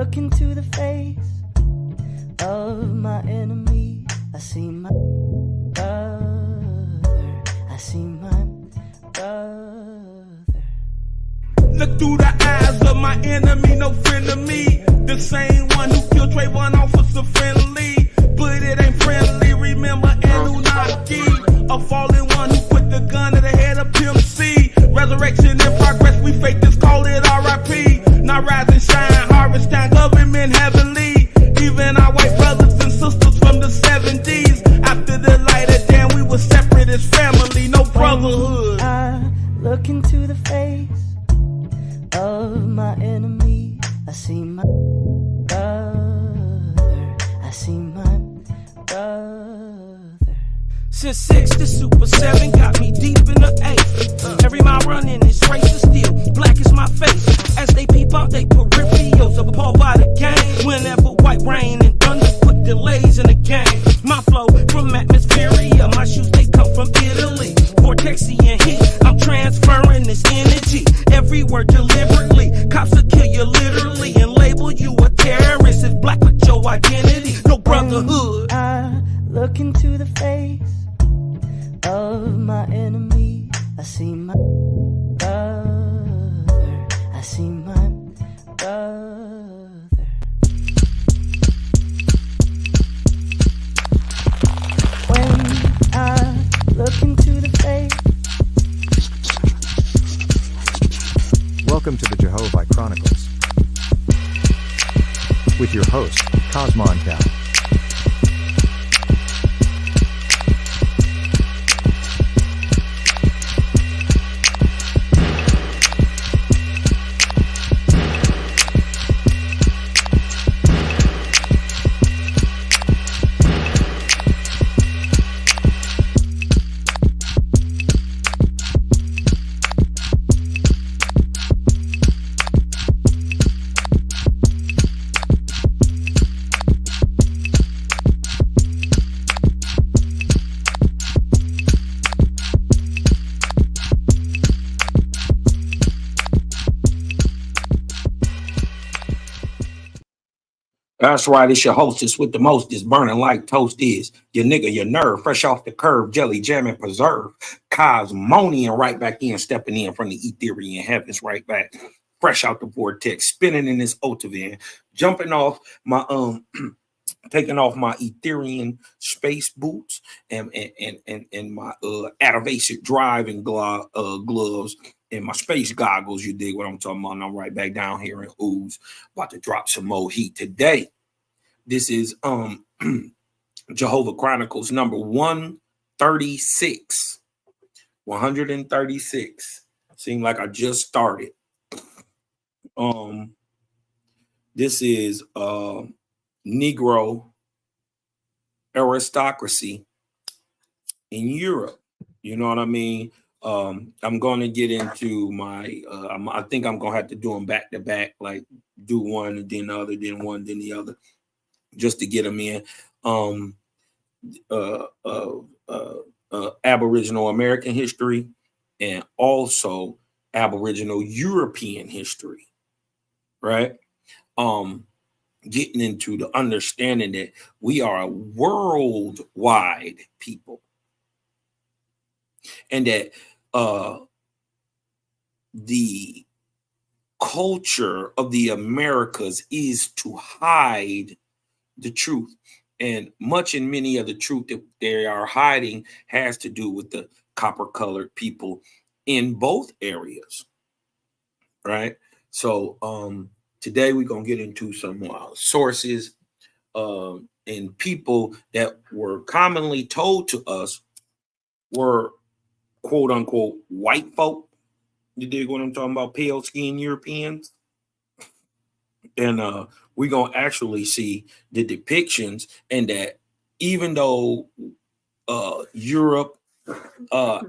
look into the face of my enemy, I see my brother. I see my brother. Look through the eyes of my enemy, no friend of me. The same one who killed Trayvon Officer Friendly, but it ain't friendly. Remember Anunnaki, a fallen one who put the gun to the head of Pimp C. Resurrection in progress, we fake this, call it R.I.P. Now rise and shine, harvest time, government heavily. Even our white brothers and sisters from the 70s. After the light of day, we were separate as family, no brotherhood. I look into the face of my enemy, I see my brother. I see my brother. Since 6 to Super 7 got me deep in the 8. Every mile running this race is still black is my face. As they peep out they peripherals, appalled by the game. Whenever white rain and thunder put delays in the game. My flow from atmospheria, my shoes they come from Italy. Vortexian heat, I'm transferring this energy. Every word deliberately, cops will kill you literally and label you a terrorist. If black with your identity, no brotherhood. I look into the face of my enemy, I see my brother. I see my brother. When I look into the face. Welcome to the Jehovih Chronicles with your host, Cosmon Cal. That's right, it's your hostess with the most, is burning like toast is. Your nigga, your nerve, fresh off the curve, jelly, jam, and preserve. Cosmonian right back in, stepping in from the Ethereum heavens right back. Fresh out the vortex, spinning in this Otavan, jumping off my taking off my Ethereum space boots and my activation driving gloves and my space goggles. You dig what I'm talking about? And I'm right back down here in Ooze, about to drop some more heat today. This is Jehovih Chronicles number 136. 136. Seemed like I just started. This is Negro aristocracy in Europe. You know what I mean? I'm going to get into my, I think I'm going to have to do them back to back, like do one and then the other, then one, then the other, just to get them in. Aboriginal American history and also Aboriginal European history, right? Getting into the understanding that we are a worldwide people and that the culture of the Americas is to hide the truth. And much and many of the truth that they are hiding has to do with the copper-colored people in both areas, right? So today we're going to get into some sources and people that were commonly told to us were quote-unquote white folk. You dig what I'm talking about? Pale-skinned Europeans. And we're going to actually see the depictions, and that even though Europe,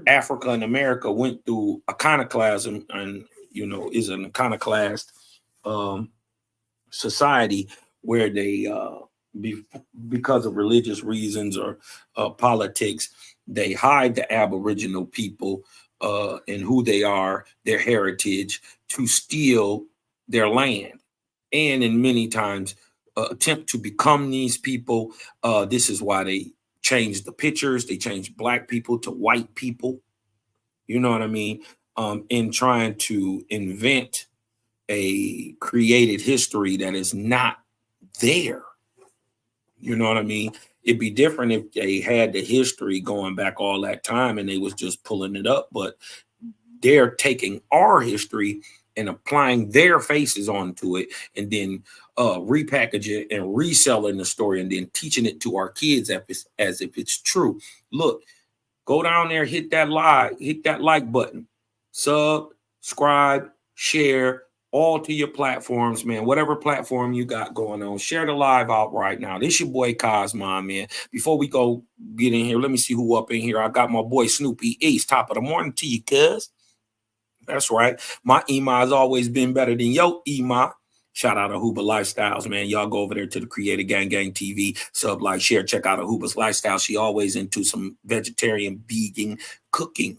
Africa, and America went through iconoclasm and, you know, is an iconoclast society where they, because of religious reasons or politics, they hide the Aboriginal people and who they are, their heritage, to steal their land. and in many times attempt to become these people. This is why they changed the pictures. They changed black people to white people. You know what I mean? In trying to invent a created history that is not there. You know what I mean? It'd be different if they had the history going back all that time and they was just pulling it up, but they're taking our history and applying their faces onto it, and then repackage it and reselling the story, and then teaching it to our kids as if it's true. Look, go down there, hit that like button, subscribe, share, all to your platforms, man. Whatever platform you got going on, share the live out right now. This your boy Cosmon, man. Before we go get in here, let me see who up in here. I got my boy Snoopy Ace. Top of the morning to you, cuz. That's right. My ema has always been better than your ema. Shout out to Huba Lifestyles, man. Y'all go over there to the Creator Gang TV, sub, like, share, check out Huba's lifestyle. She always into some vegetarian, vegan cooking.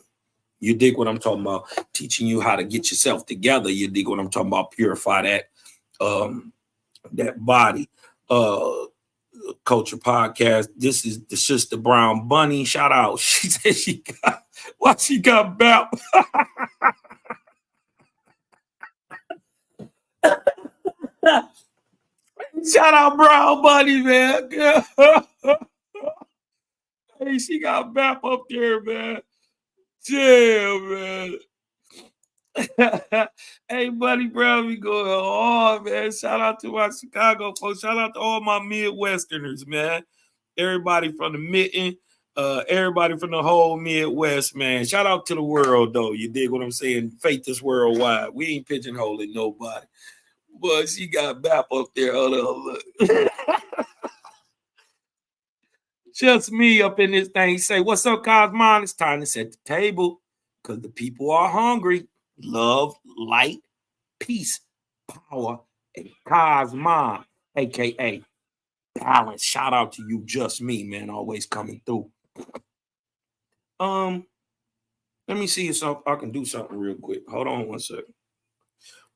You dig what I'm talking about? Teaching you how to get yourself together. You dig what I'm talking about? Purify that body. Culture podcast. This is the Sister Brown Bunny. Shout out. She said she got bap. Shout out Brown Bunny, man. Hey, she got bap up there, man. Damn, man. Hey, Buddy Brown, we going on, man. Shout out to my Chicago folks. Shout out to all my Midwesterners, man. Everybody from the mitten, everybody from the whole Midwest, man. Shout out to the world, though. You dig what I'm saying? Faith is worldwide. We ain't pigeonholing nobody. But she got bap up there. Look. Just me up in this thing. Say, what's up, Cosmon? It's time to set the table because the people are hungry. Love, light, peace, power, and Cosmon, a.k.a. balance. Shout out to you, just me, man. Always coming through. Let me see if I can do something real quick. Hold on 1 second.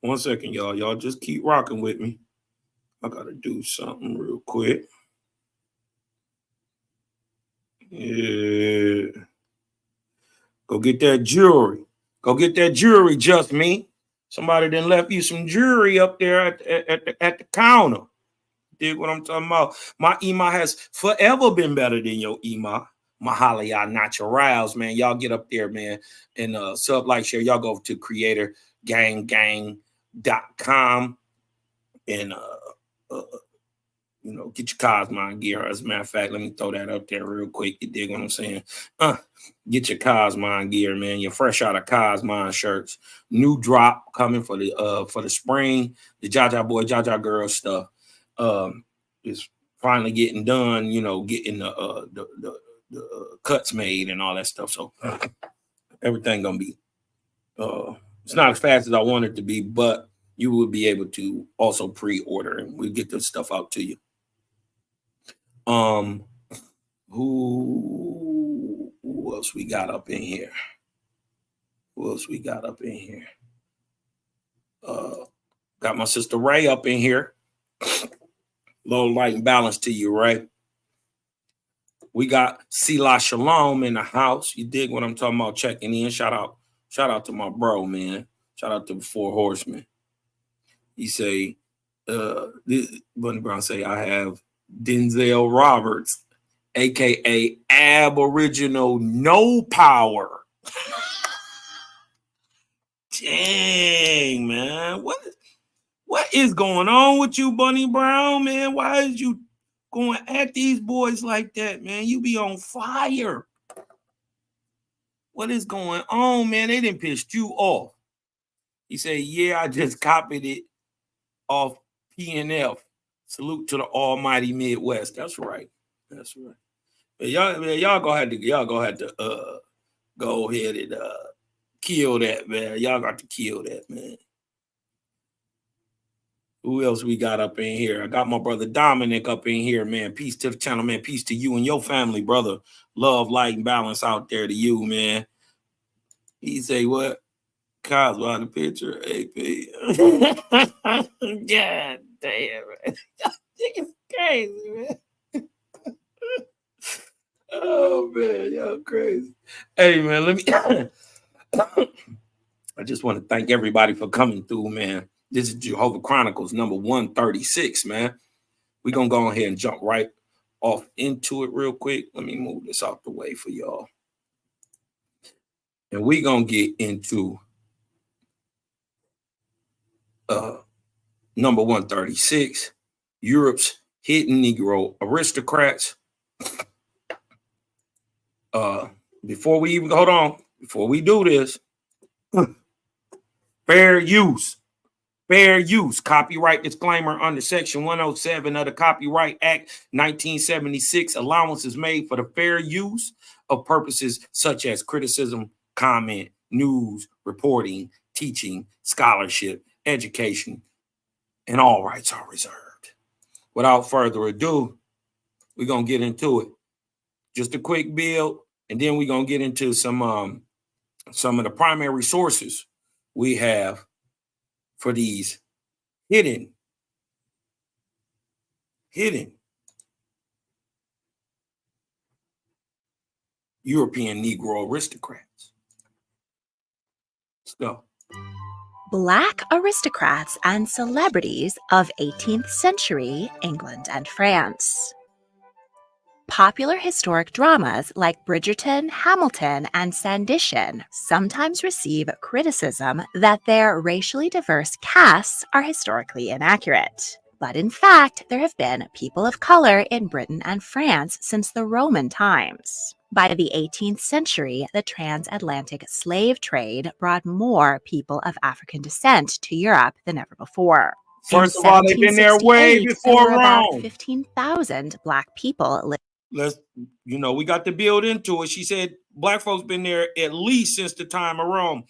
1 second, y'all. Y'all just keep rocking with me. I got to do something real quick. Yeah. Go get that jewelry. Go get that jewelry, just me. Somebody done left you some jewelry up there at the counter. Dig what I'm talking about? My ema has forever been better than your ema. Mahala y'all naturals, man. Y'all get up there, man, and sub, like, share. Y'all go to creatorgang.com and get your Cosmon gear. As a matter of fact, let me throw that up there real quick. You dig what I'm saying? Get your Cosmon gear, man. You're fresh out of Cosmon shirts. New drop coming for the spring. The Jaja Boy, Jaja Girl stuff is finally getting done. Getting the cuts made and all that stuff. So everything gonna be. It's not as fast as I want it to be, but you will be able to also pre-order, and we'll get this stuff out to you. Who else we got up in here? Got my sister Ray up in here. Little light and balance to you, Ray. We got Sila Shalom in the house. You dig what I'm talking about? Checking in. Shout out to my bro, man. Shout out to the Four Horsemen. He say, Bunny Brown say, I have Denzel Roberts, a.k.a. Aboriginal No Power. Dang, man. What is going on with you, Bunny Brown, man? Why is you going at these boys like that, man? You be on fire. What is going on, man? They done pissed you off. He said, yeah, I just copied it off PNF. Salute to the almighty Midwest. That's right. Y'all gonna have to go ahead and kill that, man. Y'all got to kill that, man. Who else we got up in here? I got my brother Dominic up in here, man. Peace to the channel, man. Peace to you and your family, brother. Love, light, and balance out there to you, man. He say what? Cosmo on the picture, AP. God damn, man. It's crazy, man. Oh, man, y'all crazy. Hey, man, let me... I just want to thank everybody for coming through, man. This is Jehovah Chronicles number 136, man. We're going to go ahead and jump right off into it real quick. Let me move this out the way for y'all. And we're going to get into number 136, Europe's hidden Negro aristocrats. Before we even, hold on, before we do this, fair use, copyright disclaimer under section 107 of the Copyright Act 1976, allowances made for the fair use of purposes such as criticism, comment, news, reporting, teaching, scholarship, education, and all rights are reserved. Without further ado, we're going to get into it. Just a quick build, and then we're going to get into some of the primary sources we have for these hidden European Negro aristocrats. Let's go. Black aristocrats and celebrities of 18th century England and France. Popular historic dramas like Bridgerton, Hamilton, and Sandishan sometimes receive criticism that their racially diverse casts are historically inaccurate. But in fact, there have been people of color in Britain and France since the Roman times. By the 18th century, the transatlantic slave trade brought more people of African descent to Europe than ever before. First of all, they've been there way before Rome. About 15,000 Black people lived. We got to build into it. She said Black folks been there at least since the time of Rome.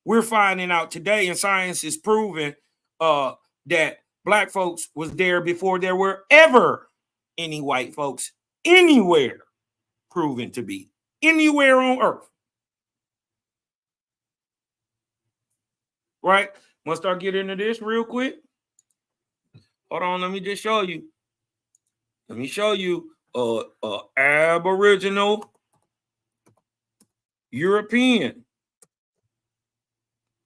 We're finding out today, and science is proving that Black folks was there before there were ever any white folks anywhere proven to be anywhere on earth. Right? Want to start getting into this real quick? Hold on, let me just show you. Let me show you Aboriginal European.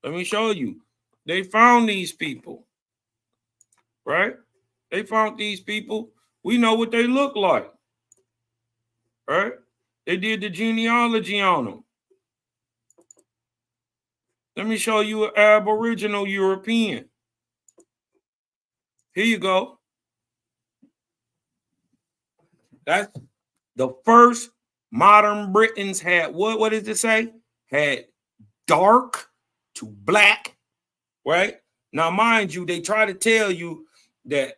Let me show you. They found these people. Right? They found these people. We know what they look like. Right? They did the genealogy on them. Let me show you an Aboriginal European. Here you go. That's the first modern Britons had what does it say? Had dark to black, right? Now, mind you, they try to tell you that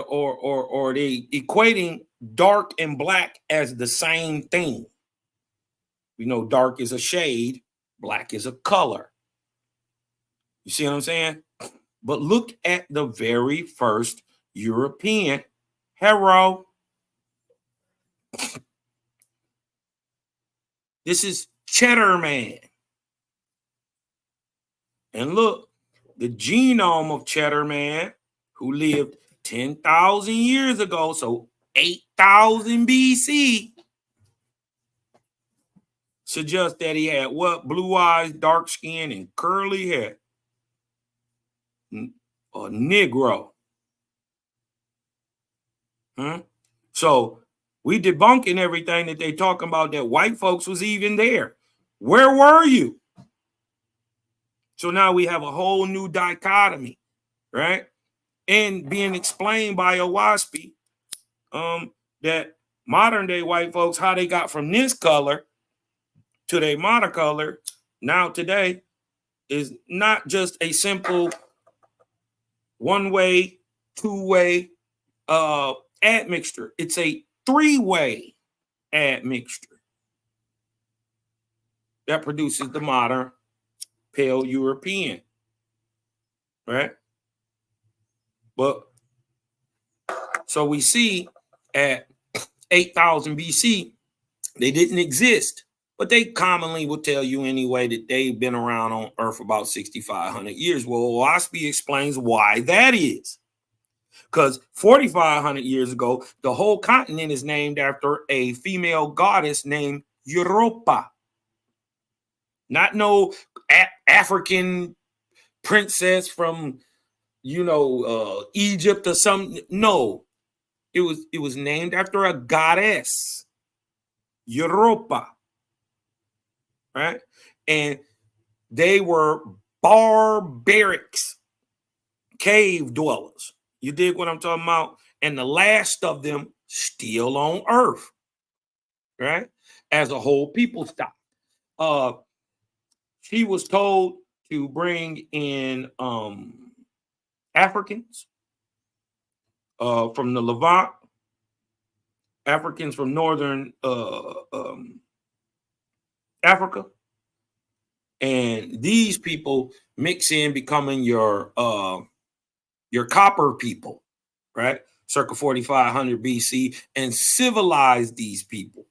or they equating dark and black as the same thing. We know dark is a shade, black is a color. You see what I'm saying? But look at the very first European hero. This is Cheddar Man. And look, the genome of Cheddar Man, who lived 10,000 years ago, so 8,000 BC, suggests that he had what? Blue eyes, dark skin, and curly hair. A Negro. So we debunking everything that they talking about that white folks was even there. Where were you? So now we have a whole new dichotomy, right? And being explained by Owaspy, that modern day white folks, how they got from this color to their modern color now today is not just a simple one-way, two-way admixture. It's a three-way admixture that produces the modern pale European, right? But so we see at 8,000 BC, they didn't exist. But they commonly will tell you anyway that they've been around on Earth about 6,500 years. Well, Oahspe explains why that is. Because 4,500 years ago, the whole continent is named after a female goddess named Europa. Not no African princess from, Egypt or something. No, it was named after a goddess, Europa. Right? And they were barbarics, cave dwellers. You dig what I'm talking about? And the last of them still on Earth, right? As a whole people stock. She was told to bring in Africans from the Levant, Africans from northern Africa, and these people mix in, becoming your copper people, right? Circa 4,500 BC, and civilize these people,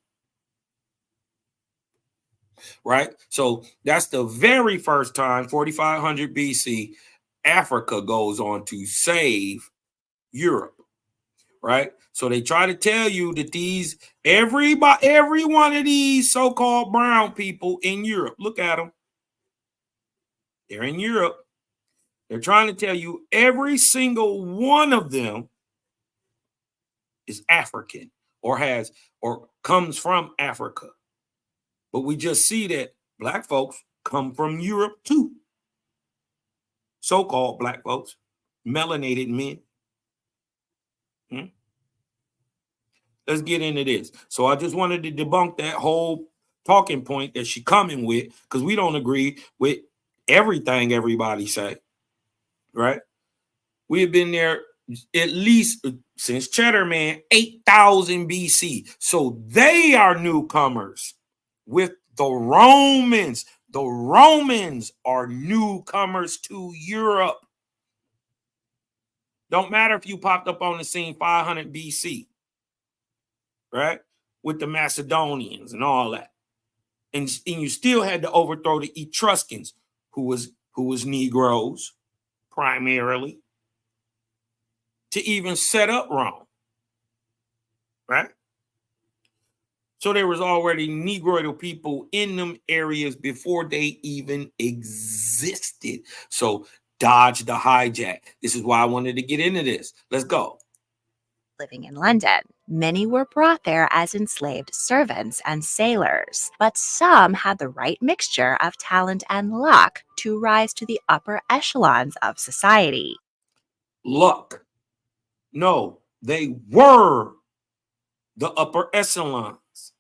right? So that's the very first time, 4,500 BC, Africa goes on to save Europe, right? So they try to tell you that every one of these so-called brown people in Europe, look at them, they're in Europe. They're trying to tell you every single one of them is African or comes from Africa. But we just see that black folks come from Europe too. So-called black folks, melanated men. Let's get into this. So I just wanted to debunk that whole talking point that she coming with, because we don't agree with everything everybody say. Right? We have been there at least since Cheddar Man, 8,000 BC. So they are newcomers with the Romans. The Romans are newcomers to Europe. Don't matter if you popped up on the scene 500 BC, right? With the Macedonians and all that. And you still had to overthrow the Etruscans, who was Negroes primarily, to even set up Rome, right? So there was already Negroidal people in them areas before they even existed. So dodge the hijack. This is why I wanted to get into this. Let's go. Living in London, many were brought there as enslaved servants and sailors, but some had the right mixture of talent and luck to rise to the upper echelons of society. Luck. No, they were the upper echelons,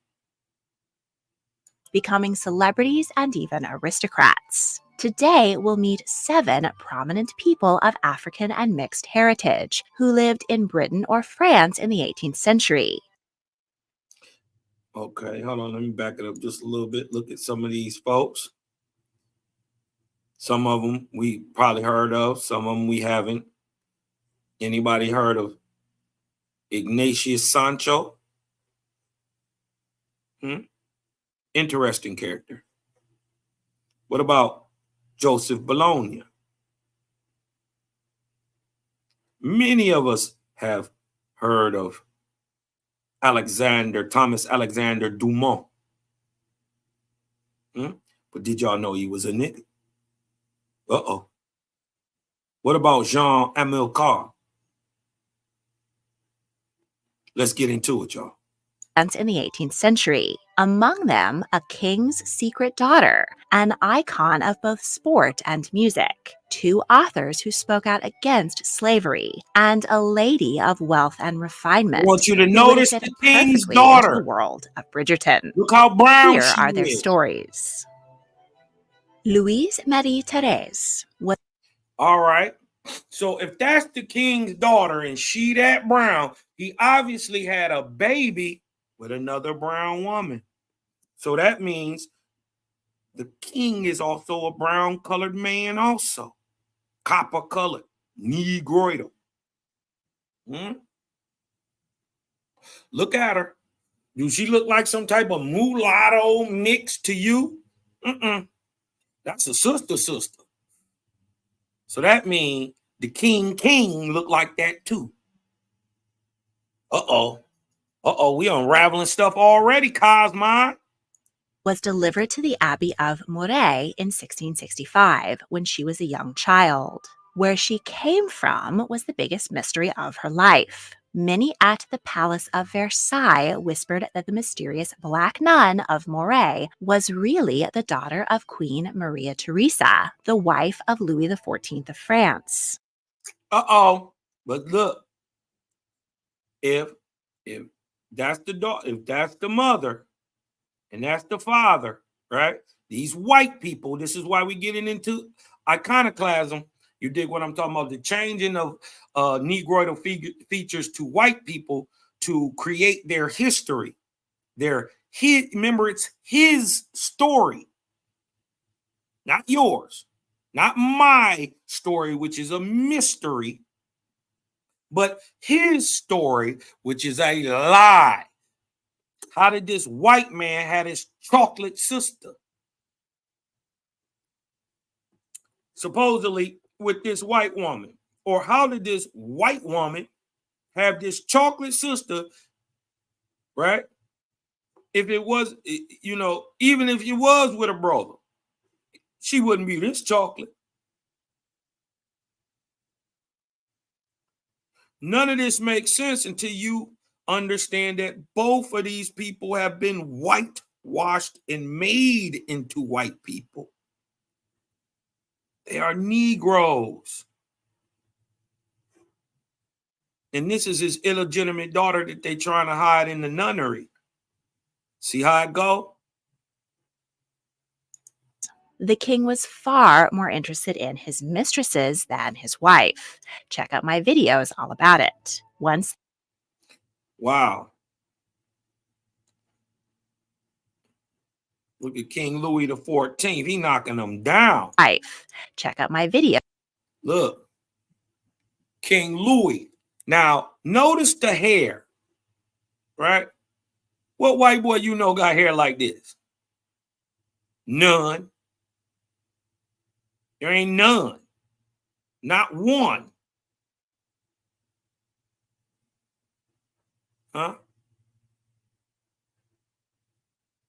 becoming celebrities and even aristocrats. Today, we'll meet 7 prominent people of African and mixed heritage who lived in Britain or France in the 18th century. Okay, hold on. Let me back it up just a little bit. Look at some of these folks. Some of them we probably heard of. Some of them we haven't. Anybody heard of Ignatius Sancho? Interesting character. What about Joseph Bologna? Many of us have heard of Thomas Alexander Dumont. But did y'all know he was a nigga? Uh-oh. What about Jean Amilcar? Let's get into it, y'all. In the 18th century, among them a king's secret daughter, an icon of both sport and music, 2 authors who spoke out against slavery, and a lady of wealth and refinement. I want you to notice the king's daughter. Into the world of Bridgerton. Look how brown Here she are their is. stories. Louise Marie Therese was. All right. So if that's the king's daughter and she that brown, he obviously had a baby with another brown woman. So that means the king is also a brown colored man also. Copper colored, Negroidal. Look at her. Do she look like some type of mulatto mix to you? That's a sister. So that means the king look like that too. We unraveling stuff already, Cosmon. Was delivered to the Abbey of Moray in 1665 when she was a young child. Where she came from was the biggest mystery of her life. Many at the Palace of Versailles whispered that the mysterious Black Nun of Moray was really the daughter of Queen Maria Theresa, the wife of Louis XIV of France. But look, if that's the daughter, if that's the mother, and that's the father, right? These white people, this is why we're getting into iconoclasm. You dig what I'm talking about? The changing of Negroidal features to white people to create their history. Remember, it's his story, not yours, not my story, which is a mystery, but his story, which is a lie. How did this white man have his chocolate sister? Supposedly with this white woman. Or how did this white woman have this chocolate sister, right? If it was, even if it was with a brother, she wouldn't be this chocolate. None of this makes sense until you understand that both of these people have been whitewashed and made into white people. They are Negroes. And this is his illegitimate daughter that they're trying to hide in the nunnery. See how it go? The king was far more interested in his mistresses than his wife. Check out my videos all about it. Wow. Look at King Louis XIV. He knocking them down. Check out my video. Look. King Louis. Now, notice the hair. Right? What white boy you know got hair like this? None. There ain't none. Not one. Huh?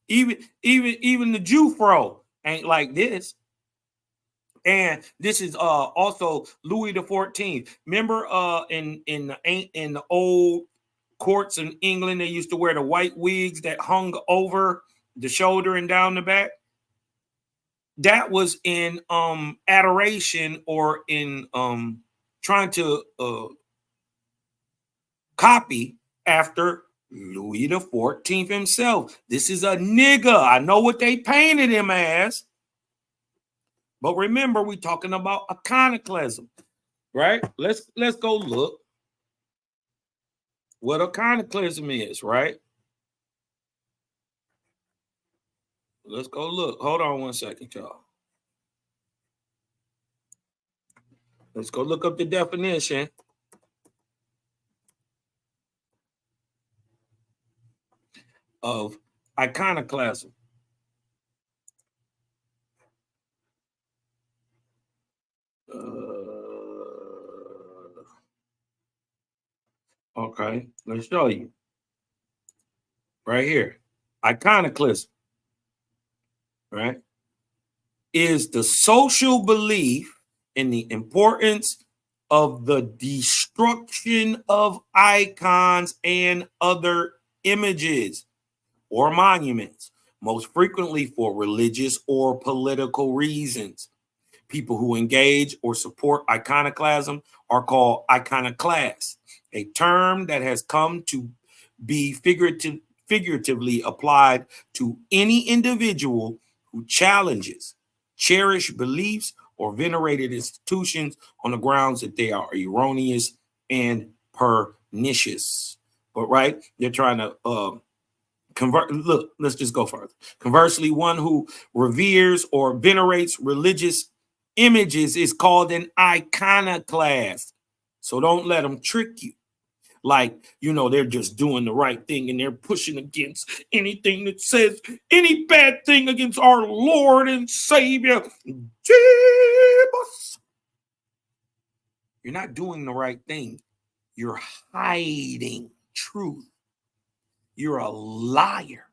Even the Jufro ain't like this. And this is also Louis XIV. Remember in the old courts in England, they used to wear the white wigs that hung over the shoulder and down the back. That was in adoration or in trying to copy after Louis XIV himself. This is a nigga. I know what they painted him as. But remember, we're talking about iconoclasm, right? Let's go look what iconoclasm is, right? Let's go look. Hold on one second, y'all. Let's go look up the definition of iconoclasm. Okay, let's show you. Right here. Iconoclasm, right, is the social belief in the importance of the destruction of icons and other images or monuments, most frequently for religious or political reasons. People who engage or support iconoclasm are called iconoclasts, a term that has come to be figuratively applied to any individual who challenges cherished beliefs or venerated institutions on the grounds that they are erroneous and pernicious. But right, they're trying to convert. Look, let's just go further. Conversely, one who reveres or venerates religious images is called an iconoclast. So don't let them trick you. like, you know, they're just doing the right thing and they're pushing against anything that says any bad thing against our Lord and Savior, Jesus. You're not doing the right thing. You're hiding truth. You're a liar,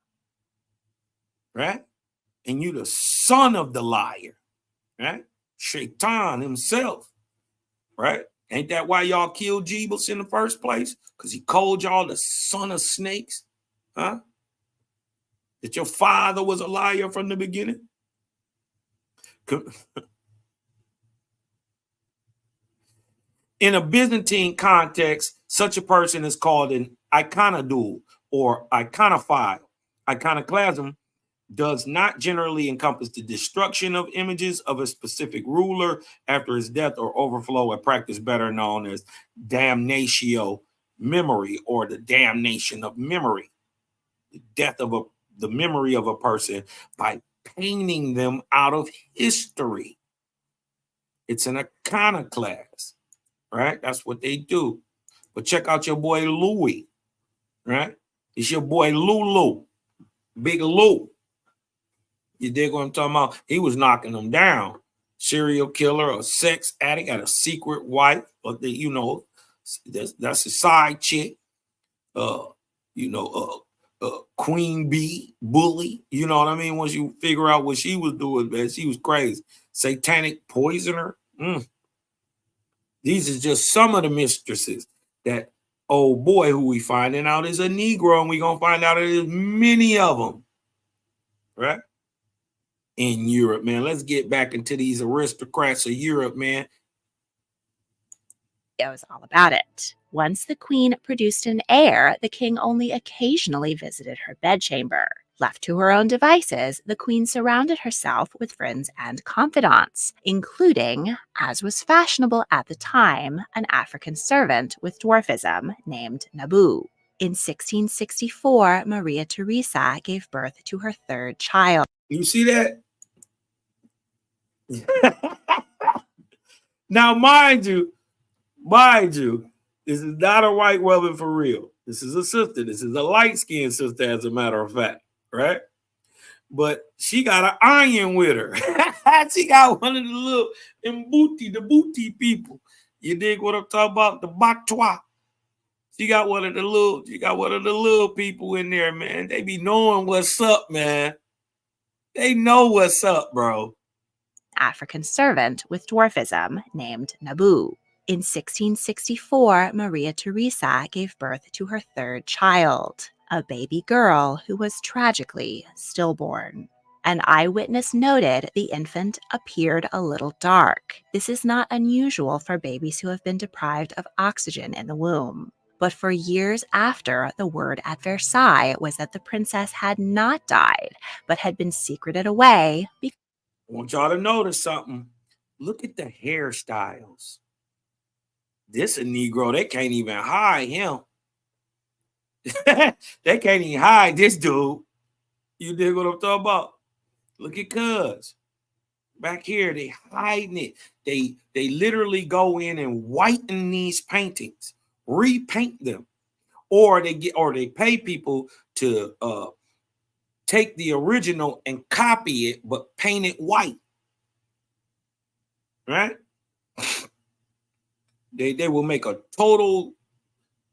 right? And you're the son of the liar, right? Shaitan himself, right? Ain't that why y'all killed Jeebus in the first place? Because he called y'all the son of snakes, huh? That your father was a liar from the beginning? In a Byzantine context, such a person is called an iconodule or iconophile. Iconoclasm does not generally encompass the destruction of images of a specific ruler after his death or overflow, a practice better known as damnatio memory, or the damnation of memory, the death of the memory of a person by painting them out of history. It's an iconoclast, right? That's what they do. But check out your boy Louis, right? It's your boy Lulu, Big Lou. You dig what I'm talking about? He was knocking them down. Serial killer, a sex addict, got a secret wife, but you know, that's a side chick. Queen bee, bully. You know what I mean? Once you figure out what she was doing, man, she was crazy. Satanic poisoner. These are just some of the mistresses that old boy who we finding out is a Negro, and we're gonna find out there's many of them, right? In Europe, man. Let's get back into these aristocrats of Europe, man. It was all about it. Once the queen produced an heir, the king only occasionally visited her bedchamber. Left to her own devices, the queen surrounded herself with friends and confidants, including, as was fashionable at the time, an African servant with dwarfism named Nabu. In 1664, Maria Theresa gave birth to her third child. You see that? Now, mind you, this is not a white woman for real. This is a sister. This is a light-skinned sister, as a matter of fact, right? But she got an iron with her. She got one of the little the booty people. You dig what I'm talking about? The Bactois. She got one of the little people in there, man. They be knowing what's up, man. They know what's up, bro. African servant with dwarfism named Nabu. In 1664, Maria Theresa gave birth to her third child, a baby girl who was tragically stillborn. An eyewitness noted the infant appeared a little dark. This is not unusual for babies who have been deprived of oxygen in the womb. But for years after, the word at Versailles was that the princess had not died, but had been secreted away. I want y'all to notice something. Look at the hairstyles. This a Negro. They can't even hide him. They can't even hide this dude. You dig what I'm talking about? Look at Cuz. Back here, they hiding it. They literally go in and whiten these paintings, repaint them, or they pay people to take the original and copy it, but paint it white. Right? They will make a total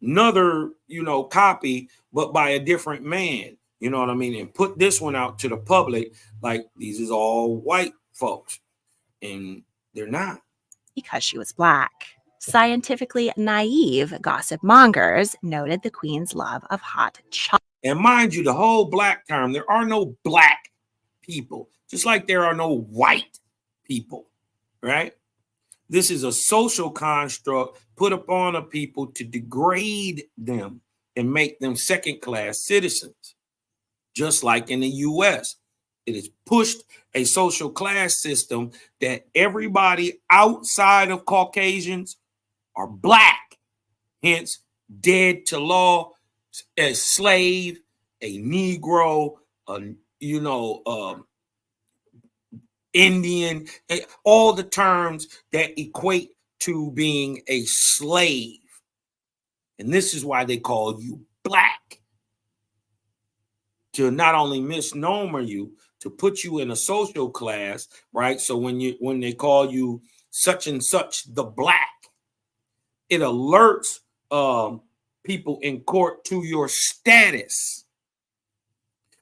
another, copy, but by a different man. You know what I mean? And put this one out to the public like these is all white folks. And they're not. Because she was black. Scientifically naive gossip mongers noted the queen's love of hot chocolate. And mind you, the whole black term, there are no black people, just like there are no white people, right? This is a social construct put upon a people to degrade them and make them second-class citizens. Just like in the U.S., it has pushed a social class system that everybody outside of Caucasians are black, hence dead to law, a slave, a Negro, Indian, all the terms that equate to being a slave. And this is why they call you black. To not only misnomer you, to put you in a social class, right? So when they call you such and such the black, it alerts people in court to your status.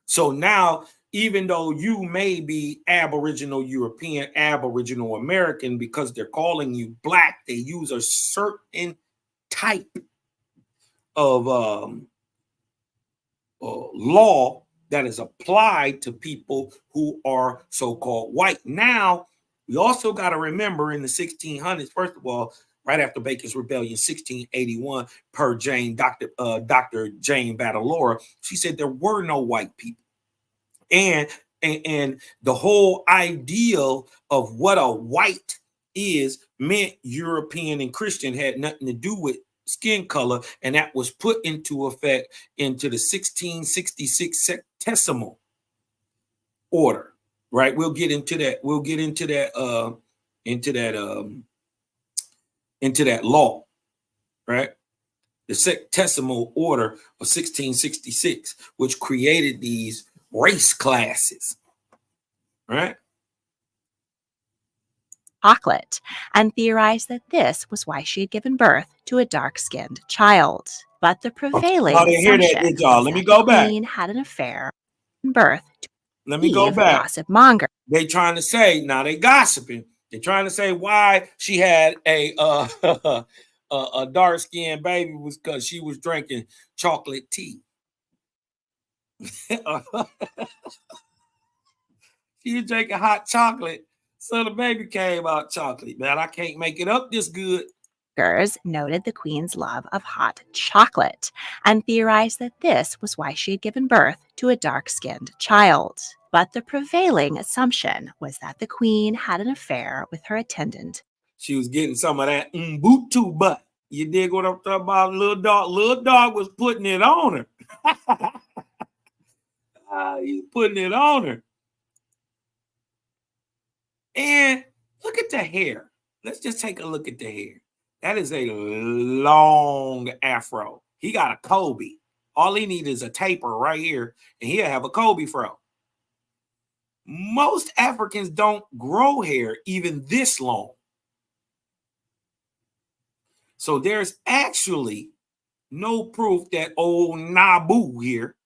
So now, even though you may be Aboriginal European, Aboriginal American, because they're calling you black, they use a certain type of law that is applied to people who are so-called white. Now, we also got to remember in the 1600s, first of all, right after Bacon's Rebellion, 1681, per Dr. Jane Battlora, she said there were no white people. And the whole ideal of what a white is meant European and Christian, had nothing to do with skin color, and that was put into effect into the 1666 Septesimal order. Right? We'll get into that. We'll get into that law, right? The Septesimal order of 1666, which created these race classes, right? Chocolate, and theorized that this was why she had given birth to a dark-skinned child. But the prevailing assumption did y'all? Let me go the back. queen had an affair in birth to Let me go back. gossip monger. They trying to say, now they gossiping. They're trying to say why she had a dark-skinned baby was because she was drinking chocolate tea. She was drinking hot chocolate, so the baby came out chocolate. Man, I can't make it up this good. Noted the queen's love of hot chocolate and theorized that this was why she had given birth to a dark-skinned child. But the prevailing assumption was that the queen had an affair with her attendant. She was getting some of that Mbutu butt. You dig what I'm talking about? Little dog was putting it on her. He's putting it on her. And look at the hair. Let's just take a look at the hair. That is a long afro. He got a Kobe. All he needs is a taper right here, and he'll have a Kobe fro. Most Africans don't grow hair even this long. So there's actually no proof that old Nabu here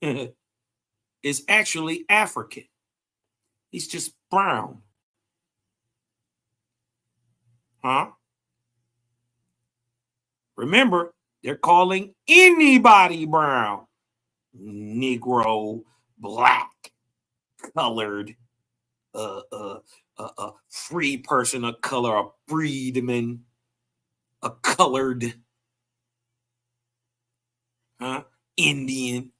is actually African. He's just brown. Huh? Remember, they're calling anybody brown. Negro, black, colored, free person of color, a freedman, a colored, Indian.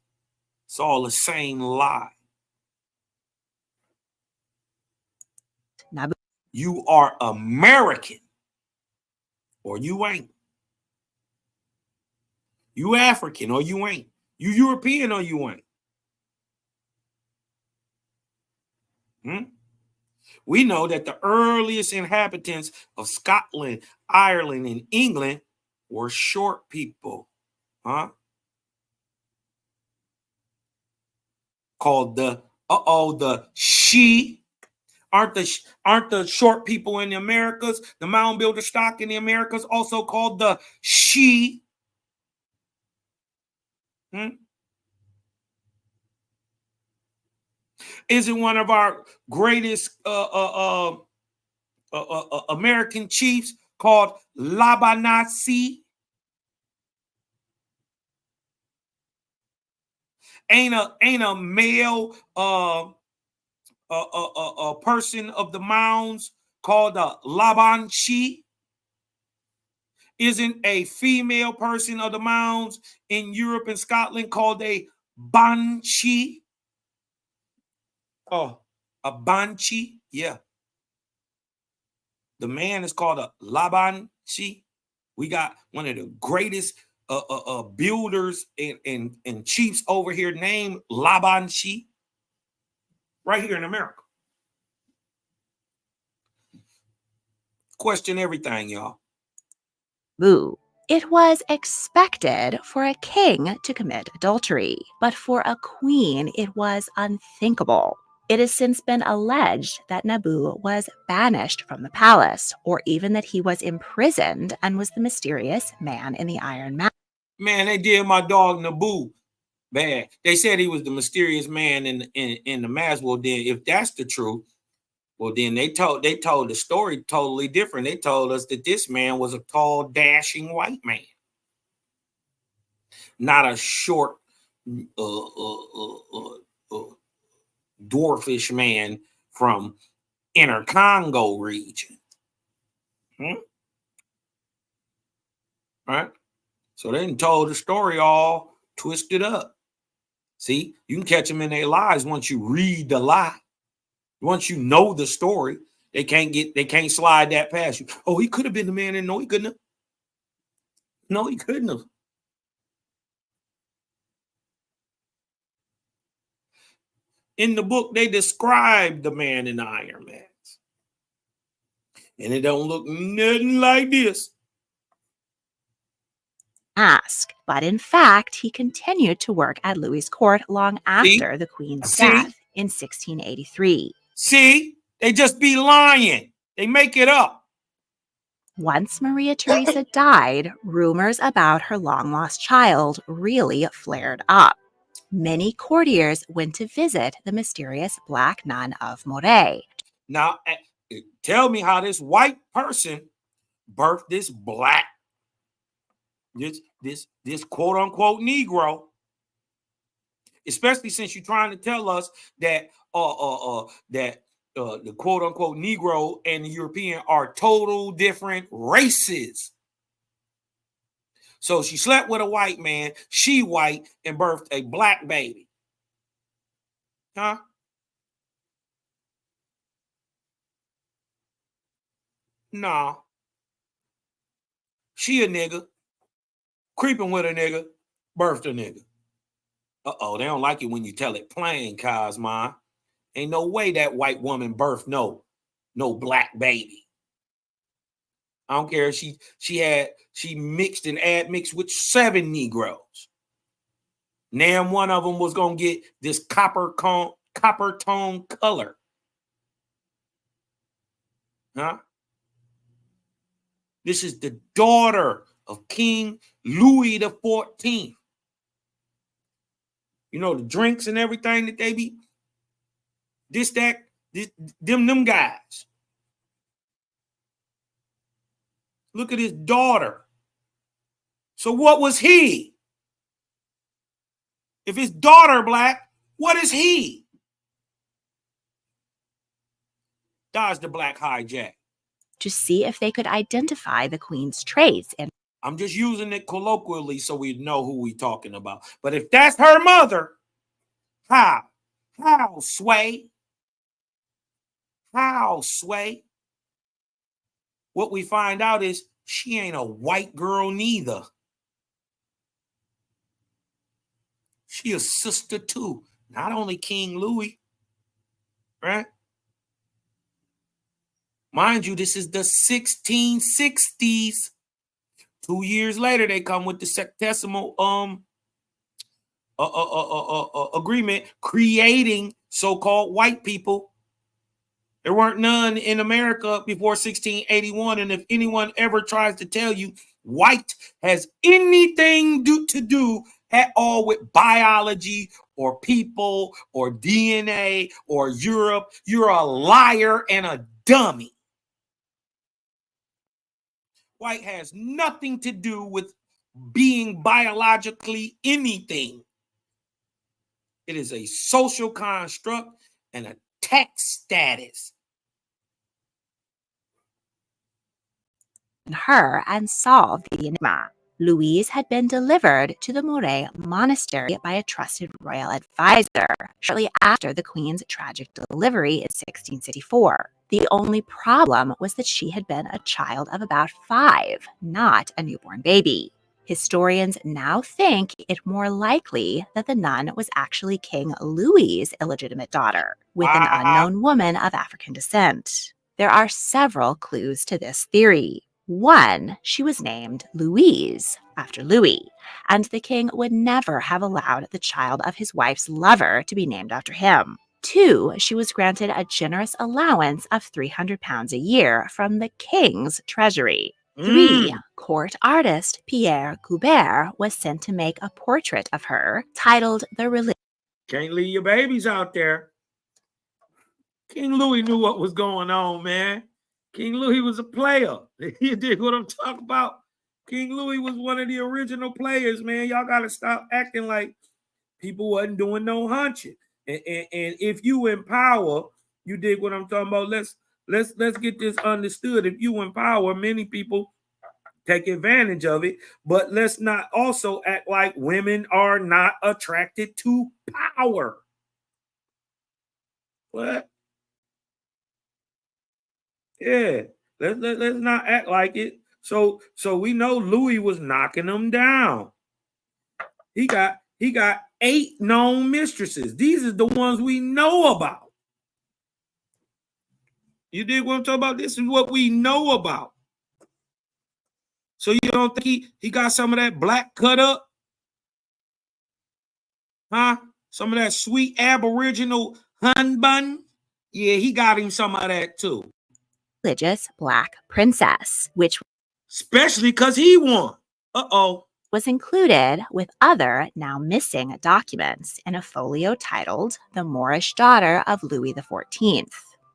It's all the same lie. You are American or you ain't. You African or you ain't. You European or you ain't. We know that the earliest inhabitants of Scotland, Ireland, and England were short people, called the she. Aren't the short people in the Americas, the mound builder stock in the Americas, also called the she? Isn't one of our greatest American chiefs called Labanasi? Ain't a male a person of the mounds called a Labanshi? Isn't a female person of the mounds in Europe and Scotland called a Banshee? Oh, a Banshee? Yeah. The man is called a Labanshi. We got one of the greatest builders and chiefs over here named Labanshi. Right here in America. Question everything, y'all. Boo. It was expected for a king to commit adultery, but for a queen it was unthinkable. It has since been alleged that Nabu was banished from the palace, or even that he was imprisoned and was the mysterious man in the iron mask. Man, they did my dog Nabu bad. They said he was the mysterious man in the mask. Well, then if that's the truth, well, then they told the story totally different. They told us that this man was a tall, dashing white man, not a short, dwarfish man from inner Congo region. Right? So they done told the story all twisted up. See, you can catch them in their lies once you read the lie. Once you know the story, they can't slide that past you. Oh, he could have been the man, and no, he couldn't have. No, he couldn't have. In the book, they describe the man in the iron mask. And it don't look nothing like this. But in fact, he continued to work at Louis's court long after the queen's death in 1683. See, they just be lying. They make it up. Once Maria Theresa died, rumors about her long-lost child really flared up. Many courtiers went to visit the mysterious black nun of Moray. Now, tell me how this white person birthed this black, this quote unquote Negro, especially since you're trying to tell us that the quote unquote Negro and the European are total different races. So she slept with a white man, she white, and birthed a black baby. Huh? Nah. She a nigga, creeping with a nigga, birthed a nigga. Uh-oh, they don't like it when you tell it plain, Cosmon. Ain't no way that white woman birthed no black baby. I don't care if she mixed and admixed with 7 Negroes. Now one of them was gonna get this copper tone color. Huh? This is the daughter of King Louis XIV. You know, the drinks and everything that they be, them guys. Look at his daughter. So what was he? If his daughter black, what is he? Dodge the black hijack. To see if they could identify the queen's traits. And I'm just using it colloquially so we know who we're talking about. But if that's her mother, how, Sway? How, Sway? What we find out is she ain't a white girl neither. She a sister too. Not only King Louis, right? Mind you, this is the 1660s. 2 years later, they come with the Septesimal agreement creating so-called white people. There weren't none in America before 1681. And if anyone ever tries to tell you white has anything to do at all with biology or people or DNA or Europe, you're a liar and a dummy. White has nothing to do with being biologically anything. It is a social construct and a tax status. Her and solve the enigma. Louise had been delivered to the Moray monastery by a trusted royal advisor shortly after the queen's tragic delivery in 1664. The only problem was that she had been a child of about 5, not a newborn baby. Historians now think it more likely that the nun was actually King Louis's illegitimate daughter, with an unknown woman of African descent. There are several clues to this theory. One, she was named Louise, after Louis, and the king would never have allowed the child of his wife's lover to be named after him. Two, she was granted a generous allowance of £300 a year from the king's treasury. Three, court artist Pierre Goubert was sent to make a portrait of her titled The Religion. Can't leave your babies out there. King Louis knew what was going on, man. King Louis was a player. You dig what I'm talking about? King Louis was one of the original players, man. Y'all got to stop acting like people wasn't doing no hunching. And if you in power, you dig what I'm talking about? Let's get this understood. If you in power, many people take advantage of it, but let's not also act like women are not attracted to power. What? Yeah, let's not act like it. So we know Louis was knocking them down. He got 8 known mistresses. These are the ones we know about. You dig what I'm talking about? This is what we know about. So you don't think he got some of that black cut up? Huh? Some of that sweet aboriginal hun bun? Yeah, he got him some of that too. Religious black princess, which especially because he won. Was included with other now missing documents in a folio titled The Moorish Daughter of Louis XIV.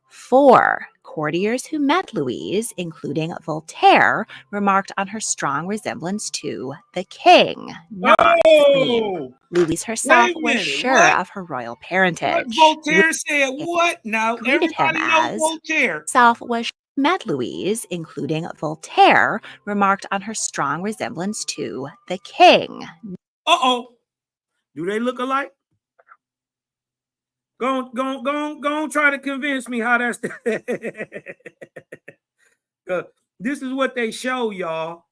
4 courtiers who met Louise, including Voltaire, remarked on her strong resemblance to the king, not the queen. Louise herself was sure of her royal parentage. What Voltaire said? What? Now everybody knows Voltaire. Herself was met Louise, including Voltaire, remarked on her strong resemblance to the king. Do they look alike? Go on, try to convince me how that's this is what they show, y'all.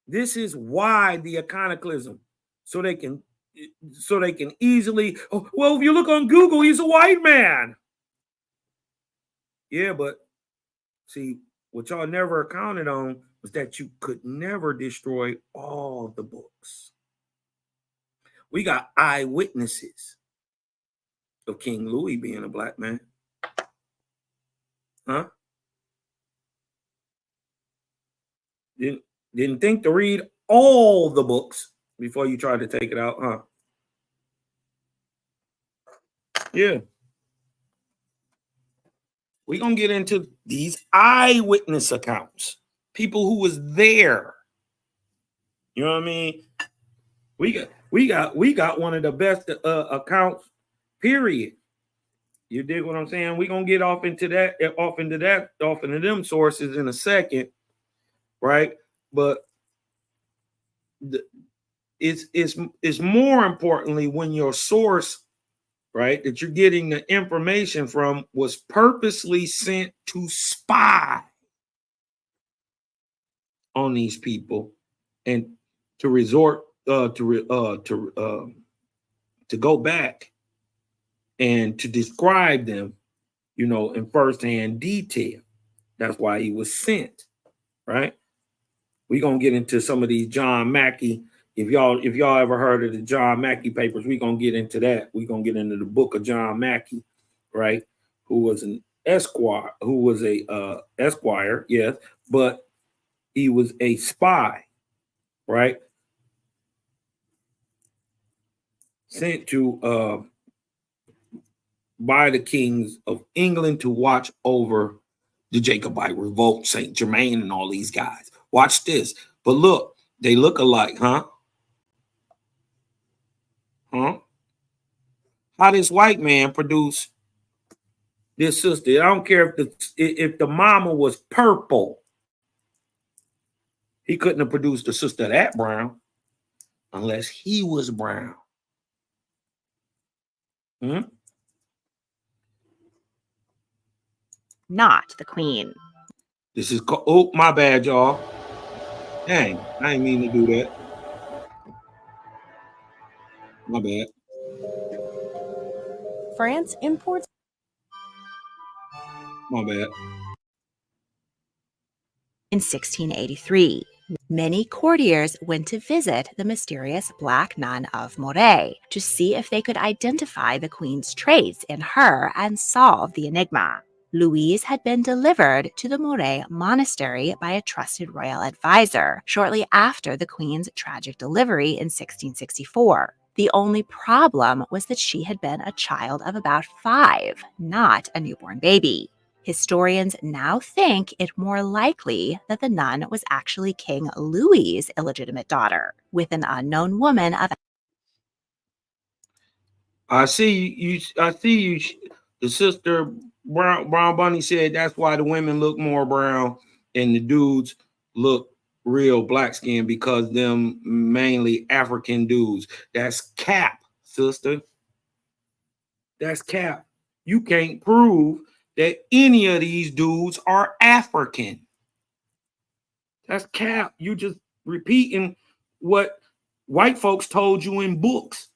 This is why the iconoclasm, so they can easily, well, if you look on Google, he's a white man. Yeah, but see, what y'all never accounted on was that you could never destroy all the books. We got eyewitnesses of King Louis being a black man. Huh? Didn't think to read all the books before you tried to take it out, huh? Yeah. We're going to get into these eyewitness accounts. People who was there. You know what I mean? We got one of the best accounts, period. You dig what I'm saying? We're going to get off into them sources in a second, right? But it's more importantly when your source, right, that you're getting the information from was purposely sent to spy on these people and to resort to go back and to describe them, you know, in firsthand detail. That's why he was sent, right? We're gonna get into some of these John Mackey. If y'all ever heard of the John Mackey papers, we're gonna get into that. We're gonna get into the book of John Mackey, right? Who was an esquire, esquire, yes, but he was a spy, right? Sent to by the kings of England to watch over the Jacobite revolt, Saint Germain, and all these guys. Watch this. But look, they look alike, huh? Huh? How this white man produce this sister? I don't care if the mama was purple. He couldn't have produced a sister that brown unless he was brown. Not the queen. This is oh, my bad, y'all. Dang, I didn't mean to do that. My bad. France imports. My bad. In 1683, many courtiers went to visit the mysterious black nun of Moray to see if they could identify the queen's traits in her and solve the enigma. Louise had been delivered to the Moray monastery by a trusted royal advisor shortly after the queen's tragic delivery in 1664. The only problem was that she had been a child of about 5, not a newborn baby. Historians now think it more likely that the nun was actually King Louis's illegitimate daughter, with an unknown woman of. I see you. The sister Brown Bunny said that's why the women look more brown and the dudes look real black skin, because them mainly African dudes. That's cap, sister. That's cap. You can't prove that any of these dudes are African. That's cap. You just repeating what white folks told you in books.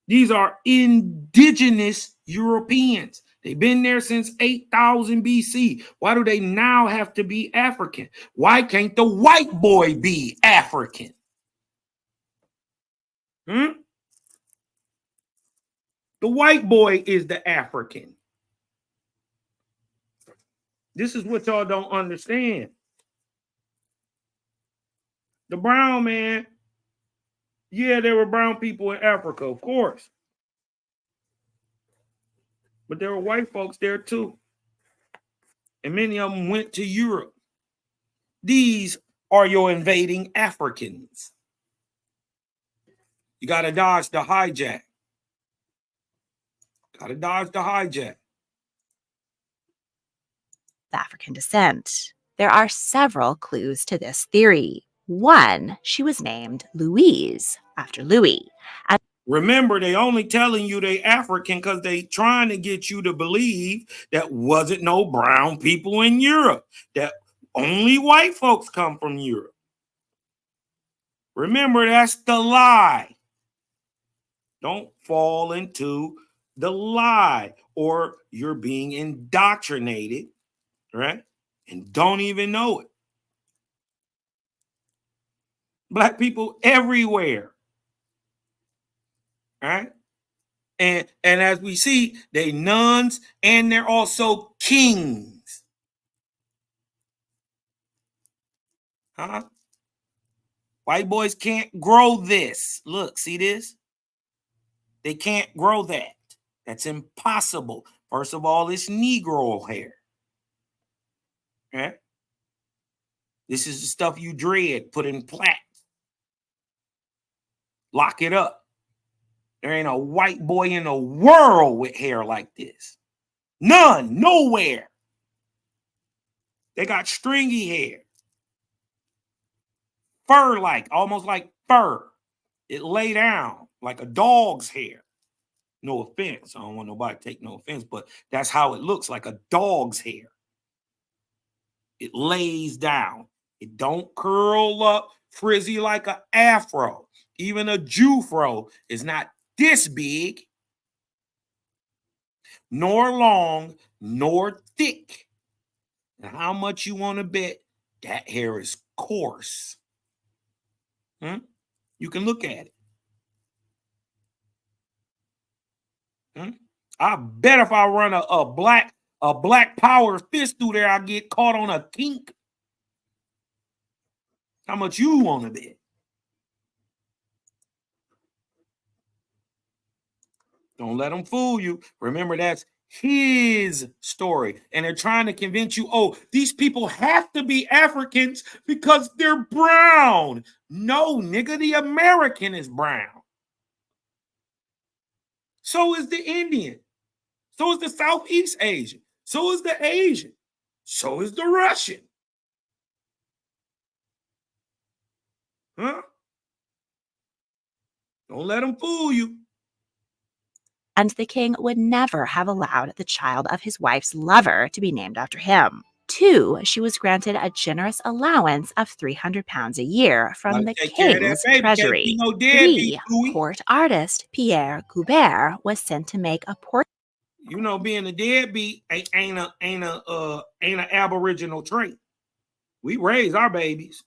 These are indigenous Europeans. They've been there since 8000 BC. Why do they now have to be African? Why can't the white boy be African? The white boy is the African. This is what y'all don't understand. The brown man, yeah, there were brown people in Africa, of course. But there were white folks there too. And many of them went to Europe. These are your invading Africans. You got to dodge the hijack. Got to dodge the hijack. African descent. There are several clues to this theory. One, she was named Louise after Louis. And remember, they only telling you they African because they trying to get you to believe that wasn't no brown people in Europe, that only white folks come from Europe. Remember, that's the lie. Don't fall into the lie, or you're being indoctrinated, right? And don't even know it. Black people everywhere. Right? And as we see, they nuns and they're also kings. Huh? White boys can't grow this. Look, see this? They can't grow that. That's impossible. First of all, it's Negro hair. Right? This is the stuff you dread, put in plaques. Lock it up. There ain't a white boy in the world with hair like this. None, nowhere. They got stringy hair. Fur-like, almost like fur. It lay down like a dog's hair. No offense. I don't want nobody to take no offense, but that's how it looks, like a dog's hair. It lays down. It don't curl up frizzy like an afro. Even a Jewfro is not this big, nor long, nor thick. And how much you want to bet that hair is coarse? You can look at it. I bet if I run a black power fist through there, I get caught on a kink. How much you want to bet? Don't let them fool you. Remember, that's his story. And they're trying to convince you, oh, these people have to be Africans because they're brown. No, nigga, the American is brown. So is the Indian. So is the Southeast Asian. So is the Asian. So is the Russian. Huh? Don't let them fool you. And the king would never have allowed the child of his wife's lover to be named after him. 2, she was granted a generous allowance of £300 a year from the king's treasury. 3, court artist Pierre Goubert was sent to make a portrait. You know, being a deadbeat ain't an aboriginal trait. We raise our babies.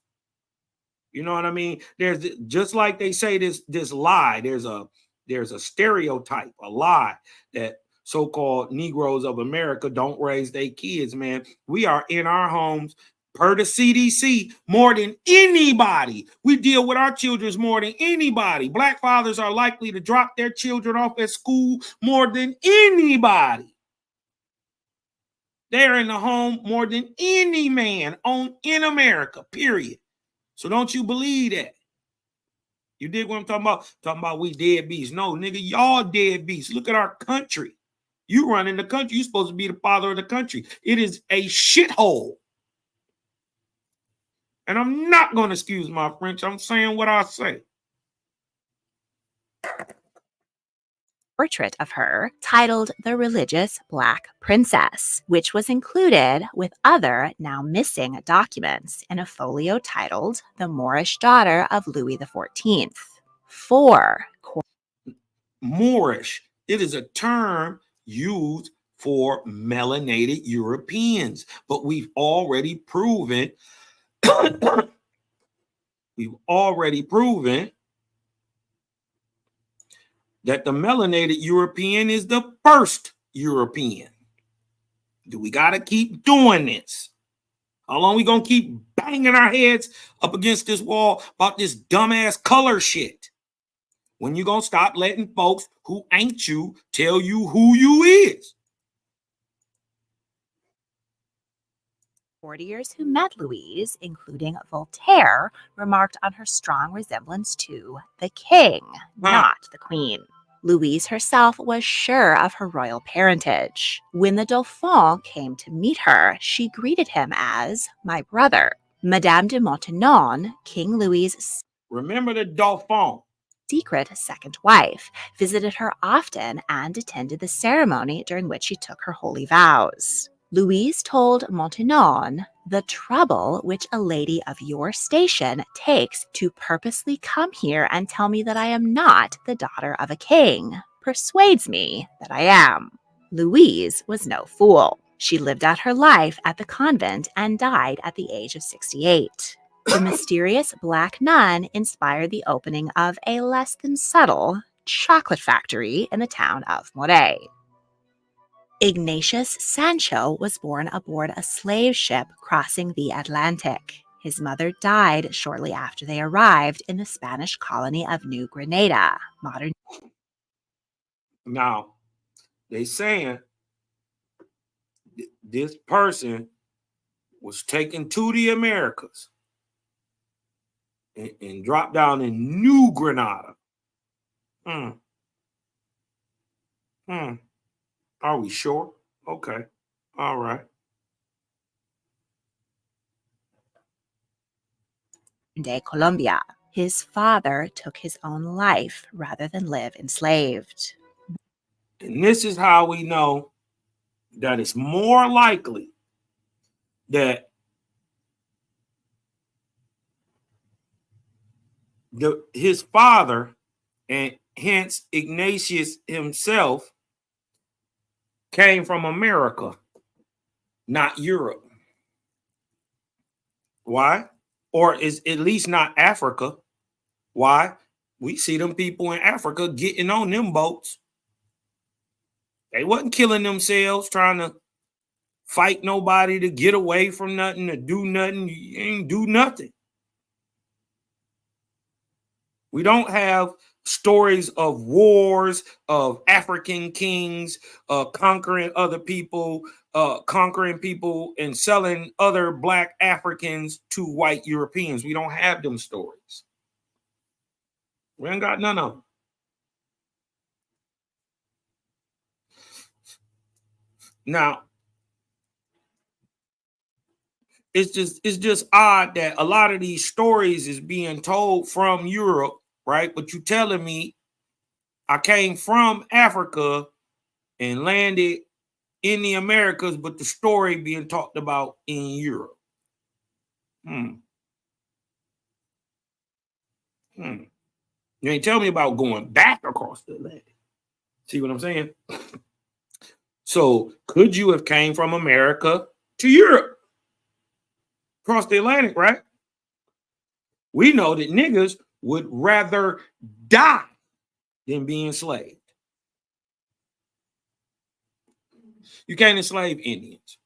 You know what I mean? There's just like they say this lie. There's a stereotype, a lie that so-called Negroes of America don't raise their kids, man. We are in our homes per the CDC more than anybody. We deal with our children more than anybody. Black fathers are likely to drop their children off at school more than anybody. They're in the home more than any man in America, period. So don't you believe that? You dig what I'm talking about? Talking about we deadbeats. No, nigga, y'all deadbeats. Look at our country. You running the country. You're supposed to be the father of the country. It is a shithole. And I'm not going to excuse my French. I'm saying what I say. Portrait of her titled The Religious Black Princess, which was included with other now missing documents in a folio titled The Moorish Daughter of Louis XIV. Moorish. It is a term used for melanated Europeans, but we've already proven that the melanated European is the first European. Do we got to keep doing this? How long we going to keep banging our heads up against this wall about this dumbass color shit? When you going to stop letting folks who ain't you tell you who you is? 40ers who met Louise, including Voltaire, remarked on her strong resemblance to the king, not the queen. Louise herself was sure of her royal parentage. When the Dauphin came to meet her, she greeted him as my brother. Madame de Maintenon, King Louis's Remember the Dauphin, secret second wife, visited her often and attended the ceremony during which she took her holy vows. Louise told Maintenon, the trouble which a lady of your station takes to purposely come here and tell me that I am not the daughter of a king persuades me that I am. Louise was no fool. She lived out her life at the convent and died at the age of 68. The mysterious black nun inspired the opening of a less than subtle chocolate factory in the town of Moret. Ignatius Sancho was born aboard a slave ship crossing the Atlantic. His mother died shortly after they arrived in the Spanish colony of New Granada, modern. Now, they saying this person was taken to the Americas and dropped down in New Granada. Are we sure? Okay. All right. De Colombia. His father took his own life rather than live enslaved. And this is how we know that it's more likely that his father, and hence Ignatius himself, came from America, not Europe. Why? Or is at least not Africa. Why? We see them people in Africa getting on them boats. They wasn't killing themselves trying to fight nobody, to get away from nothing, to do nothing. You ain't do nothing. We don't have stories of wars, of African kings conquering other people, conquering people and selling other black Africans to white Europeans. We don't have them stories. We ain't got none of them. Now, it's just odd that a lot of these stories is being told from Europe, right? But you telling me I came from Africa and landed in the Americas, but the story being talked about in Europe. You ain't tell me about going back across the Atlantic. See what I'm saying? So could you have came from America to Europe? across the Atlantic, right? We know that niggas would rather die than be enslaved. You can't enslave Indians.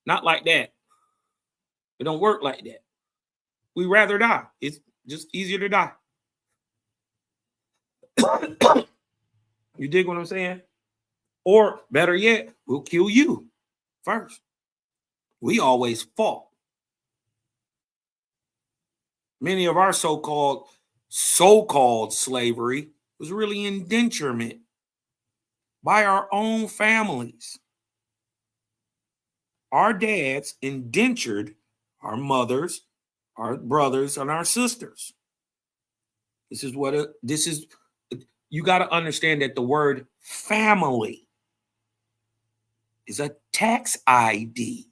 Not like that. It don't work like that. We rather die. It's just easier to die. You dig what I'm saying? Or better yet, we'll kill you first. We always fought. Many of our so-called slavery was really indenturement by our own families. Our dads indentured our mothers, our brothers, and our sisters. This is you got to understand that the word family is a tax ID.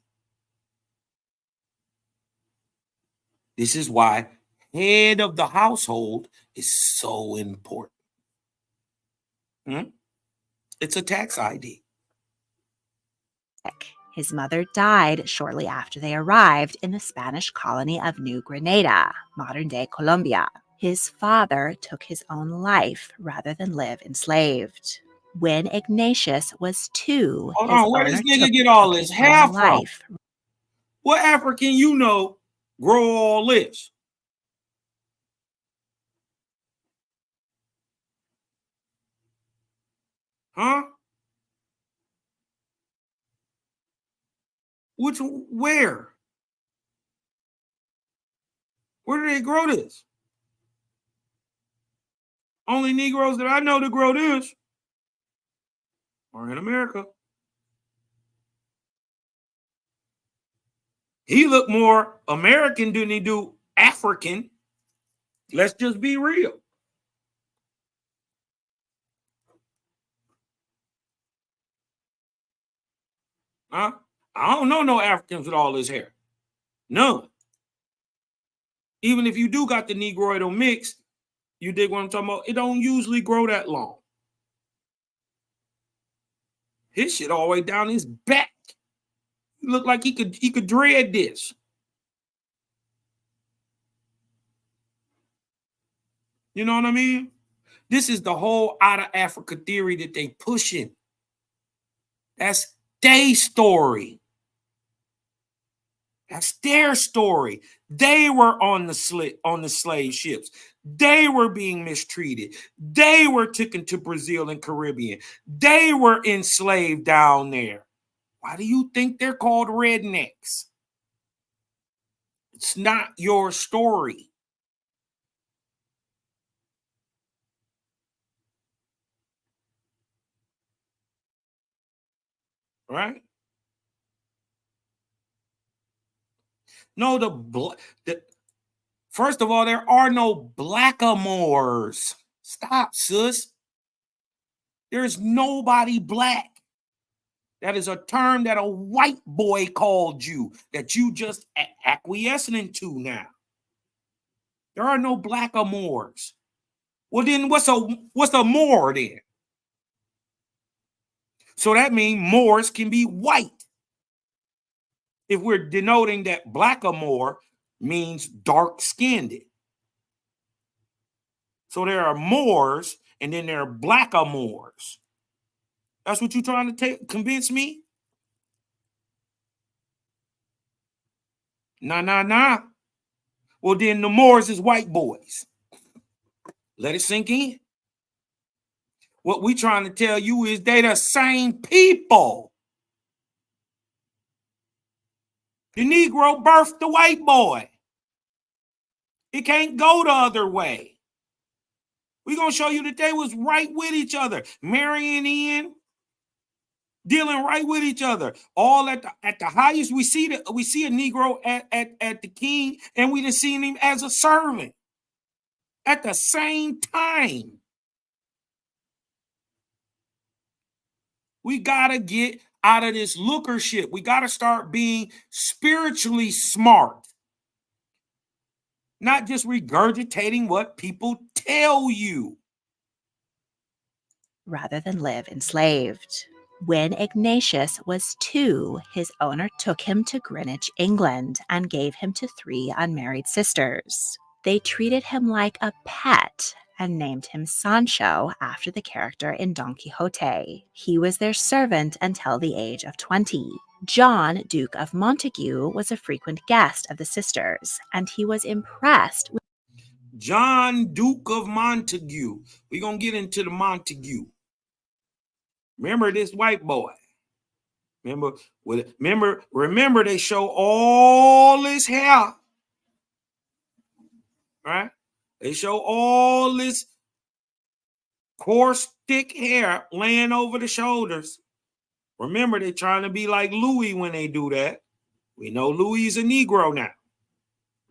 This is why head of the household is so important. It's a tax ID. His mother died shortly after they arrived in the Spanish colony of New Granada, modern-day Colombia. His father took his own life rather than live enslaved. When Ignatius was 2, hold on, where does nigga get all this hair from? What African you know grow all this? Huh? Where? Where do they grow this? Only Negroes that I know to grow this are in America. He look more American than he do African. Let's just be real. Huh? I don't know no Africans with all this hair. None. Even if you do got the Negroidal mix, you dig what I'm talking about? It don't usually grow that long. His shit all the way down his back. He look like he could dread this. You know what I mean? This is the whole out of Africa theory that they pushing. That's their story. That's their story. They were on the slave ships. They were being mistreated. They were taken to Brazil and Caribbean. They were enslaved down there. Why do you think they're called rednecks? It's not your story. Right? No, first of all, there are no blackamoors. Stop, sis. There's nobody black. That is a term that a white boy called you, that you just acquiescing to now. There are no blackamoors. Well, then what's a Moor then? So that means Moors can be white. If we're denoting that blackamoor means dark-skinned. So there are Moors and then there are blackamoors. That's what you're trying to convince me? Nah. Well, then the Moors is white boys. Let it sink in. What we trying to tell you is they the same people. The Negro birthed the white boy. It can't go the other way. We're going to show you that they was right with each other, marrying in, dealing right with each other. All at the highest, we see a Negro at the king, and we done seen him as a servant at the same time. We got to get out of this lookership. We got to start being spiritually smart. Not just regurgitating what people tell you. Rather than live enslaved. When Ignatius was 2, his owner took him to Greenwich, England, and gave him to 3 unmarried sisters. They treated him like a pet and named him Sancho after the character in Don Quixote. He was their servant until the age of 20. John, Duke of Montague, was a frequent guest of the sisters, and he was impressed with John, Duke of Montague. We're going to get into the Montague. Remember this white boy. Remember they show all his hair. Right? They show all this coarse, thick hair laying over the shoulders. Remember, they're trying to be like Louis when they do that. We know Louis is a Negro now.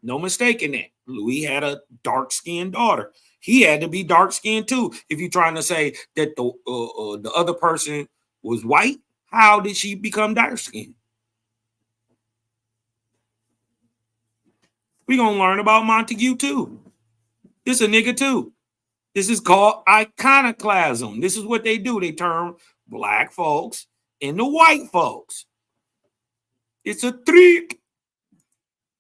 No mistake in that. Louis had a dark-skinned daughter. He had to be dark-skinned too. If you're trying to say that the other person was white, how did she become dark-skinned? We're going to learn about Montague too. This is a nigga too. This is called iconoclasm. This is what they do. They turn black folks into white folks. It's a trick.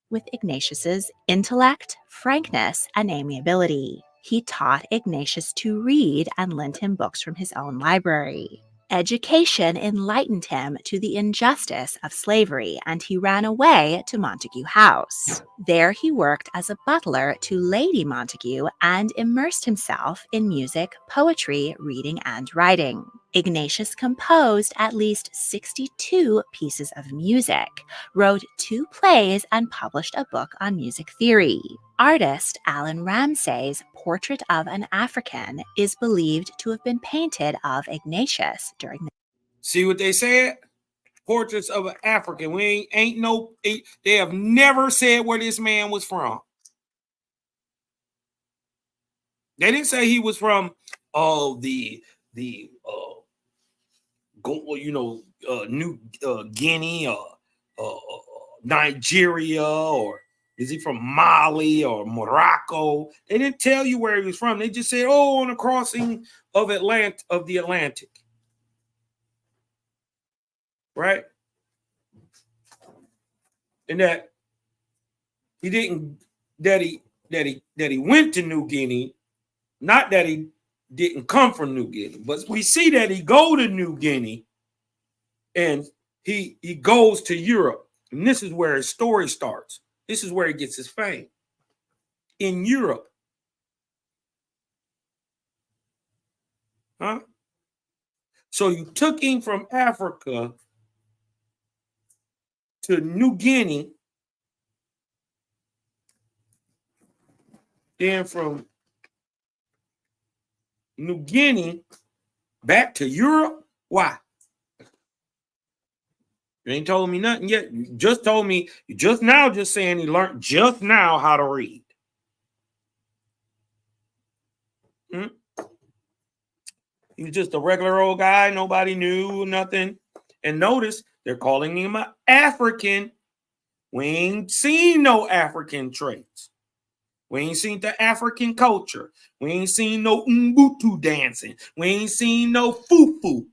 with Ignatius's intellect, frankness, and amiability. He taught Ignatius to read and lent him books from his own library. Education enlightened him to the injustice of slavery, and he ran away to Montague House. There he worked as a butler to Lady Montague and immersed himself in music, poetry, reading, and writing. Ignatius composed at least 62 pieces of music, wrote 2 plays, and published a book on music theory. Artist Alan Ramsay's Portrait of an African is believed to have been painted of Ignatius during the... See what they said? Portraits of an African. They have never said where this man was from. They didn't say he was from New Guinea or Nigeria, or is he from Mali or Morocco? They didn't tell you where he was from. They just said, on the crossing of the Atlantic. Right? And that he went to New Guinea, not that he didn't come from New Guinea, but we see that he go to New Guinea and he goes to Europe. And this is where his story starts. This is where he gets his fame. In Europe. Huh? So you took him from Africa to New Guinea, then from New Guinea back to Europe. Why? You ain't told me nothing yet. You just told me, you just now just saying he learned just now how to read. He was just a regular old guy. Nobody knew nothing. And notice they're calling him an African. We ain't seen no African traits. We ain't seen the African culture. We ain't seen no Mbutu dancing. We ain't seen no fufu.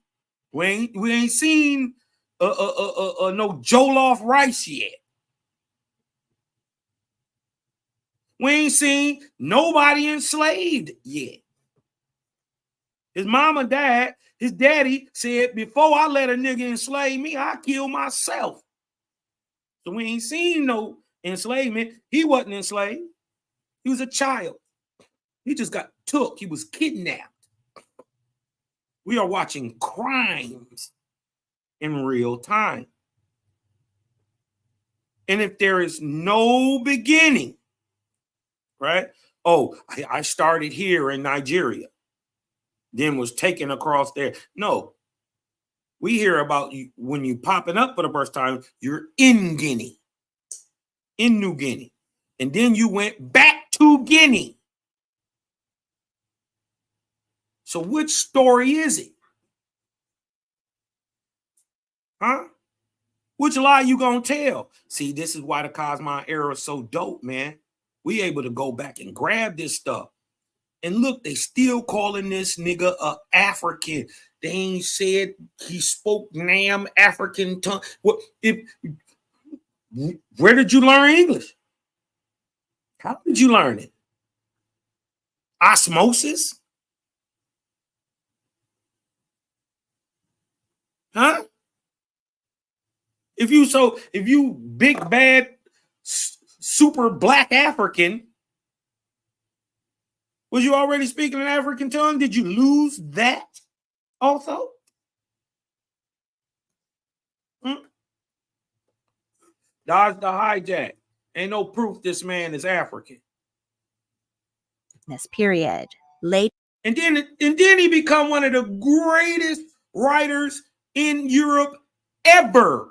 We ain't seen no jollof rice yet. We ain't seen nobody enslaved yet. His mama died. His daddy said, before I let a nigga enslave me, I kill myself. So we ain't seen no enslavement. He wasn't enslaved. He was a child. He just got took. He was kidnapped. We are watching crimes in real time. And if there is no beginning, right? I started here in Nigeria, then was taken across there. No. We hear about you when you popping up for the first time, you're in Guinea, in New Guinea. And then you went back to Guinea. So which story is it? Huh? Which lie you gonna tell? See, this is why the Cosmon era is so dope, man. We able to go back and grab this stuff And look, they still calling this nigga a African. They ain't said he spoke Nam African tongue. What if? Where did you learn English? How did you learn it? Osmosis? Huh? If you big bad super black African, was you already speaking an African tongue? Did you lose that also? Dodge the hijack. Ain't no proof this man is African. This period. Late. And then he become one of the greatest writers in Europe ever.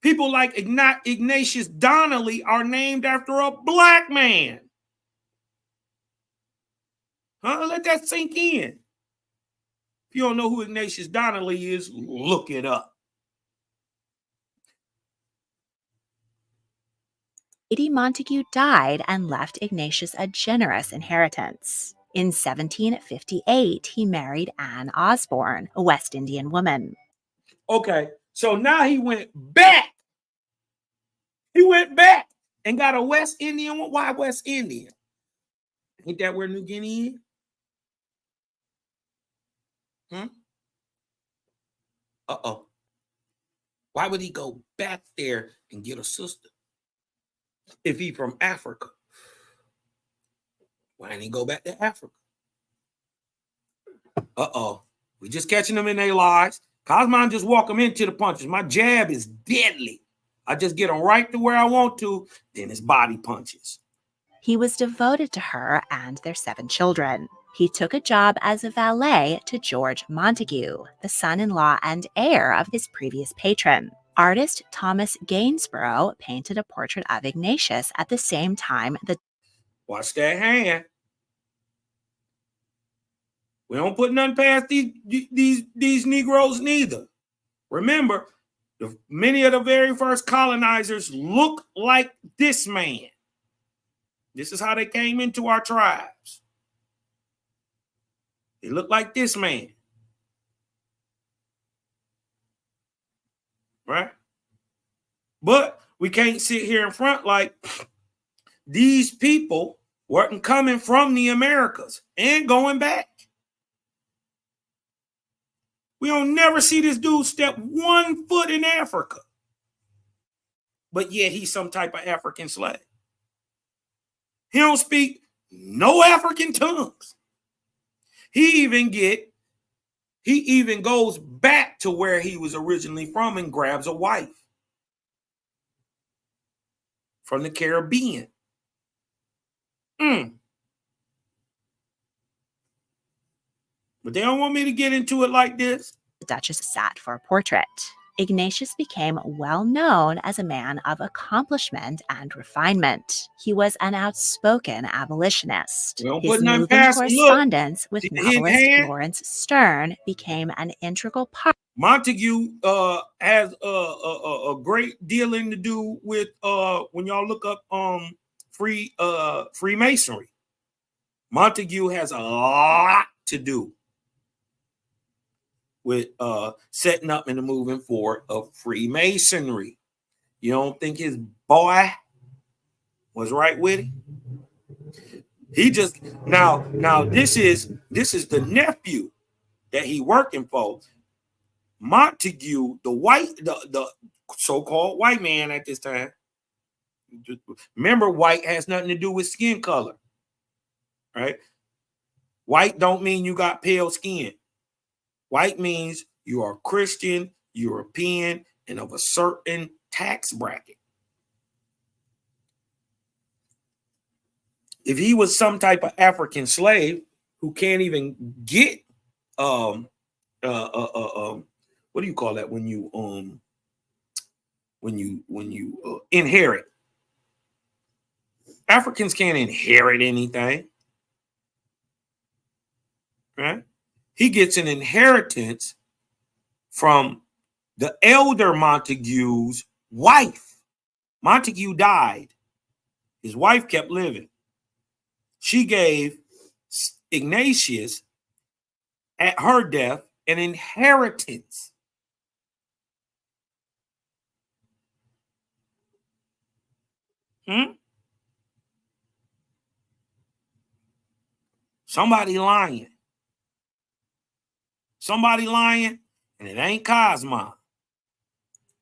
People like Ignatius Donnelly are named after a black man. Huh? Let that sink in. If you don't know who Ignatius Donnelly is, look it up. Lady Montagu died and left Ignatius a generous inheritance. In 1758, he married Anne Osborne, a West Indian woman. Okay, so now he went back. He went back and got a West Indian one. Why West Indian? Ain't that where New Guinea is? Uh-oh. Why would he go back there and get a sister? If he from Africa, why didn't he go back to Africa? Uh-oh. We just catching them in their lies. Cosmon just walk them into the punches. My jab is deadly. I just get them right to where I want to, then his body punches. He was devoted to her and their 7 children. He took a job as a valet to George Montagu, the son-in-law and heir of his previous patron. Artist Thomas Gainsborough painted a portrait of Ignatius at the same time. Watch that hand. We don't put nothing past these Negroes neither. Remember, many of the very first colonizers look like this man. This is how they came into our tribes. They look like this man. Right? But we can't sit here in front like these people weren't coming from the Americas and going back. We don't never see this dude step 1 foot in Africa. But yet he's some type of African slave. He don't speak no African tongues. He even goes back to where he was originally from and grabs a wife from the Caribbean. But they don't want me to get into it like this. The Duchess sat for a portrait. Ignatius became well known as a man of accomplishment and refinement. He was an outspoken abolitionist. His moving correspondence with novelist Lawrence Sterne became an integral part. Montagu has a great dealing to do with when y'all look up Freemasonry. Montagu has a lot to do with setting up and the moving forward of Freemasonry. You don't think his boy was right with it? He just now this is the nephew that he working for. Montagu, the so-called white man at this time. Remember, white has nothing to do with skin color, right? White don't mean you got pale skin. White means you are Christian, European, and of a certain tax bracket. If he was some type of African slave who can't even get what do you call that when you inherit? Africans can't inherit anything, right? He gets an inheritance from the elder Montagu's wife. Montagu died. His wife kept living. She gave Ignatius, at her death, an inheritance. Somebody lying. Somebody lying, and it ain't Cosmo.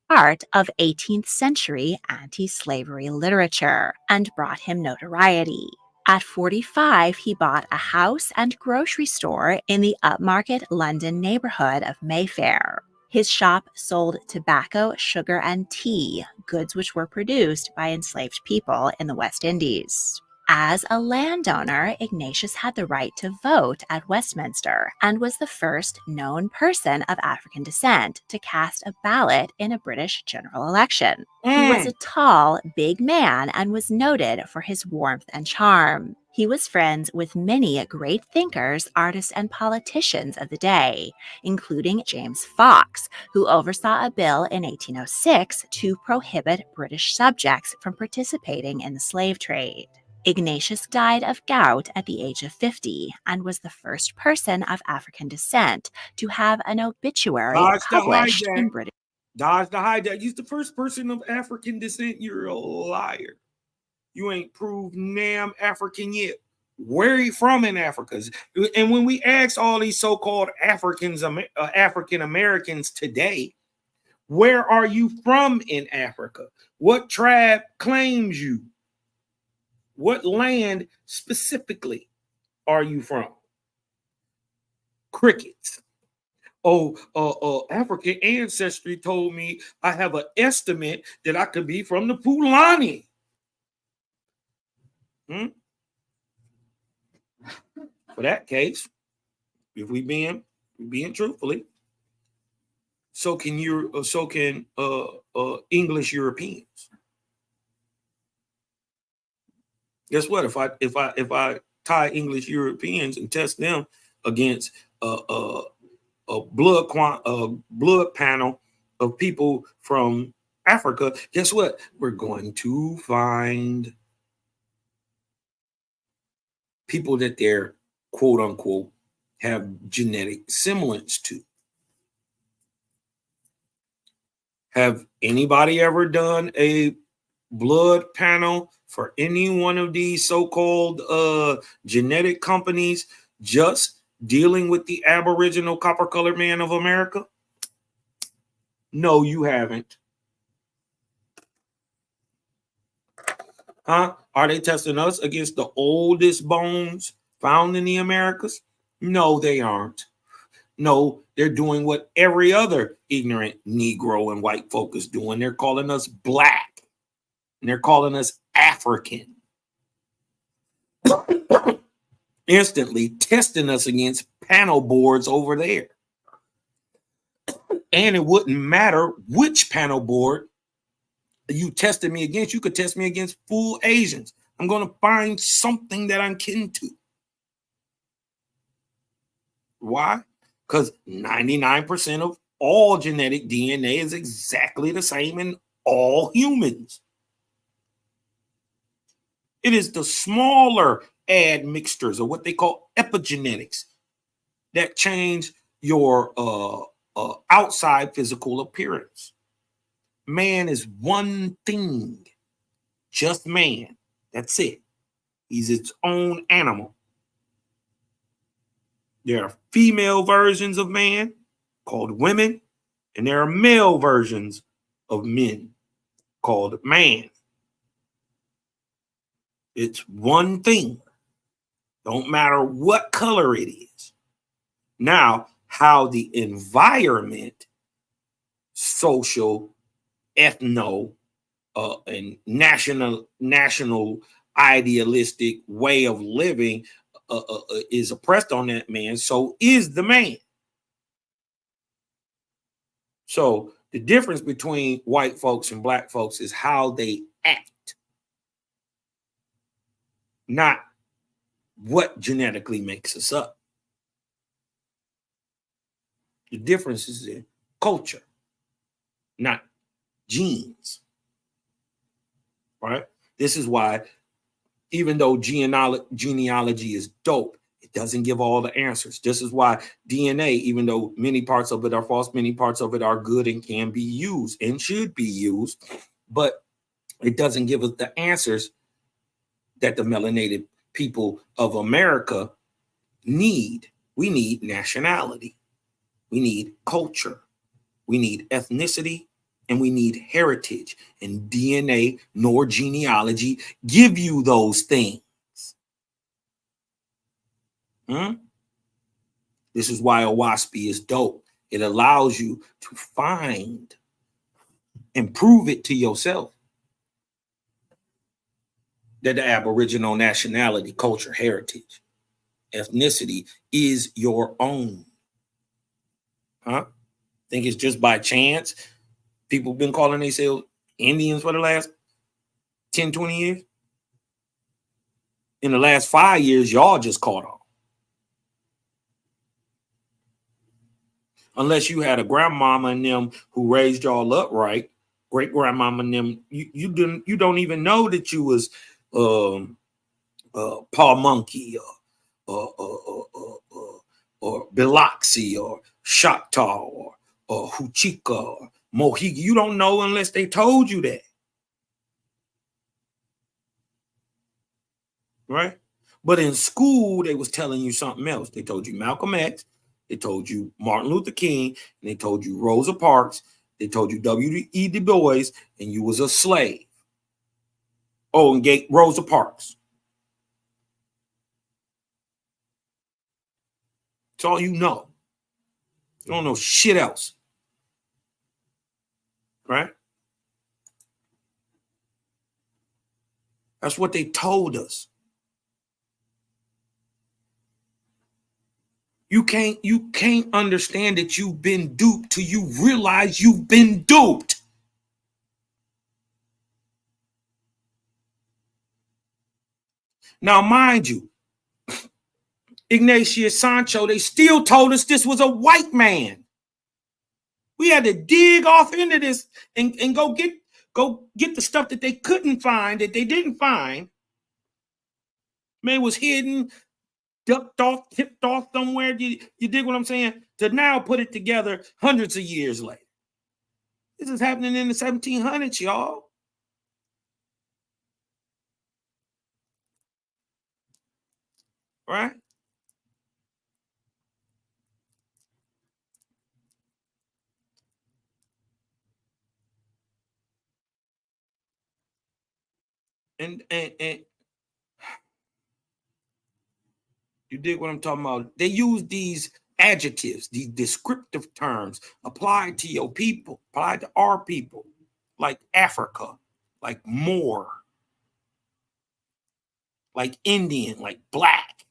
Part of 18th century anti-slavery literature and brought him notoriety. At 45, he bought a house and grocery store in the upmarket London neighborhood of Mayfair. His shop sold tobacco, sugar, and tea, goods which were produced by enslaved people in the West Indies. As a landowner, Ignatius had the right to vote at Westminster and was the first known person of African descent to cast a ballot in a British general election. He was a tall, big man and was noted for his warmth and charm. He was friends with many great thinkers, artists, and politicians of the day, including James Fox, who oversaw a bill in 1806 to prohibit British subjects from participating in the slave trade. Ignatius died of gout at the age of 50 and was the first person of African descent to have an obituary published in British. Dodge the hijack. He's the first person of African descent. You're a liar. You ain't proved damn African yet. Where are you from in Africa? And when we ask all these so-called African Americans today, where are you from in Africa? What tribe claims you? What land specifically are you from? Crickets. African ancestry told me I have an estimate that I could be from the Fulani. For that case, if we being truthfully, so can English Europeans. Guess what? If I tie English Europeans and test them against a blood panel of people from Africa, guess what? We're going to find people that they're quote unquote have genetic semblance to. Have anybody ever done a blood panel for any one of these so-called genetic companies just dealing with the Aboriginal copper-colored man of America? No, you haven't. Huh? Are they testing us against the oldest bones found in the Americas? No, they aren't. No, they're doing what every other ignorant Negro and white folk is doing. They're calling us black. And they're calling us African. Instantly testing us against panel boards over there. And it wouldn't matter which panel board you tested me against. You could test me against full Asians. I'm going to find something that I'm kin to. Why? Because 99% of all genetic DNA is exactly the same in all humans. It is the smaller admixtures, or what they call epigenetics, that change your outside physical appearance. Man is one thing, just man. That's it. He's its own animal. There are female versions of man called women, and there are male versions of men called man. It's one thing. Don't matter what color it is. Now, how the environment, social, ethno, and national idealistic way of living is oppressed on that man, so is the man. So the difference between white folks and black folks is how they act, not what genetically makes us up. The difference is in culture, not genes. Right? This is why even though genealogy is dope, it doesn't give all the answers. This is why DNA, even though many parts of it are false, many parts of it are good and can be used and should be used, but it doesn't give us the answers that the melanated people of America need. We need nationality. We need culture. We need ethnicity. And we need heritage. And DNA nor genealogy give you those things. This is why OWASP is dope. It allows you to find and prove it to yourself that the Aboriginal nationality, culture, heritage, ethnicity is your own. Think it's just by chance? People have been calling themselves Indians for the last 10, 20 years. In the last 5 years, y'all just caught on. Unless you had a grandmama and them who raised y'all up right, great grandmama and them, you don't even know that you was Paul Monkey or Biloxi or Choctaw or Huchika or Mohegan. You don't know unless they told you that. Right? But in school, they was telling you something else. They told you Malcolm X. They told you Martin Luther King. And they told you Rosa Parks. They told you W.E. Du Bois. And you was a slave. Oh, and Rosa Parks. That's all you know. You don't know shit else. Right? That's what they told us. You can't understand that you've been duped till you realize you've been duped. Now, mind you, Ignatius Sancho, they still told us this was a white man. We had to dig off into this and go get the stuff that they couldn't find, that they didn't find. Man, was hidden, ducked off, tipped off somewhere. You dig what I'm saying? To now put it together hundreds of years later. This is happening in the 1700s, y'all. Right? And you dig what I'm talking about? They use these adjectives, these descriptive terms applied to your people, applied to our people, like Africa, like Moor, like Indian, like black.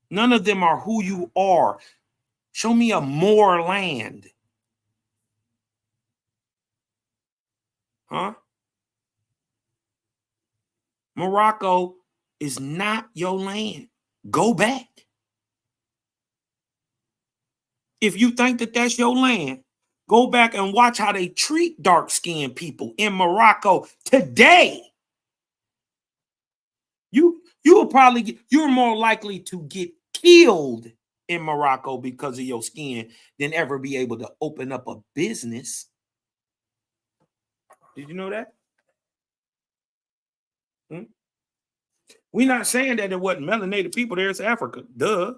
None of them are who you are. Show me a Moor land. Huh? Morocco is not your land. Go back. If you think that that's your land, go back and watch how they treat dark-skinned people in Morocco today. You're more likely to get killed in Morocco because of your skin than ever be able to open up a business. Did you know that? We're not saying that it wasn't melanated people there. It's Africa. Duh.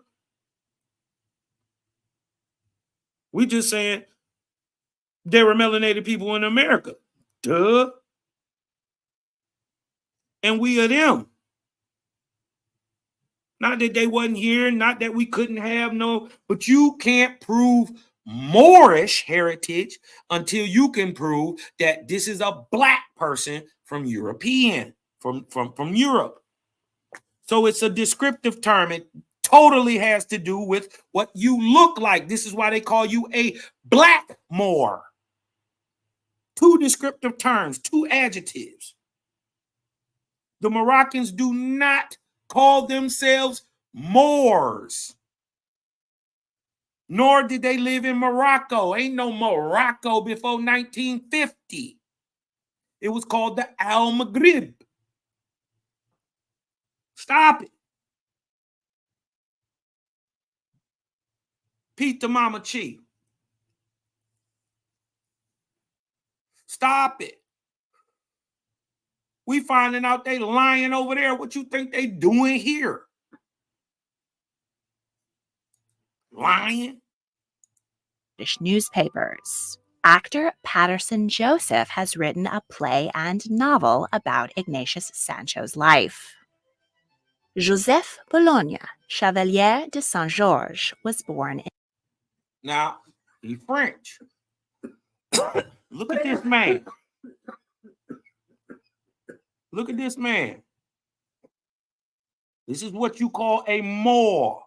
We just saying there were melanated people in America. Duh. And we are them. Not that they wasn't here, not that we couldn't have no, but you can't prove Moorish heritage until you can prove that this is a black person from Europe. So it's a descriptive term. It totally has to do with what you look like. This is why they call you a black Moor. Two descriptive terms, two adjectives. The Moroccans do not call themselves Moors. Nor did they live in Morocco. Ain't no Morocco before 1950. It was called the Al Maghrib. Stop it. Pete the Mama Chief. Stop it. We finding out they lying over there. What you think they doing here? Lying? British newspapers. Actor Patterson Joseph has written a play and novel about Ignatius Sancho's life. Joseph Bologna, Chevalier de Saint-Georges, was born in... Now, he's French. Look at this man. Look at this man. This is what you call a Moor.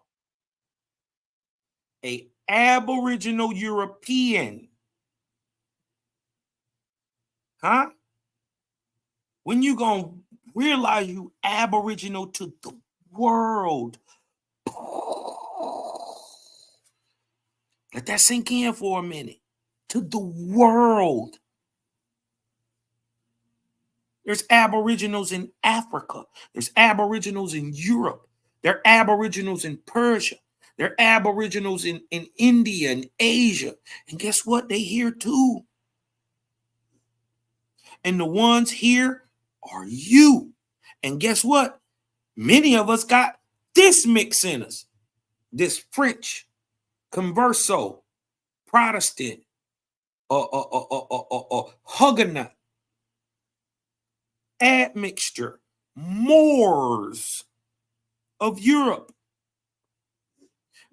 A Aboriginal European. Huh? When you gonna realize you Aboriginal to the world? Let that sink in for a minute. To the world. There's Aboriginals in Africa. There's Aboriginals in Europe. There are Aboriginals in Persia. There are Aboriginals in India and Asia. And guess what? They here too. And the ones here are you. And guess what? Many of us got this mix in us. This French, Converso, Protestant, Huguenot, admixture, Moors of Europe,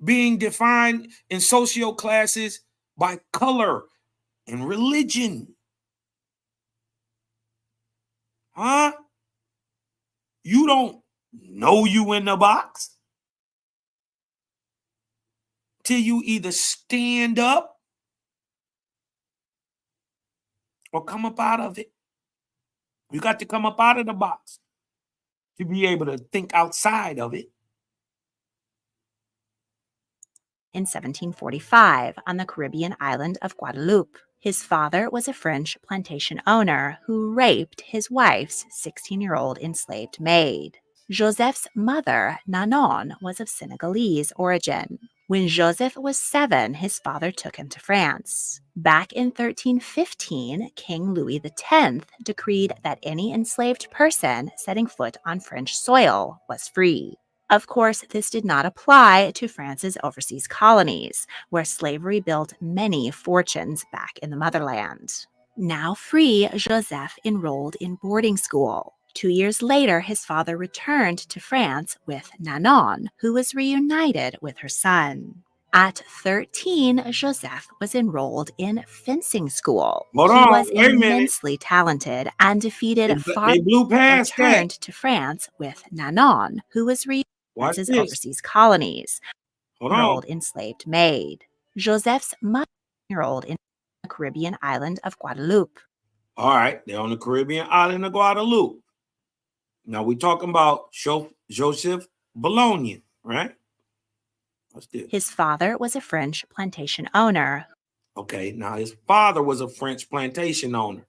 being defined in social classes by color and religion. Huh? You don't know you in the box till you either stand up or come up out of it. You got to come up out of the box to be able to think outside of it. In 1745 on the Caribbean island of Guadeloupe. His father was a French plantation owner who raped his wife's 16-year-old enslaved maid. Joseph's mother, Nanon, was of Senegalese origin. When Joseph was 7, his father took him to France. Back in 1315, King Louis X decreed that any enslaved person setting foot on French soil was free. Of course, this did not apply to France's overseas colonies, where slavery built many fortunes back in the motherland. Now free, Joseph enrolled in boarding school. 2 years later, his father returned to France with Nanon, who was reunited with her son. At 13, Joseph was enrolled in fencing school. He was immensely talented and defeated returned to France with Nanon, who was France's overseas colonies, enrolled enslaved maid. Joseph's mother enrolled in the Caribbean island of Guadeloupe. All right, they're on the Caribbean island of Guadeloupe. Now we're talking about Joseph Bologna, right? What's this? His father was a French plantation owner. Okay, now his father was a French plantation owner.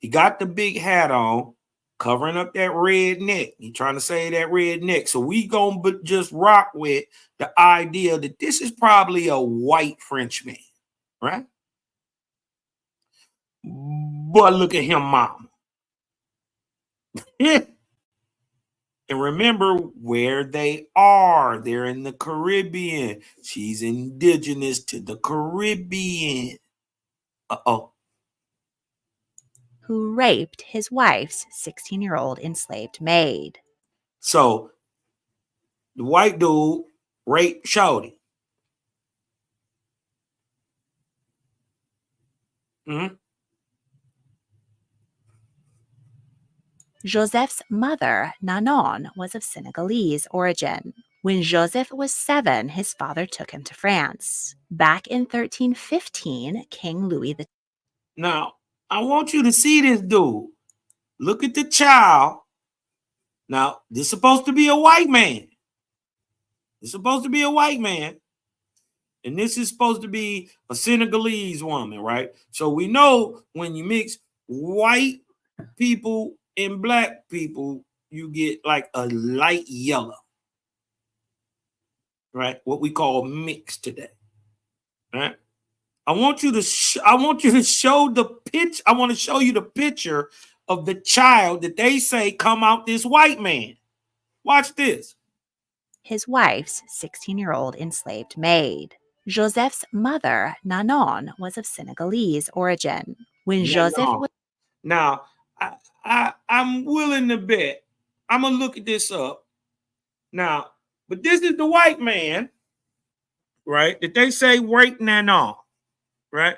He got the big hat on, covering up that red neck. He trying to say that red neck. So we gonna just rock with the idea that this is probably a white Frenchman, right? But look at him, mama. And remember where they are. They're in the Caribbean. She's indigenous to the Caribbean. Uh-oh. Who raped his wife's 16-year-old enslaved maid. So the white dude raped Shorty. Joseph's mother, Nanon, was of Senegalese origin. When Joseph was 7, his father took him to France. Back in 1315, King Louis X. Now, I want you to see this dude. Look at the child. Now, this is supposed to be a white man. It's supposed to be a white man. And this is supposed to be a Senegalese woman, right? So we know when you mix white people and black people, you get like a light yellow, right? What we call mixed today, right? I want you to show the pitch. I want to show you the picture of the child that they say come out this white man. Watch this. His wife's 16-year-old enslaved maid. Joseph's mother, Nanon, was of Senegalese origin. When Joseph was Now, I'm willing to bet. I'm gonna look at this up now, but this is the white man, right? That they say raped Nanon, right?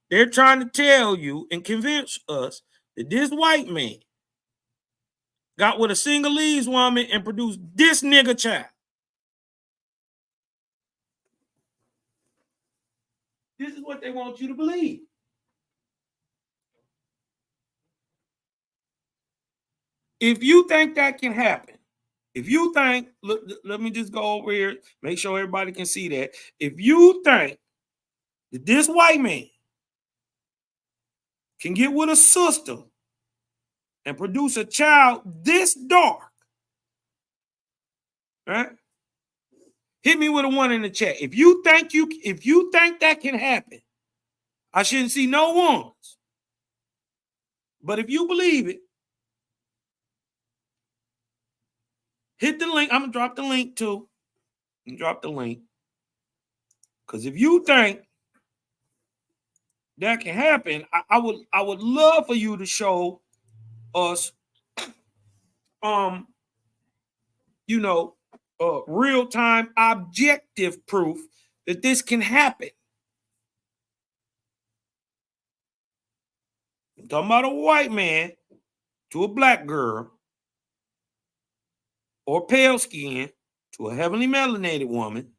They're trying to tell you and convince us that this white man got with a Senegalese woman and produced this nigga child. This is what they want you to believe. If you think that can happen, if you think, look, let me just go over here, make sure everybody can see that. If you think that this white man can get with a sister and produce a child this dark, right? Hit me with a 1 in the chat. If you think that can happen, I shouldn't see no ones. But if you believe it, hit the link. I'm gonna drop the link too. Drop the link. Because if you think that can happen, I would love for you to show us real-time objective proof that this can happen. I'm talking about a white man to a black girl, or pale skin to a heavily melanated woman,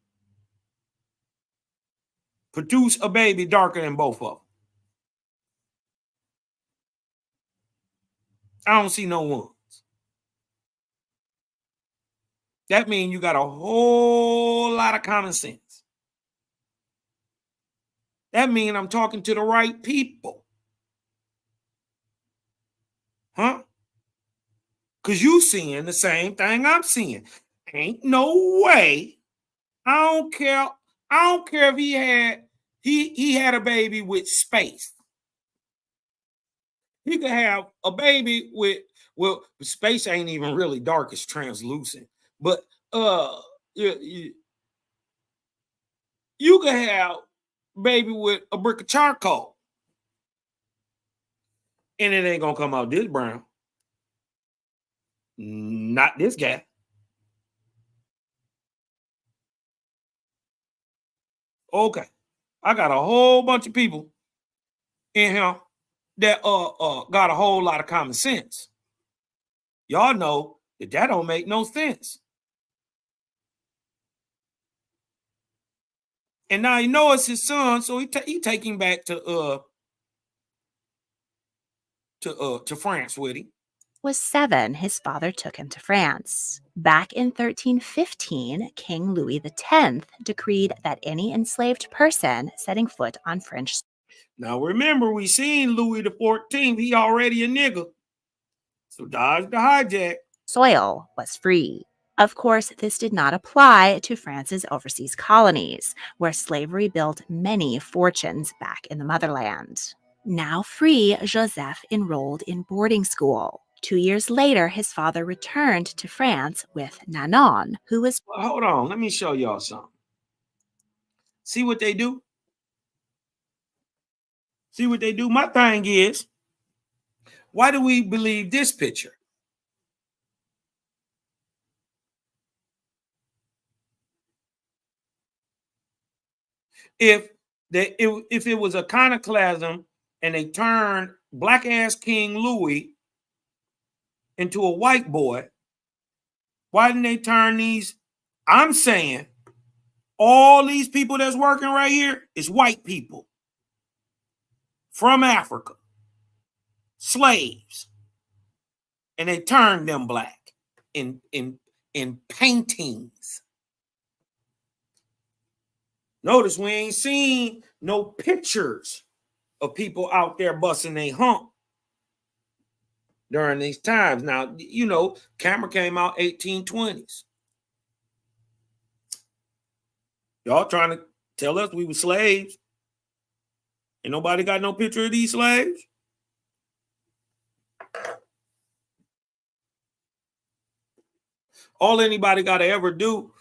produce a baby darker than both of them. I don't see no ones. That means you got a whole lot of common sense. That means I'm talking to the right people. Huh? Because you seeing the same thing I'm seeing. Ain't no way. I don't care if he had a baby with space. He could have a baby with, well, space ain't even really dark, it's translucent. But you could have a baby with a brick of charcoal. And it ain't gonna come out this brown. Not this guy. Okay. I got a whole bunch of people in here that got a whole lot of common sense. Y'all know that don't make no sense. And now you know it's his son, so he take him back to France with him. Was 7, his father took him to France. Back in 1315, King Louis X decreed that any enslaved person setting foot on French soil. Now remember, we seen Louis XIV, he already a nigga. So dodge the hijack. Soil was free. Of course, this did not apply to France's overseas colonies, where slavery built many fortunes back in the motherland. Now free, Joseph enrolled in boarding school. 2 years later, his father returned to France with Nanon, who was... Well, hold on, let me show y'all something. See what they do? See what they do? My thing is, why do we believe this picture? If it was a iconoclasm and they turned black ass King Louis into a white boy, why didn't they turn these? I'm saying all these people that's working right here is white people from Africa, slaves, and they turned them black in paintings. Notice we ain't seen no pictures of people out there busting their hump. during these times. Now, you know, camera came out 1820s. Y'all trying to tell us we were slaves? Ain't nobody got no picture of these slaves? All anybody got to ever do,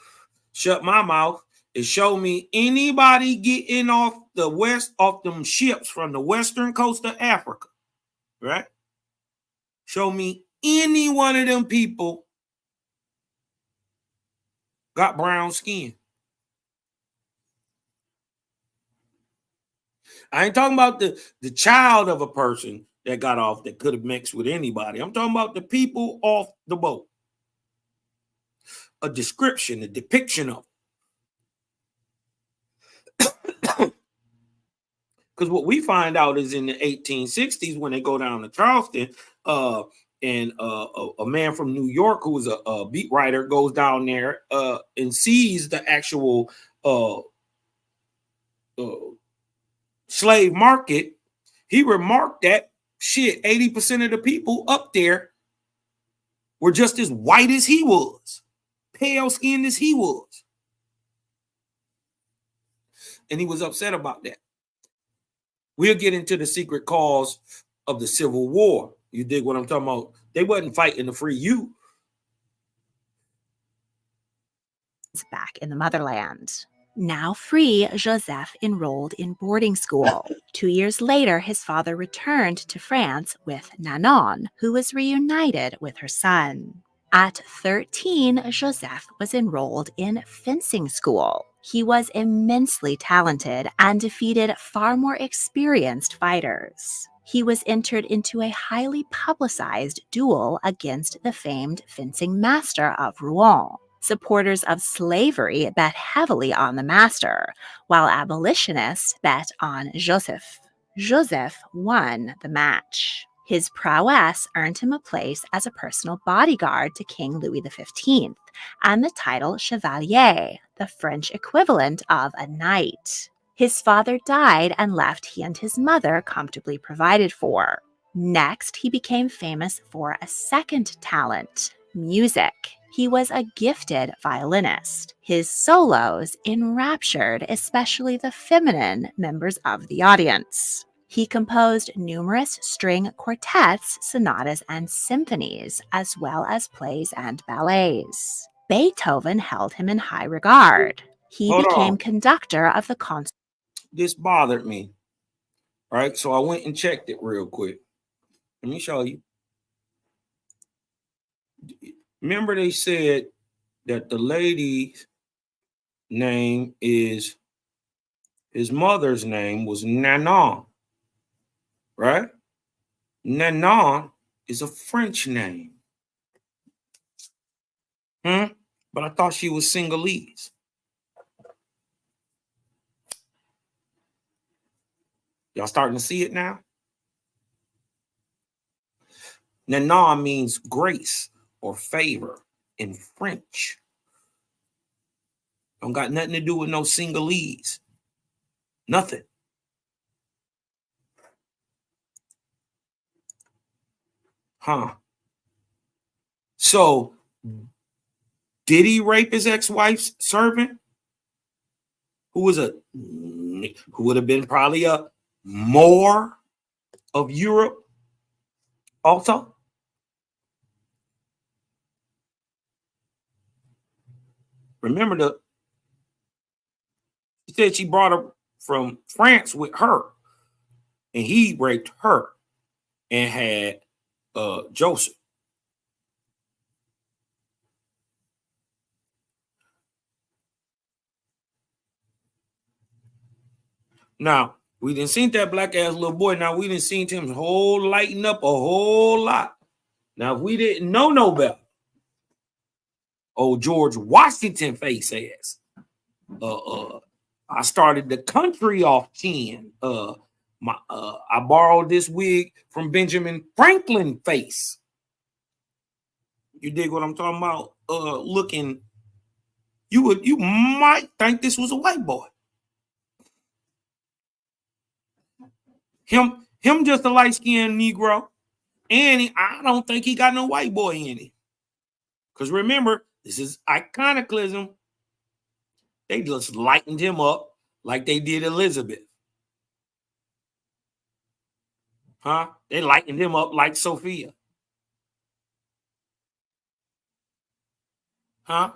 shut my mouth, is show me anybody getting off them ships from the western coast of Africa, right? Show me any one of them people got brown skin. I ain't talking about the child of a person that got off that could have mixed with anybody. I'm talking about the people off the boat. A description, a depiction of. Because what we find out is in the 1860s when they go down to Charleston, and a man from New York who was a beat writer goes down there and sees the actual slave market. He remarked that 80% of the people up there were just as white as he was, pale skinned as he was. And he was upset about that. We'll get into the secret cause of the Civil War. You dig what I'm talking about? They wasn't fighting to free you. Back in the motherland. Now free, Joseph enrolled in boarding school. 2 years later, his father returned to France with Nanon, who was reunited with her son. At 13, Joseph was enrolled in fencing school. He was immensely talented and defeated far more experienced fighters. He was entered into a highly publicized duel against the famed fencing master of Rouen. Supporters of slavery bet heavily on the master, while abolitionists bet on Joseph. Joseph won the match. His prowess earned him a place as a personal bodyguard to King Louis XV and the title Chevalier, the French equivalent of a knight. His father died and left he and his mother comfortably provided for. Next, he became famous for a second talent, music. He was a gifted violinist. His solos enraptured especially the feminine members of the audience. He composed numerous string quartets, sonatas, and symphonies, as well as plays and ballets. Beethoven held him in high regard. He became conductor of the concert. This bothered me, right? So I went and checked it real quick. Let me show you. Remember they said that the lady's name is, his mother's name was Nanon, right? Nanon is a French name. But I thought she was Sinhalese. Y'all starting to see it now? Nanon means grace or favor in French. Don't got nothing to do with no Sinhalese. Nothing. So, did he rape his ex-wife's servant? Who would have been probably a Moor of Europe also? Remember, she said she brought her from France with her, and he raped her and had Joseph. Now, we didn't see that black ass little boy. Now, we didn't see him lighten up a whole lot. Now, if we didn't know no better, old George Washington face ass. I started the country off 10. I borrowed this wig from Benjamin Franklin face. You dig what I'm talking about? Looking, you might think this was a white boy. Him just a light-skinned Negro And I don't think he got no white boy in it. Because remember, this is iconicalism. They just lightened him up like they did Elizabeth. Huh? They lightened him up like Sophia. Huh?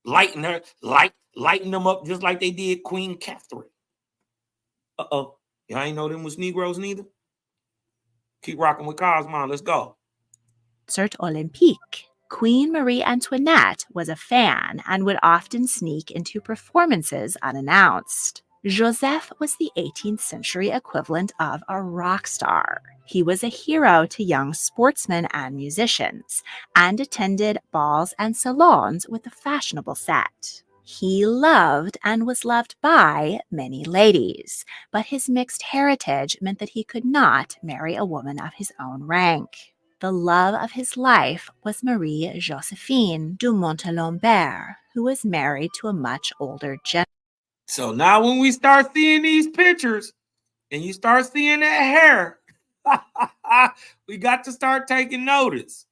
Lighten them up just like they did Queen Catherine. Uh-oh. Y'all ain't know them was Negroes neither? Keep rocking with Cosmon. Let's go. Concert Olympique. Queen Marie Antoinette was a fan and would often sneak into performances unannounced. Joseph was the 18th century equivalent of a rock star. He was a hero to young sportsmen and musicians, and attended balls and salons with a fashionable set. He loved and was loved by many ladies, but his mixed heritage meant that he could not marry a woman of his own rank. The love of his life was Marie Josephine du Montalembert, who was married to a much older gentleman. So now when we start seeing these pictures and you start seeing that hair, we got to start taking notice.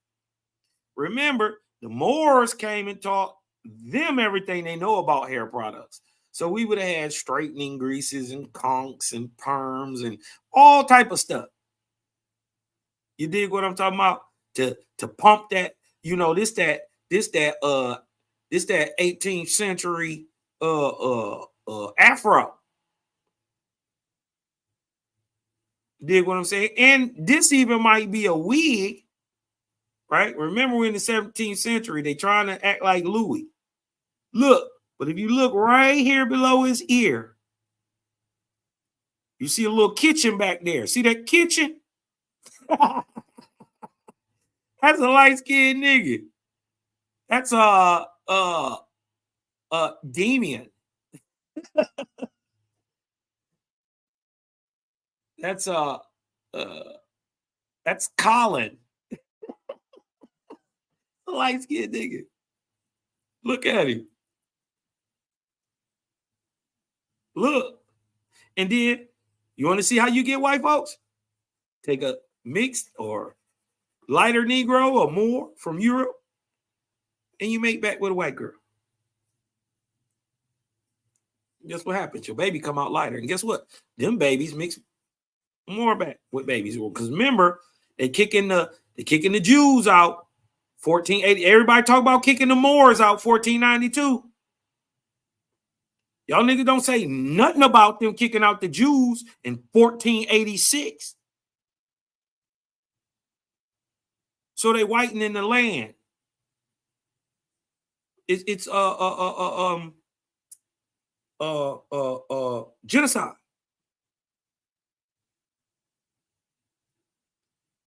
Remember, the Moors came and taught them everything they know about hair products. So we would have had straightening greases and conchs and perms and all type of stuff. You dig what I'm talking about? To pump that, you know, this that 18th century afro. You dig what I'm saying? And this even might be a wig, right? Remember, we're in the 17th century, they trying to act like Louis. Look, but if you look right here below his ear, you see a little kitchen back there. See that kitchen? That's a light-skinned nigga. That's Damien. That's Colin. A light-skinned nigga. Look at him. Look. And then you want to see how you get white folks? Take a mixed or lighter Negro or more from Europe, and you make back with a white girl. Guess what happens? Your baby come out lighter. And guess what? Them babies mix more back with babies. Because remember, they kicking the Jews out 1480. Everybody talk about kicking the Moors out 1492. Y'all niggas don't say nothing about them kicking out the Jews in 1486. So they whitening the land. It's genocide.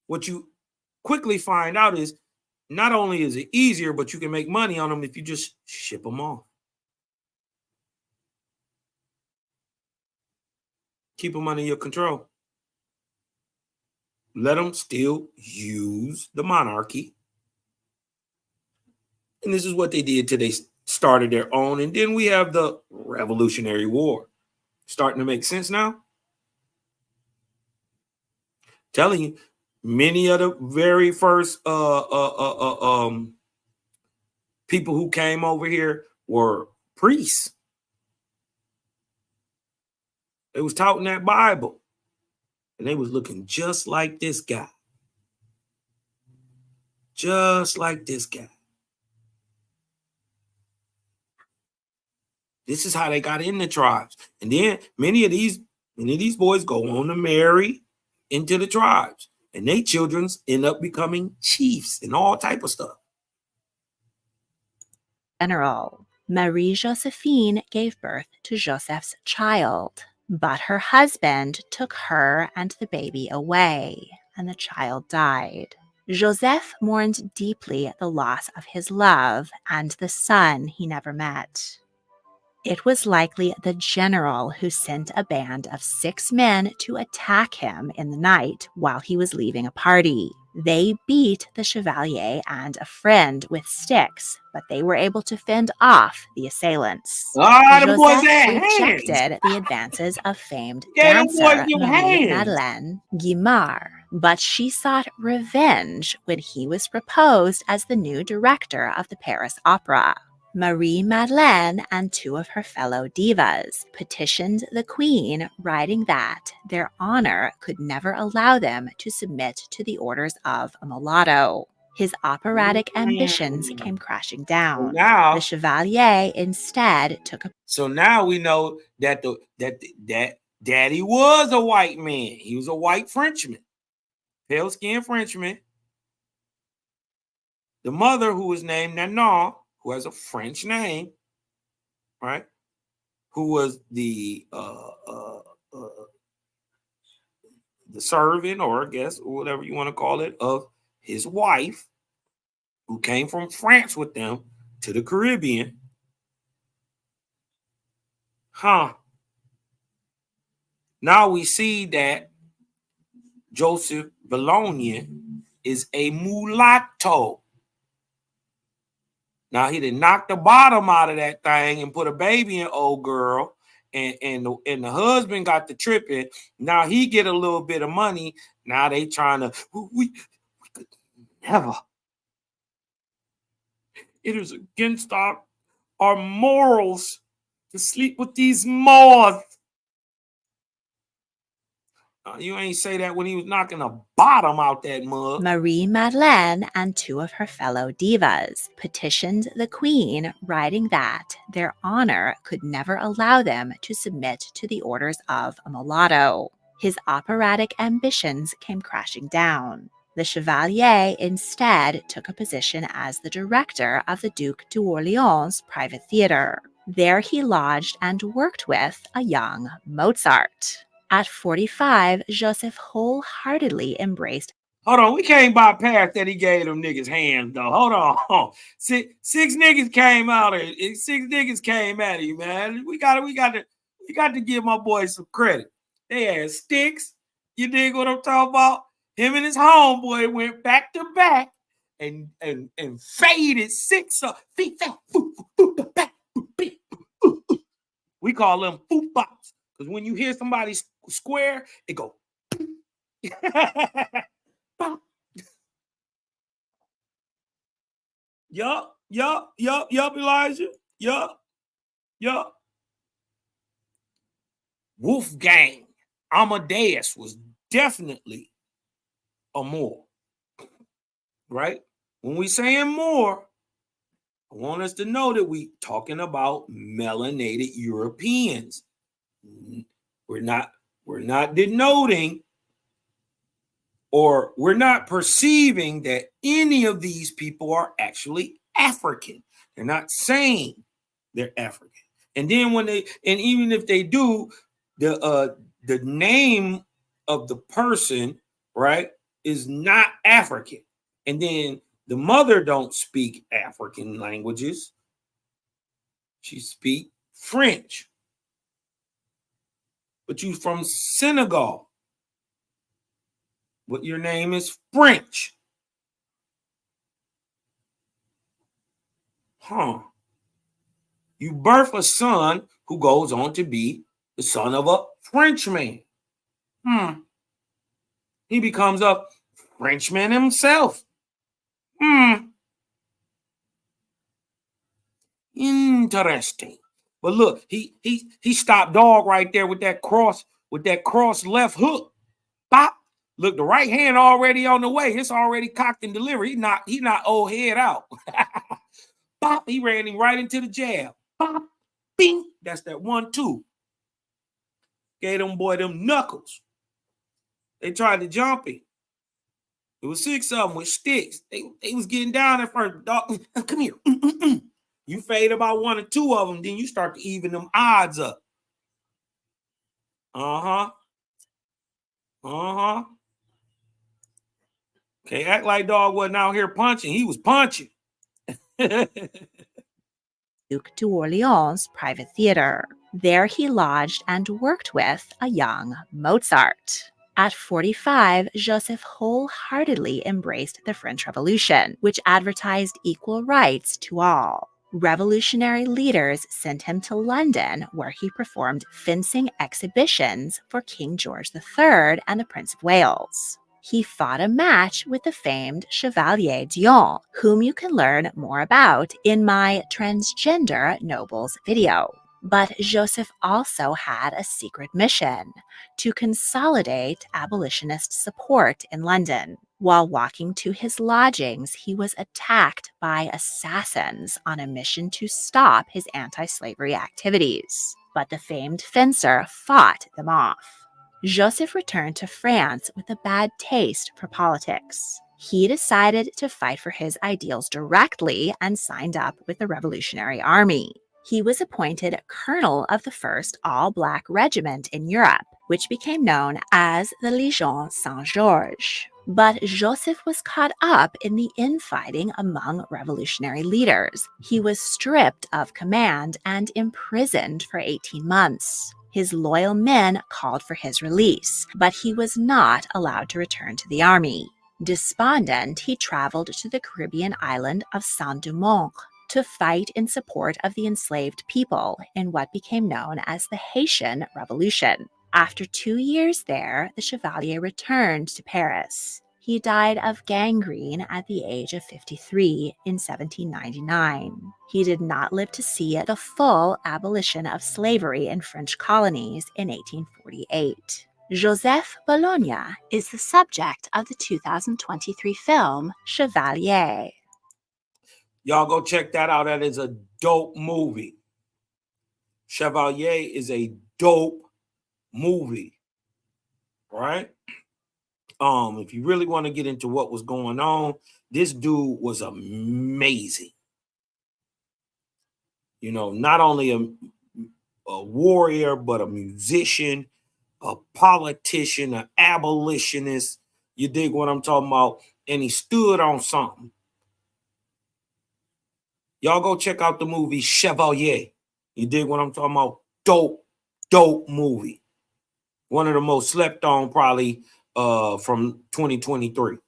What you quickly find out is not only is it easier, but you can make money on them if you just ship them off. Keep them under your control. Let them still use the monarchy. And this is what they did till they started their own. And then we have the Revolutionary War. Starting to make sense now? Telling you, many of the very first people who came over here were priests. They was taught in that Bible. And they was looking just like this guy. Just like this guy. This is how they got in the tribes. And then many of these boys go on to marry into the tribes. And their children end up becoming chiefs and all type of stuff. General Marie Josephine gave birth to Joseph's child, but her husband took her and the baby away, and the child died. Joseph mourned deeply the loss of his love and the son he never met. It was likely the general who sent a band of 6 men to attack him in the night while he was leaving a party. They beat the Chevalier and a friend with sticks, but they were able to fend off the assailants. Ah, them boys Joseph had hands. rejected the advances of famed Yeah, them boys dancer give Marie hands. Madeleine Guimard, but she sought revenge when he was proposed as the new director of the Paris Opera. Marie Madeleine and two of her fellow divas petitioned the queen, writing that their honor could never allow them to submit to the orders of a mulatto. His operatic ambitions came crashing down. Now, The Chevalier instead took a so now we know that that Daddy was a white man. He was a white Frenchman, pale-skinned Frenchman. The mother, who was named Nanon, who has a French name, right? Who was the servant, or I guess, or whatever you want to call it, of his wife, who came from France with them to the Caribbean. Now we see that Joseph Bologna is a mulatto. Now he done knocked the bottom out of that thing and put a baby in old girl, and the husband got the tripping. Now he get a little bit of money. Now they trying to we could never. It is against our morals to sleep with these Moors. You ain't say that when he was knocking the bottom out that mug. Marie Madeleine and two of her fellow divas petitioned the queen, writing that their honor could never allow them to submit to the orders of a mulatto. His operatic ambitions came crashing down. The Chevalier instead took a position as the director of the Duc d'Orléans' private theater. There he lodged and worked with a young Mozart. At 45, Joseph wholeheartedly embraced. Hold on, we can't bypass that he gave them niggas hands, though. Hold on. Six niggas came out of it. 6 niggas came at him, man. We got to give my boys some credit. They had sticks. You dig what I'm talking about? Him and his homeboy went back to back and faded 6 up. We call them foop bops. Because when you hear somebody square, it go. Yup, Elijah. Yup. Wolfgang Amadeus was definitely a Moor. Right? When we saying Moor, I want us to know that we talking about melanated Europeans. We're not denoting, or we're not perceiving that any of these people are actually African. They're not saying they're African. And then even if they do, the name of the person, right, is not African. And then the mother don't speak African languages. She speak French. But you from Senegal. But your name is French. You birth a son who goes on to be the son of a Frenchman. He becomes a Frenchman himself. Interesting. But look, he stopped dog right there with that cross left hook. Bop. Look, the right hand already on the way. It's already cocked and delivered. He knocked old head out. Bop. He ran him right into the jab. Bop. Bing. That's that 1-2. Gave them boy them knuckles. They tried to jump him. It was 6 of them with sticks. They was getting down at first. Dog, come here. You fade about 1 or 2 of them, then you start to even them odds up. Okay, act like dog wasn't out here punching. He was punching. Duc d'Orléans' private theater. There he lodged and worked with a young Mozart. At 45, Joseph wholeheartedly embraced the French Revolution, which advertised equal rights to all. Revolutionary leaders sent him to London, where he performed fencing exhibitions for King George III and the Prince of Wales. He fought a match with the famed Chevalier d'Eon, whom you can learn more about in my Transgender Nobles video. But Joseph also had a secret mission: to consolidate abolitionist support in London. While walking to his lodgings, he was attacked by assassins on a mission to stop his anti-slavery activities. But the famed fencer fought them off. Joseph returned to France with a bad taste for politics. He decided to fight for his ideals directly and signed up with the Revolutionary Army. He was appointed colonel of the first all-black regiment in Europe, which became known as the Légion Saint-Georges. But Joseph was caught up in the infighting among revolutionary leaders. He was stripped of command and imprisoned for 18 months. His loyal men called for his release, but he was not allowed to return to the army. Despondent, he traveled to the Caribbean island of Saint-Domingue to fight in support of the enslaved people in what became known as the Haitian Revolution. After 2 years there, the Chevalier returned to Paris. He died of gangrene at the age of 53 in 1799. He did not live to see the full abolition of slavery in French colonies in 1848. Joseph Bologna is the subject of the 2023 film Chevalier. Y'all go check that out. That is a dope movie. Chevalier is a dope movie, right? If you really want to get into what was going on, this dude was amazing. You know, not only a warrior, but a musician, a politician, an abolitionist. You dig what I'm talking about? And he stood on something. Y'all go check out the movie Chevalier. You dig what I'm talking about? Dope movie. One of the most slept on probably from 2023.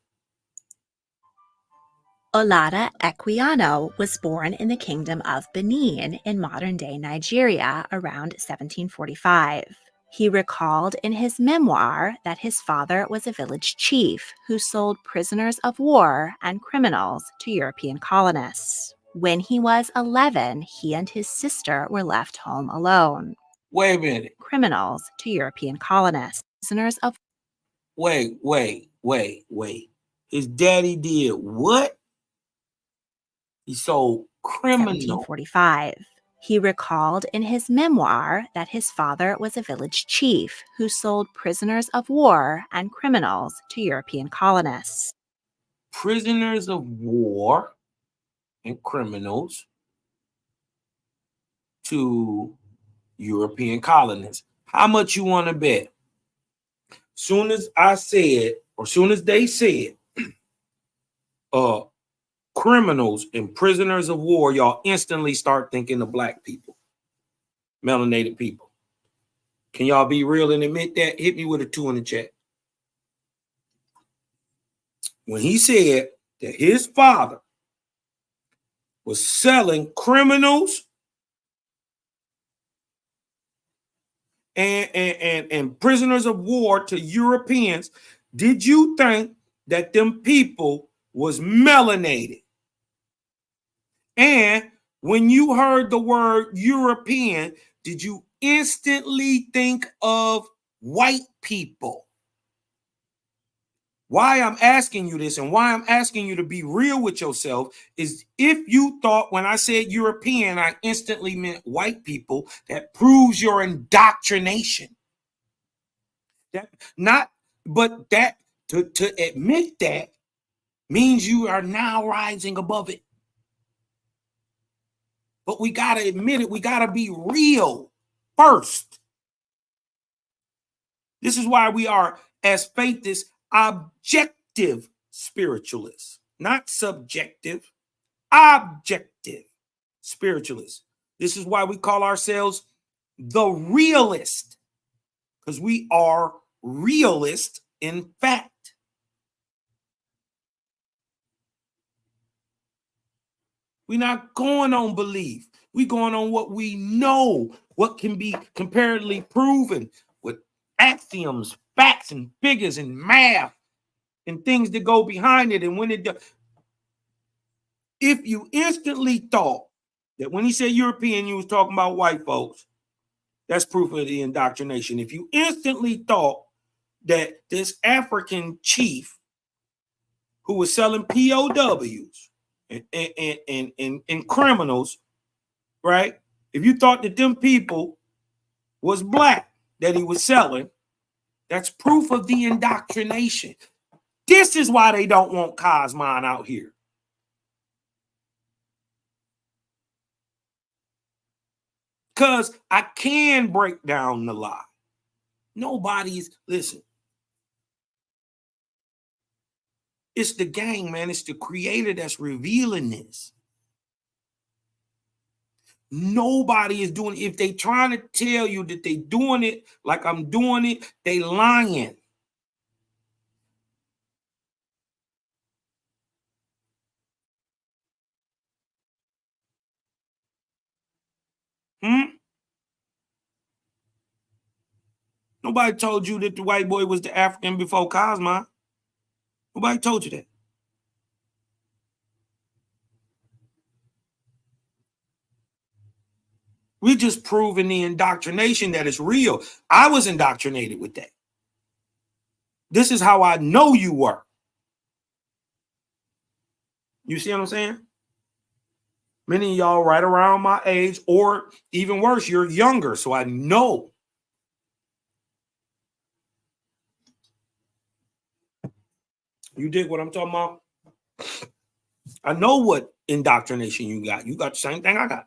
Olada Equiano was born in the Kingdom of Benin in modern-day Nigeria around 1745. He recalled in his memoir that his father was a village chief who sold prisoners of war and criminals to European colonists. When he was 11, he and his sister were left home alone. Wait a minute. Criminals to European colonists. Prisoners of... Wait. His daddy did what? He sold criminals. 1745. He recalled in his memoir that his father was a village chief who sold prisoners of war and criminals to European colonists. Prisoners of war and criminals to European colonists. How much you want to bet? Soon as I said, or soon as they said, criminals and prisoners of war, y'all instantly start thinking of black people, melanated people. Can y'all be real and admit that? Hit me with a 2 in the chat. When he said that his father was selling criminals and prisoners of war to Europeans, did you think that them people was melanated? And when you heard the word European, did you instantly think of white people? Why I'm asking you this and why I'm asking you to be real with yourself is if you thought when I said European, I instantly meant white people, that proves your indoctrination. To admit that means you are now rising above it. But we got to admit it. We got to be real first. This is why we are, as faithists, objective spiritualists, not subjective, objective spiritualists. This is why we call ourselves the realist, because we are realists in fact. We're not going on belief. We're going on what we know, what can be comparatively proven with axioms, facts, and figures, and math, and things that go behind it. And when it does, if you instantly thought that when he said European, you was talking about white folks, that's proof of the indoctrination. If you instantly thought that this African chief who was selling POWs and criminals, right? If you thought that them people was black that he was selling, that's proof of the indoctrination. This is why they don't want Cosmon out here. Because I can break down the lie. Nobody's, listen. It's the gang, man. It's the creator that's revealing this. Nobody is doing it. If they trying to tell you that they doing it like I'm doing it, they lying. Nobody told you that the white boy was the African before Cosmon. Nobody told you that. We're just proving the indoctrination that is real. I was indoctrinated with that. This is how I know you were. You see what I'm saying? Many of y'all right around my age, or even worse, you're younger, so I know. You dig what I'm talking about? I know what indoctrination you got. You got the same thing I got.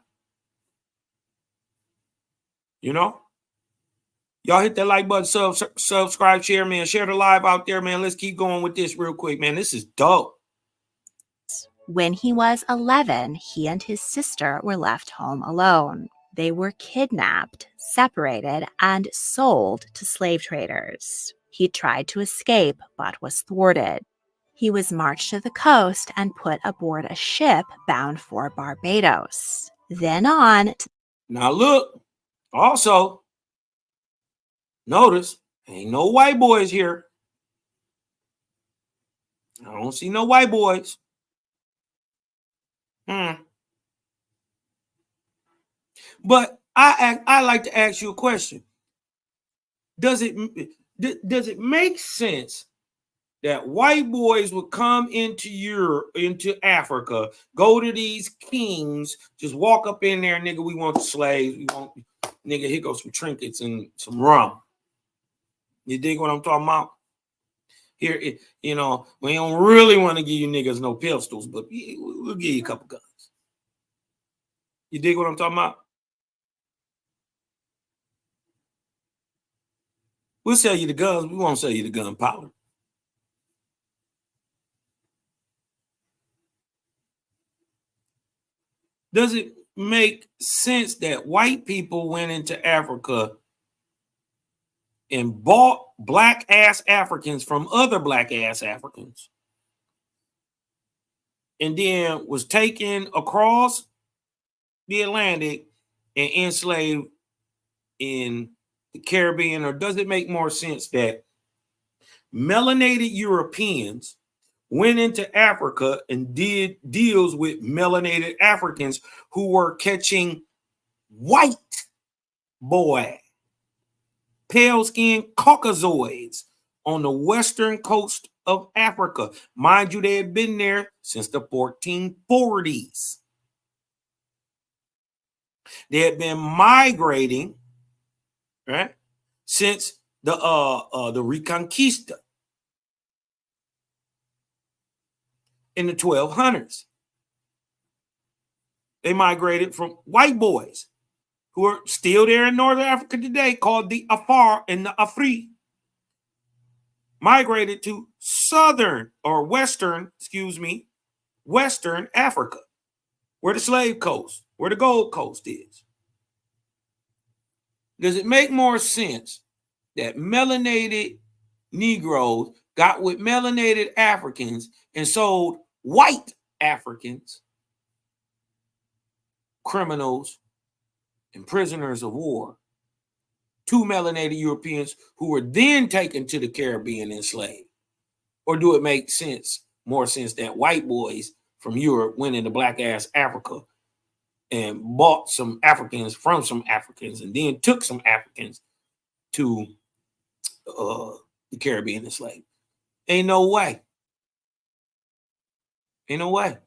You know? Y'all hit that like button, subscribe, share, man. Share the live out there, man. Let's keep going with this real quick, man. This is dope. When he was 11, he and his sister were left home alone. They were kidnapped, separated, and sold to slave traders. He tried to escape, but was thwarted. He was marched to the coast and put aboard a ship bound for Barbados. Then on to— Now look, also, notice, ain't no white boys here. I don't see no white boys. But I like to ask you a question. Does it make sense that white boys would come into Europe, into Africa, go to these kings, just walk up in there, nigga, we want the slaves, we want, nigga, here goes some trinkets and some rum. You dig what I'm talking about? Here, you know, we don't really want to give you niggas no pistols, but we'll give you a couple guns. You dig what I'm talking about? We'll sell you the guns. We won't sell you the gunpowder. Does it make sense that white people went into Africa and bought black ass Africans from other black ass Africans and then was taken across the Atlantic and enslaved in the Caribbean? Or does it make more sense that melanated Europeans went into Africa and did deals with melanated Africans who were catching white boy, pale-skinned Caucasoids on the western coast of Africa? Mind you, they had been there since the 1440s. They had been migrating, right, since the Reconquista in the 1200s. They migrated from white boys who are still there in Northern Africa today, called the Afar and the Afri, migrated to Western Africa, where the slave coast, where the Gold Coast is. Does it make more sense that melanated Negroes got with melanated Africans and sold white Africans, criminals, and prisoners of war, to melanated Europeans who were then taken to the Caribbean and enslaved? Or do it make sense, more sense, that white boys from Europe went into black ass Africa and bought some Africans from some Africans and then took some Africans to the Caribbean enslaved? Ain't no way. Ain't no way.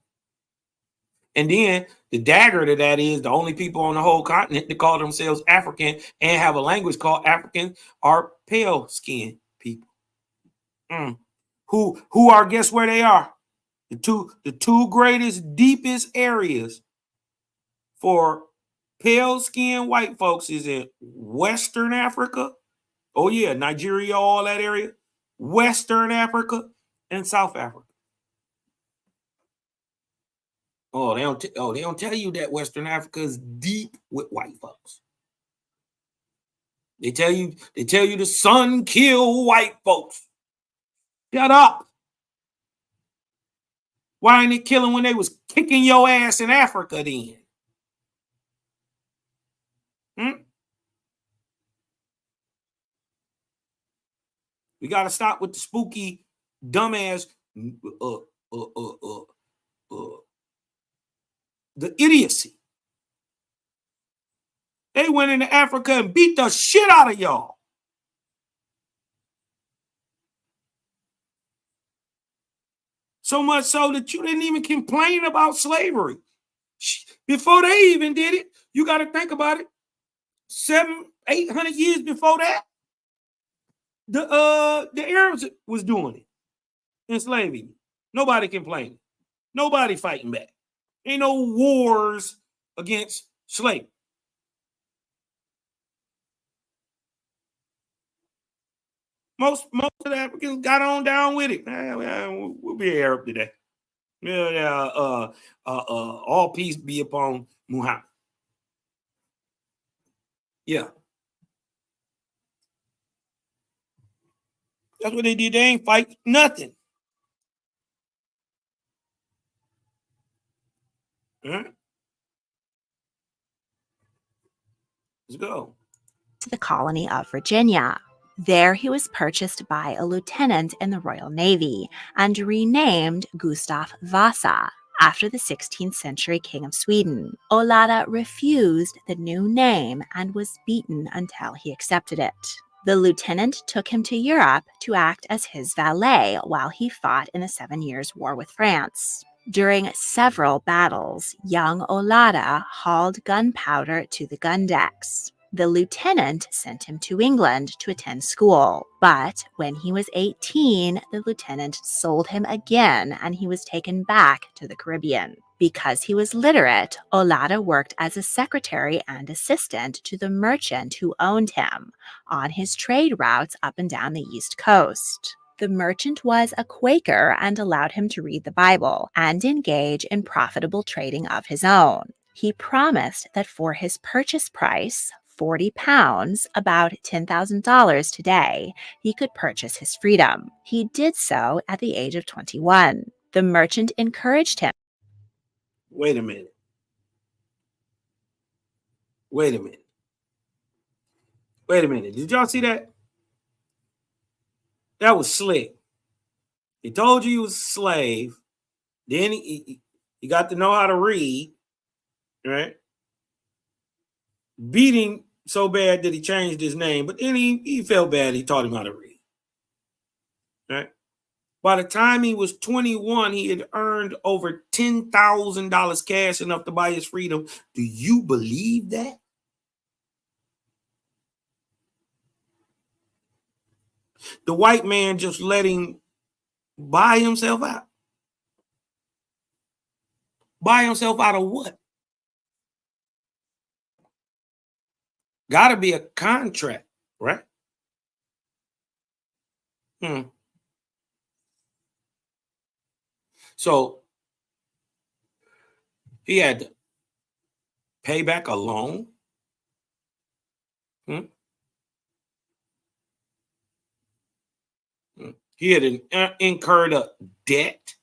And then the dagger to that is the only people on the whole continent that call themselves African and have a language called African are pale skinned people. Who are, guess where they are? The two greatest, deepest areas for pale skinned white folks is in Western Africa. Oh yeah, Nigeria, all that area. Western Africa and South Africa. They don't tell you that Western Africa is deep with white folks. They tell you the sun killed white folks. Shut up. Why ain't it killing when they was kicking your ass in Africa then? We got to stop with the spooky, dumbass, the idiocy. They went into Africa and beat the shit out of y'all. So much so that you didn't even complain about slavery. Before they even did it, you got to think about it. 700-800 years before that, the Arabs was doing it, enslaving. Nobody complaining. Nobody fighting back. Ain't no wars against slavery. Most of the Africans got on down with it. We'll be Arab today. All peace be upon Muhammad. Yeah. That's what they did. They ain't fight nothing. Let's go. To the colony of Virginia. There he was purchased by a lieutenant in the Royal Navy and renamed Gustav Vasa after the 16th century king of Sweden. Olada refused the new name and was beaten until he accepted it. The lieutenant took him to Europe to act as his valet while he fought in the 7 Years' War with France. During several battles, young Olada hauled gunpowder to the gun decks. The lieutenant sent him to England to attend school, but when he was 18, the lieutenant sold him again and he was taken back to the Caribbean. Because he was literate, Olada worked as a secretary and assistant to the merchant who owned him on his trade routes up and down the East Coast. The merchant was a Quaker and allowed him to read the Bible and engage in profitable trading of his own. He promised that for his purchase price, £40, about $10,000 today, he could purchase his freedom. He did so at the age of 21. The merchant encouraged him. Wait a minute. Did y'all see that? That was slick. He told you he was a slave. Then he got to know how to read, right? Beating so bad that he changed his name, but then he felt bad. He taught him how to read, right? By the time he was 21, he had earned over $10,000 cash, enough to buy his freedom. Do you believe that? The white man just let him buy himself out. Buy himself out of what? Got to be a contract, right? So he had to pay back a loan. He had incurred a debt.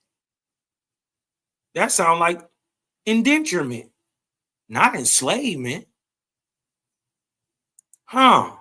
That sounds like indenturement, not enslavement. Huh.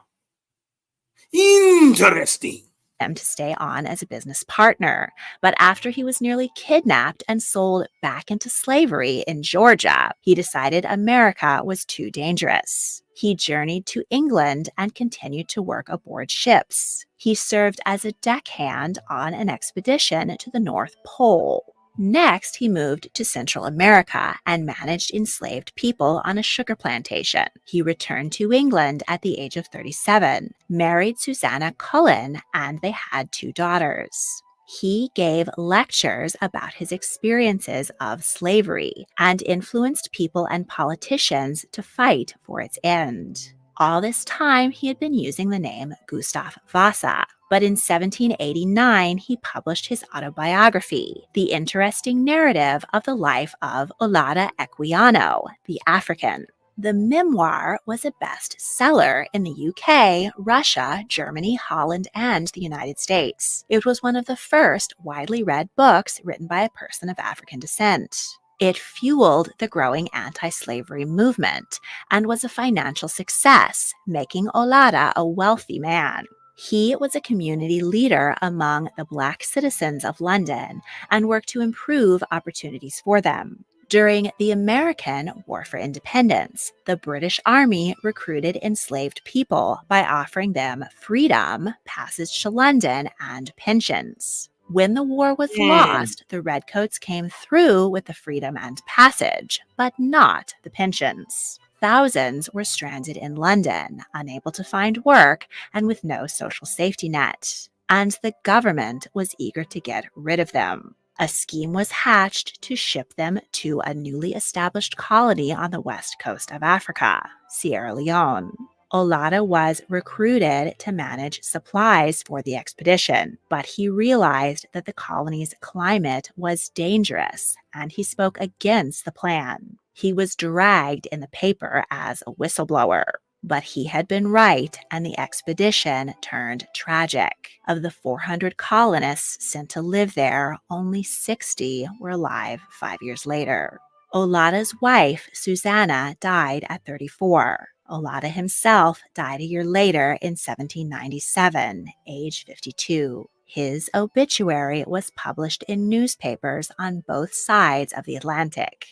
Interesting. Him to stay on as a business partner, but after he was nearly kidnapped and sold back into slavery in Georgia, he decided America was too dangerous. He journeyed to England and continued to work aboard ships. He served as a deckhand on an expedition to the North Pole. Next, he moved to Central America and managed enslaved people on a sugar plantation. He returned to England at the age of 37, married Susanna Cullen, and they had 2 daughters. He gave lectures about his experiences of slavery and influenced people and politicians to fight for its end. All this time, he had been using the name Gustav Vasa, but in 1789, he published his autobiography, The Interesting Narrative of the Life of Olaudah Equiano, the African. The memoir was a bestseller in the UK, Russia, Germany, Holland, and the United States. It was one of the first widely read books written by a person of African descent. It fueled the growing anti-slavery movement and was a financial success, making Olaudah a wealthy man. He was a community leader among the Black citizens of London and worked to improve opportunities for them. During the American War for Independence, the British Army recruited enslaved people by offering them freedom, passage to London, and pensions. When the war was lost, the Redcoats came through with the freedom and passage, but not the pensions. Thousands were stranded in London, unable to find work, and with no social safety net. And the government was eager to get rid of them. A scheme was hatched to ship them to a newly established colony on the west coast of Africa, Sierra Leone. Olaudah was recruited to manage supplies for the expedition, but he realized that the colony's climate was dangerous, and he spoke against the plan. He was dragged in the paper as a whistleblower, but he had been right, and the expedition turned tragic. Of the 400 colonists sent to live there, only 60 were alive 5 years later. Olaudah's wife, Susanna, died at 34. Olaudah himself died a year later in 1797, age 52. His obituary was published in newspapers on both sides of the Atlantic.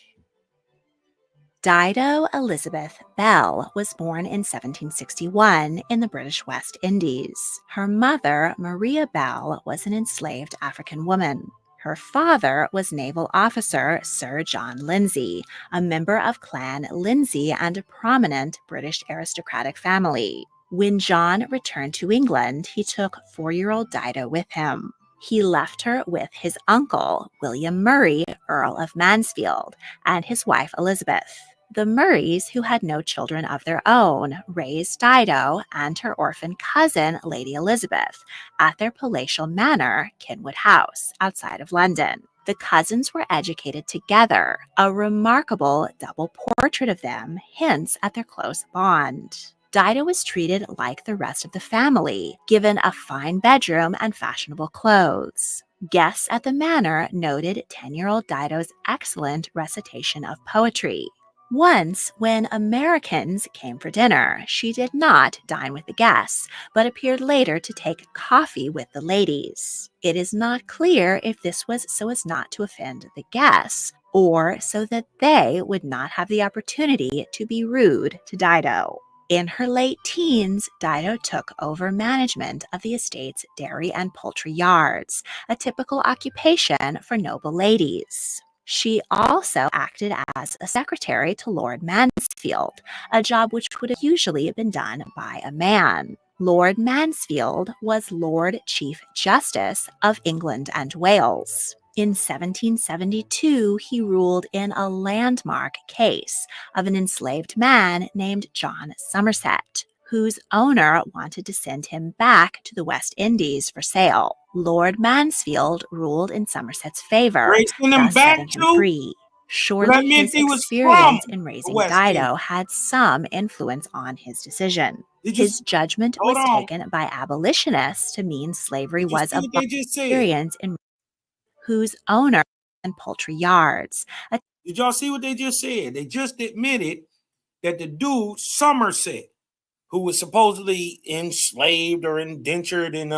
Dido Elizabeth Bell was born in 1761 in the British West Indies. Her mother, Maria Bell, was an enslaved African woman. Her father was naval officer Sir John Lindsay, a member of Clan Lindsay and a prominent British aristocratic family. When John returned to England, he took 4-year-old Dido with him. He left her with his uncle, William Murray, Earl of Mansfield, and his wife Elizabeth. The Murrays, who had no children of their own, raised Dido and her orphan cousin, Lady Elizabeth, at their palatial manor, Kinwood House, outside of London. The cousins were educated together. A remarkable double portrait of them hints at their close bond. Dido was treated like the rest of the family, given a fine bedroom and fashionable clothes. Guests at the manor noted 10-year-old Dido's excellent recitation of poetry. Once, when Americans came for dinner, she did not dine with the guests, but appeared later to take coffee with the ladies. It is not clear if this was so as not to offend the guests, or so that they would not have the opportunity to be rude to Dido. In her late teens, Dido took over management of the estate's dairy and poultry yards, a typical occupation for noble ladies. She also acted as a secretary to Lord Mansfield, a job which would have usually been done by a man. Lord Mansfield was Lord Chief Justice of England and Wales. In 1772, he ruled in a landmark case of an enslaved man named John Somerset, whose owner wanted to send him back to the West Indies for sale. Lord Mansfield ruled in Somerset's favor, thus setting him free. Surely his experience in raising Dido had some influence on his decision. His judgment Hold was on. taken by abolitionists to mean slavery Did you was see a what they just said? experience in whose owner and poultry yards. Did y'all see what they just said? They just admitted that the dude Somerset, who was supposedly enslaved or indentured in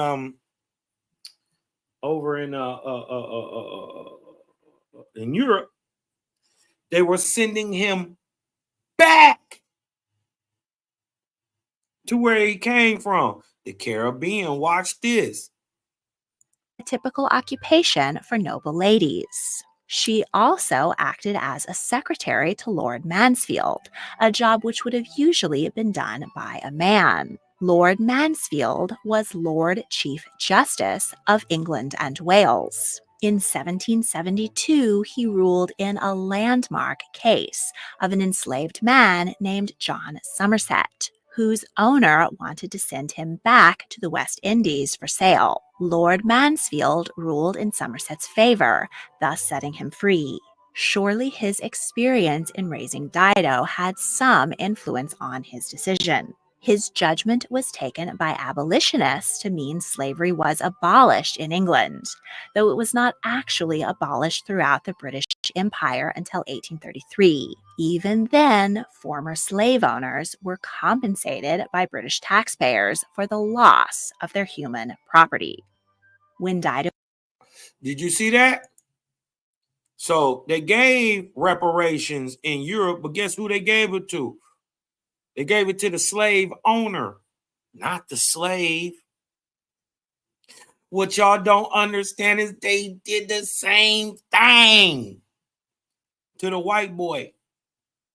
over in Europe, they were sending him back to where he came from, the Caribbean. Watch this. A typical occupation for noble ladies. She also acted as a secretary to Lord Mansfield, a job which would have usually been done by a man. Lord Mansfield was Lord Chief Justice of England and Wales. In 1772, he ruled in a landmark case of an enslaved man named John Somerset, whose owner wanted to send him back to the West Indies for sale. Lord Mansfield ruled in Somerset's favor, thus setting him free. Surely his experience in raising Dido had some influence on his decision. His judgment was taken by abolitionists to mean slavery was abolished in England, though it was not actually abolished throughout the British Empire until 1833. Even then, former slave owners were compensated by British taxpayers for the loss of their human property. When Dido... Did you see that? So they gave reparations in Europe, but guess who they gave it to? They gave it to the slave owner, not the slave. What y'all don't understand is they did the same thing to the white boy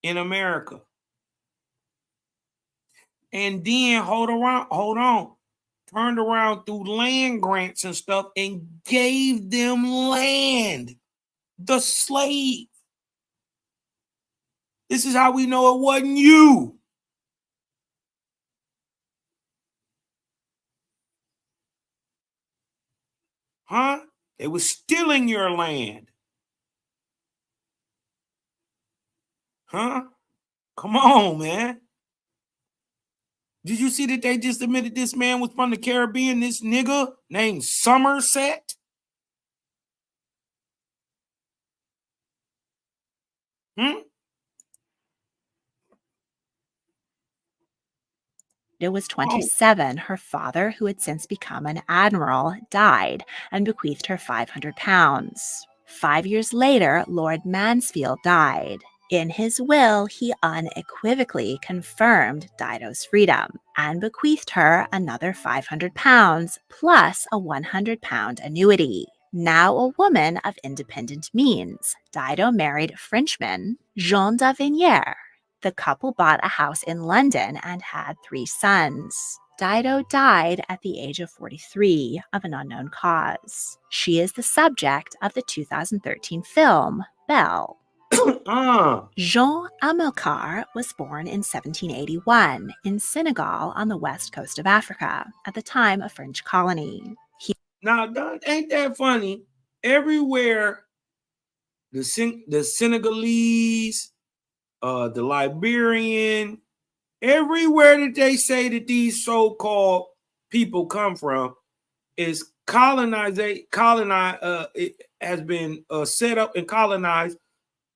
in America. And then hold on, turned around through land grants and stuff and gave them land. The slave. This is how we know it wasn't you. Huh? They were stealing your land. Huh? Come on, man. Did you see that they just admitted this man was from the Caribbean, this nigga named Somerset? Dido was 27. Her father, who had since become an admiral, died and bequeathed her £500. 5 years later, Lord Mansfield died. In his will, he unequivocally confirmed Dido's freedom and bequeathed her another £500 plus a £100 annuity. Now a woman of independent means, Dido married Frenchman Jean d'Avenir. The couple bought a house in London and had 3 sons. Dido died at the age of 43 of an unknown cause. She is the subject of the 2013 film, Belle. Jean Amilcar was born in 1781 in Senegal on the west coast of Africa at the time a French colony. Now, ain't that funny? Everywhere the Senegalese, the Liberian, everywhere that they say that these so-called people come from is it has been set up and colonized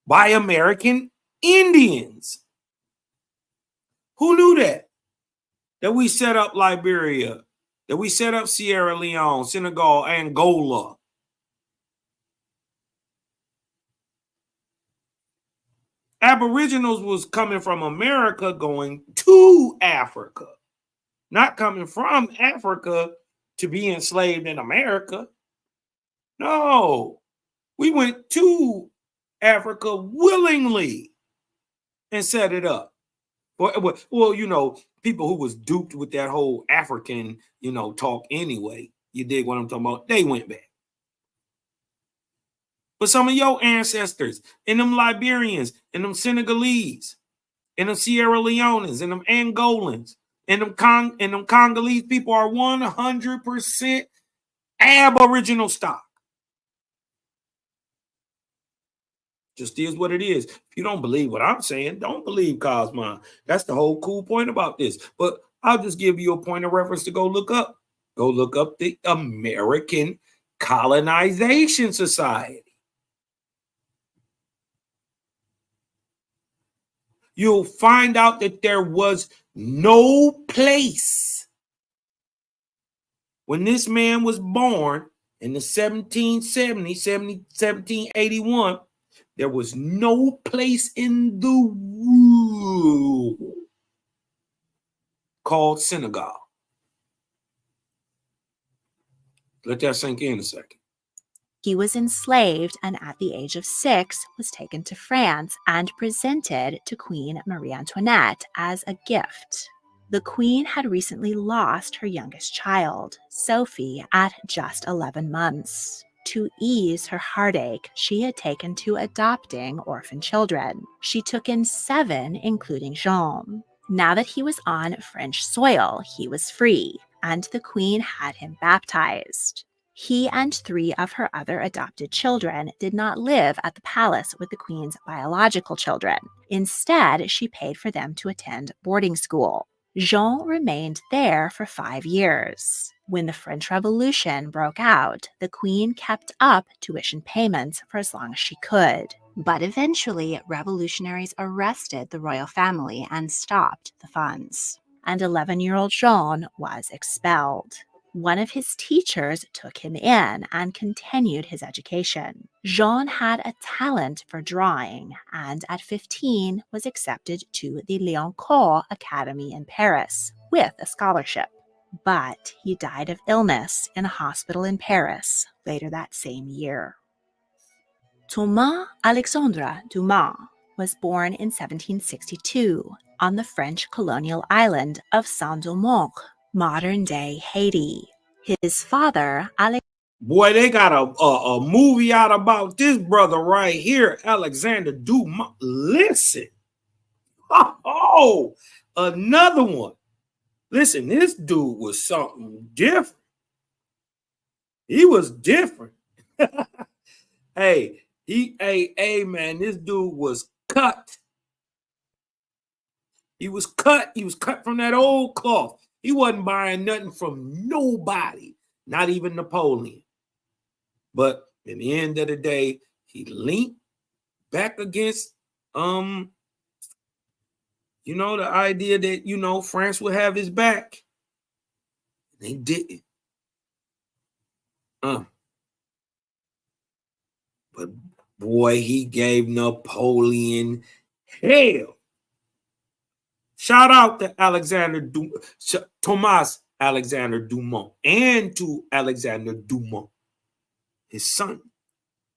by American Indians. Who knew that? That we set up Liberia, that we set up Sierra Leone, Senegal, Angola. Aboriginals was coming from America going to Africa, not coming from Africa to be enslaved in America. No, we went to Africa willingly and set it up. Well, you know, people who was duped with that whole African, talk anyway. You dig what I'm talking about? They went back. But some of your ancestors, and them Liberians, and them Senegalese, and them Sierra Leoneans, and them Angolans, and them Congolese people are 100% Aboriginal stock. Just is what it is. If you don't believe what I'm saying, don't believe Cosmon. That's the whole cool point about this. But I'll just give you a point of reference to go look up. Go look up the American Colonization Society. You'll find out that there was no place when this man was born in the 1781, there was no place in the world called Senegal. Let that sink in a second. He was enslaved and at the age of 6 was taken to France and presented to Queen Marie Antoinette as a gift. The queen had recently lost her youngest child, Sophie, at just 11 months. To ease her heartache, she had taken to adopting orphan children. She took in 7, including Jean. Now that he was on French soil, he was free, and the queen had him baptized. He and 3 of her other adopted children did not live at the palace with the queen's biological children. Instead, she paid for them to attend boarding school. Jean remained there for 5 years. When the French Revolution broke out, the queen kept up tuition payments for as long as she could. But eventually, revolutionaries arrested the royal family and stopped the funds. And 11-year-old Jean was expelled. One of his teachers took him in and continued his education. Jean had a talent for drawing and at 15 was accepted to the Lyoncourt Academy in Paris with a scholarship. But he died of illness in a hospital in Paris later that same year. Thomas Alexandre Dumas was born in 1762 on the French colonial island of Saint-Domingue, modern-day Haiti. His father, Boy, they got a movie out about this brother right here, Alexander Dumas. Listen. Oh, another one. Listen, this dude was something different. He was different. Hey, man, this dude was cut. He was cut from that old cloth. He wasn't buying nothing from nobody, not even Napoleon. But in the end of the day, he leaned back against, the idea that, France would have his back. They didn't. But boy, he gave Napoleon hell. Shout out to Thomas Alexander Dumas and to Alexander Dumas. His son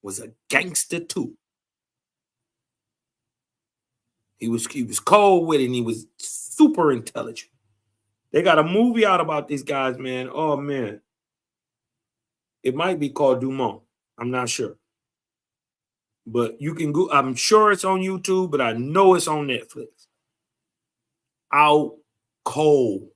was a gangster too. He was cold with it and he was super intelligent. They got a movie out about these guys, man. Oh, man. It might be called Dumas. I'm not sure. But you can go. I'm sure it's on YouTube, but I know it's on Netflix. Out cold.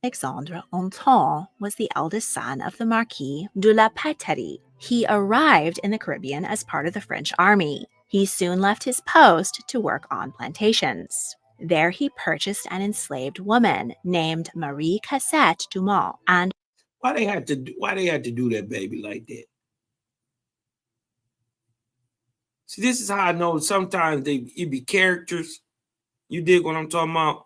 Alexandre Anton was the eldest son of the Marquis de la Paterie. He arrived in the Caribbean as part of the French army. He soon left his post to work on plantations. There he purchased an enslaved woman named Marie Cassette Dumas. And why they had to do that baby like that? See, this is how I know sometimes it be characters. You dig what I'm talking about?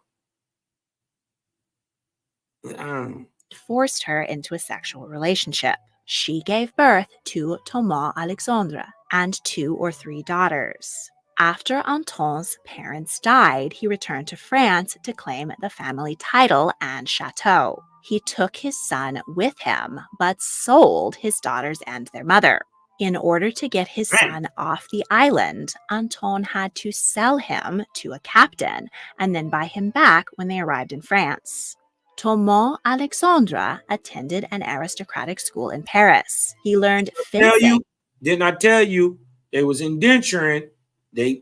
Forced her into a sexual relationship. She gave birth to Thomas Alexandre and 2 or 3 daughters. After Anton's parents died, he returned to France to claim the family title and chateau. He took his son with him, but sold his daughters and their mother. In order to get his son off the island, Anton had to sell him to a captain and then buy him back when they arrived in France. Thomas Alexandre attended an aristocratic school in Paris. He learned fencing. Didn't I tell you they was indenturing they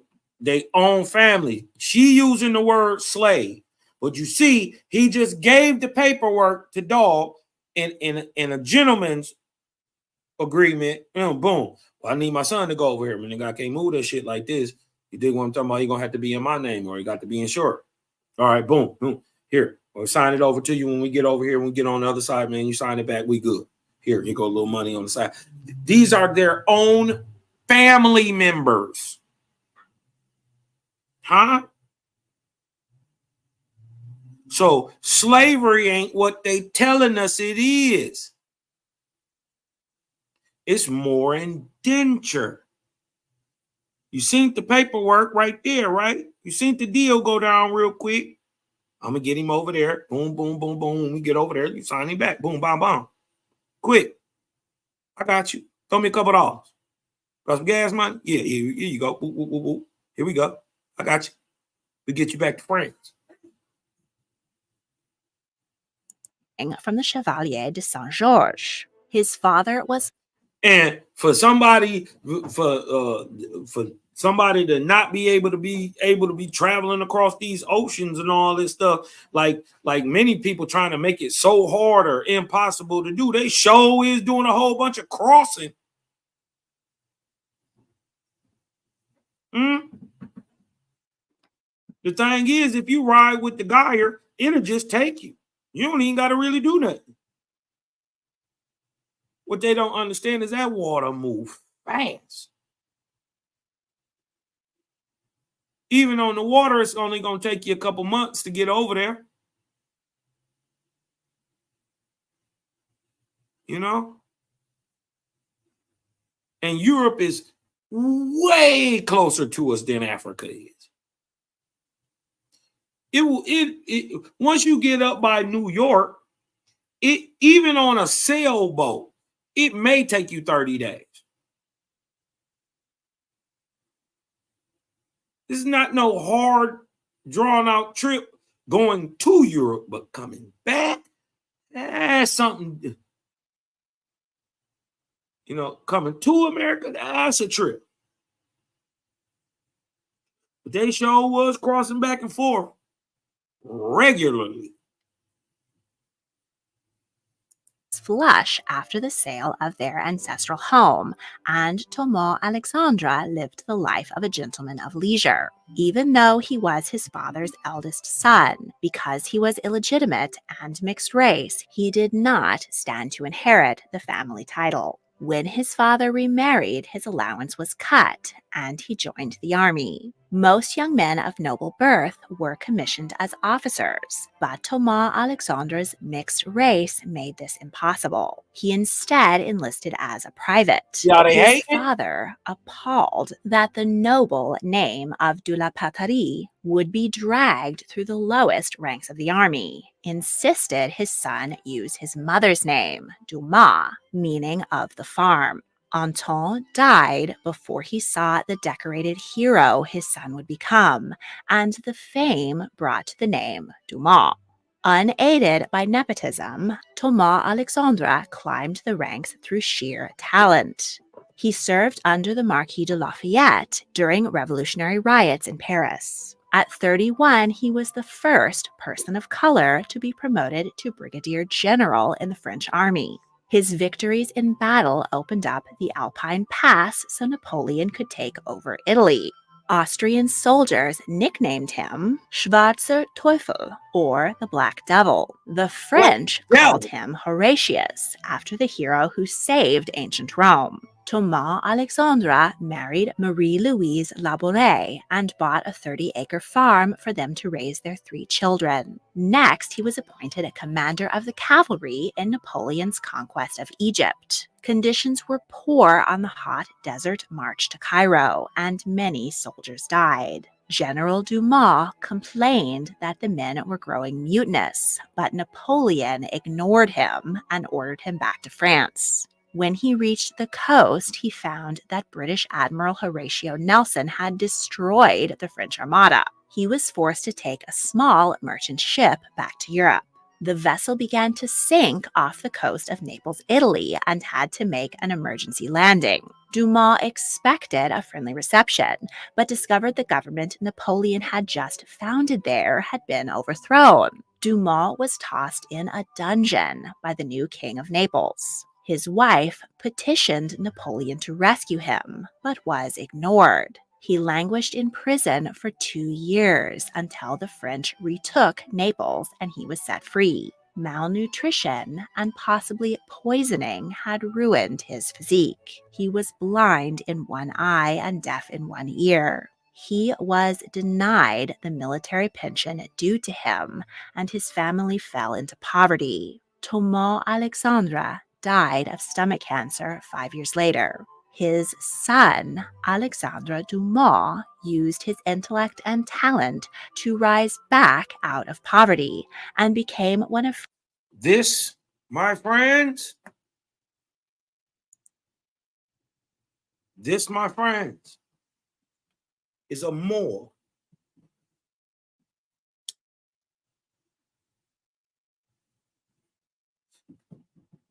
own family? She using the word slave. But you see, he just gave the paperwork to Dog in a gentleman's agreement. Boom. Well, I need my son to go over here. I can't move that shit like this. You dig what I'm talking about? He gonna have to be in my name or he got to be insured. All right, boom, boom. Here, we'll sign it over to you when we get over here. When we get on the other side, man, you sign it back. We good. Here, you go, a little money on the side. These are their own family members. Huh? So slavery ain't what they telling us it is. It's more indenture. You seen the paperwork right there, right? You seen the deal go down real quick. I'm going to get him over there. Boom, boom, boom, boom. When we get over there, you sign him back. Boom, bam, bam. Quick. I got you. Throw me a couple of dollars. Got some gas money? Yeah, here you go. Boop, boop, boop, boop. Here we go. I got you. We get you back to France. From the Chevalier de Saint-Georges. His father was, and for somebody to not be able to be traveling across these oceans and all this stuff, like many people trying to make it so hard or impossible to do, they sure is doing a whole bunch of crossing. The thing is, if you ride with the gyre, it'll just take you. You don't even got to really do nothing. What they don't understand is that water move fast. Even on the water, it's only going to take you a couple months to get over there. You know? And Europe is way closer to us than Africa is. Once you get up by New York, even on a sailboat, it may take you 30 days. This is not no hard, drawn-out trip going to Europe, but coming back, that's something. You know, coming to America, that's a trip. But they sure was crossing back and forth regularly. Flush after the sale of their ancestral home, and Thomas Alexandre lived the life of a gentleman of leisure. Even though he was his father's eldest son, because he was illegitimate and mixed race, he did not stand to inherit the family title. When his father remarried, his allowance was cut, and he joined the army. Most young men of noble birth were commissioned as officers, but Thomas Alexandre's mixed race made this impossible. He instead enlisted as a private. His father, appalled that the noble name of de la Patrie would be dragged through the lowest ranks of the army, insisted his son use his mother's name, Dumas, meaning of the farm. Anton died before he saw the decorated hero his son would become, and the fame brought the name Dumas. Unaided by nepotism, Thomas Alexandre climbed the ranks through sheer talent. He served under the Marquis de Lafayette during revolutionary riots in Paris. At 31, he was the first person of color to be promoted to brigadier general in the French army. His victories in battle opened up the Alpine Pass so Napoleon could take over Italy. Austrian soldiers nicknamed him Schwarzer Teufel, or the Black Devil. The French called him Horatius, after the hero who saved ancient Rome. Thomas Alexandre married Marie-Louise Labouré and bought a 30-acre farm for them to raise their 3 children. Next, he was appointed a commander of the cavalry in Napoleon's conquest of Egypt. Conditions were poor on the hot desert march to Cairo, and many soldiers died. General Dumas complained that the men were growing mutinous, but Napoleon ignored him and ordered him back to France. When he reached the coast, he found that British Admiral Horatio Nelson had destroyed the French Armada. He was forced to take a small merchant ship back to Europe. The vessel began to sink off the coast of Naples, Italy, and had to make an emergency landing. Dumas expected a friendly reception, but discovered the government Napoleon had just founded there had been overthrown. Dumas was tossed in a dungeon by the new king of Naples. His wife petitioned Napoleon to rescue him, but was ignored. He languished in prison for 2 years until the French retook Naples and he was set free. Malnutrition and possibly poisoning had ruined his physique. He was blind in one eye and deaf in one ear. He was denied the military pension due to him, and his family fell into poverty. Thomas Alexandre died of stomach cancer 5 years later. His son, Alexandre Dumas, used his intellect and talent to rise back out of poverty and became one of This, my friends, is a Moor.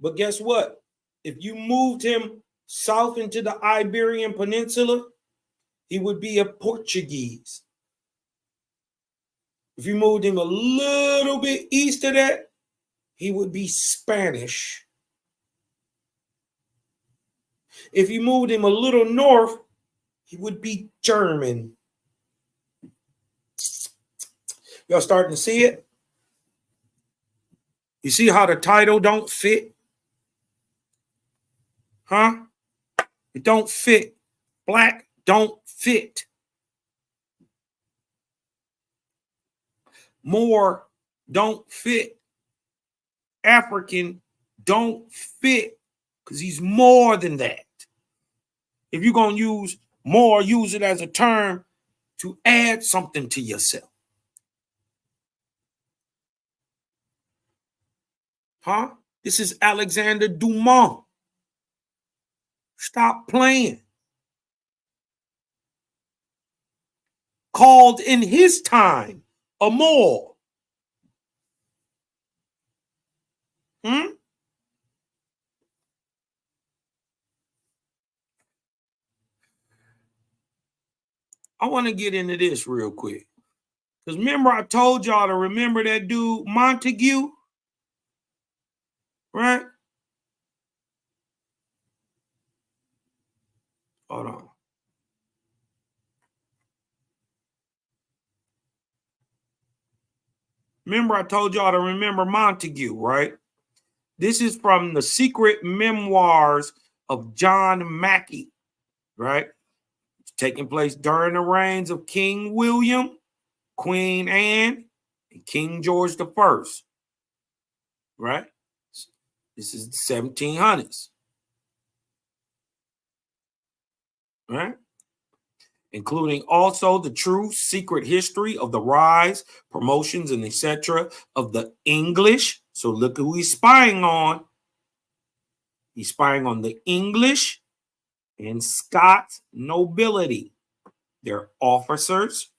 But guess what? If you moved him south into the Iberian Peninsula, he would be a Portuguese. If you moved him a little bit east of that, he would be Spanish. If you moved him a little north, he would be German. Y'all starting to see it? You see how the title don't fit? Huh? It don't fit. Black don't fit. Moor don't fit. African don't fit, because he's more than that. If you're going to use more, use it as a term to add something to yourself. Huh? This is Alexander Dumas. Stop playing. Called in his time a Moor. I want to get into this real quick. Because remember, I told y'all to remember that dude Montague, right? Hold on. Remember, I told y'all to remember Montague, right? This is from the Secret Memoirs of John Mackey, right? It's taking place during the reigns of King William, Queen Anne, and King George I, right? This is the 1700s, right? Including also the true secret history of the rise, promotions, and etc. of the English. So look who he's spying on. He's spying on the English and Scots nobility, their officers,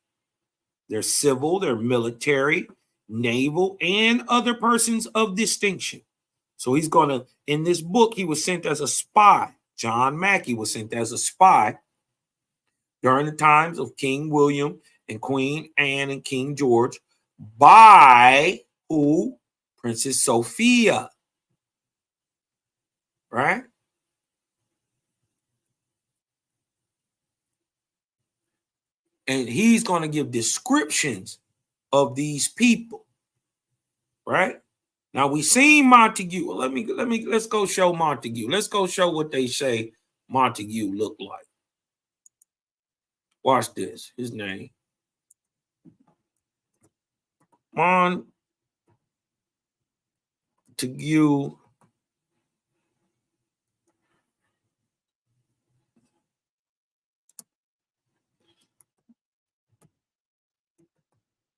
their civil, their military, naval, and other persons of distinction. So he's going to, in this book, he was sent as a spy. John Mackey was sent as a spy during the times of King William and Queen Anne and King George by who? Princess Sophia, right? And he's going to give descriptions of these people, right? Now we seen Montague. Let's go show Montague. Let's go show what they say Montague looked like. Watch this. His name. Montague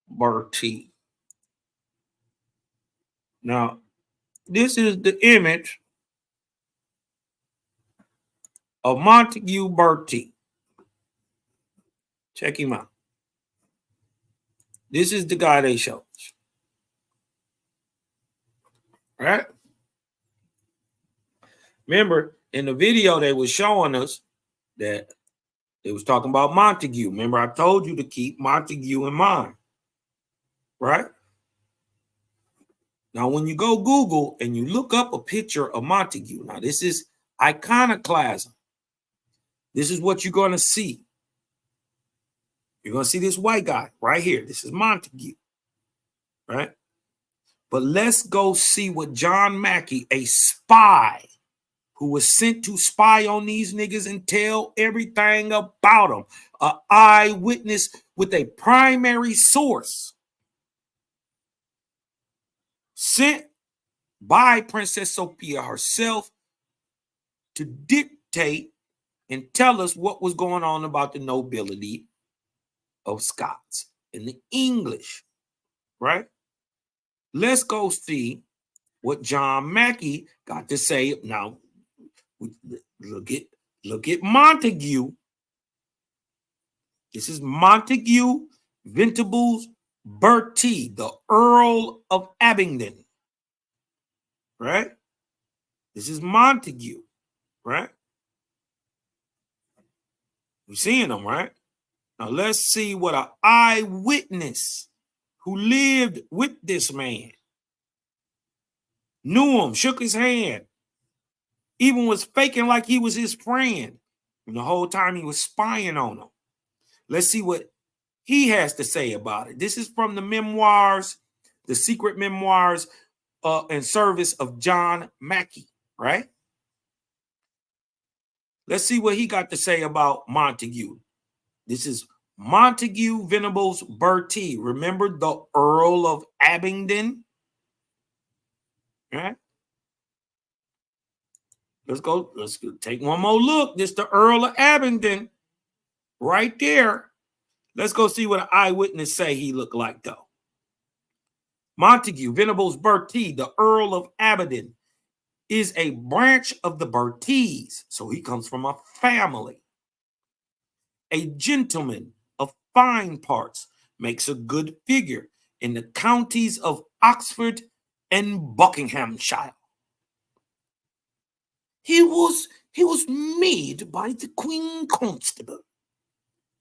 Bertie. Now, this is the image of Montague Bertie. Check him out. This is the guy they showed us. Right? Remember, in the video, they were showing us that they was talking about Montague. Remember, I told you to keep Montague in mind. Right? Now, when you go Google and you look up a picture of Montague, now this is iconoclasm. This is what you're going to see. You're going to see this white guy right here. This is Montague, right? But let's go see what John Mackey, a spy who was sent to spy on these niggas and tell everything about them, an eyewitness with a primary source, sent by Princess Sophia herself to dictate and tell us what was going on about the nobility of Scots in the English, right? Let's go see what John Mackey got to say. Now, look at Montague. This is Montague Ventimbles Bertie, the Earl of Abingdon, right? This is Montague, right? We're seeing them, right? Now let's see what an eyewitness who lived with this man, knew him, shook his hand, even was faking like he was his friend, and the whole time he was spying on him. Let's see what he has to say about it. This is from the memoirs, the secret memoirs and service of John Mackey, right? Let's see what he got to say about Montague. This is Montague Venables Bertie. Remember the Earl of Abingdon? Right? Let's go take one more look. This is the Earl of Abingdon right there. Let's go see what an eyewitness say he looked like, though. Montague Venables Bertie, the Earl of Abingdon, is a branch of the Berties, so he comes from a family. A gentleman of fine parts, makes a good figure in the counties of Oxford and Buckinghamshire. He was made by the Queen Constable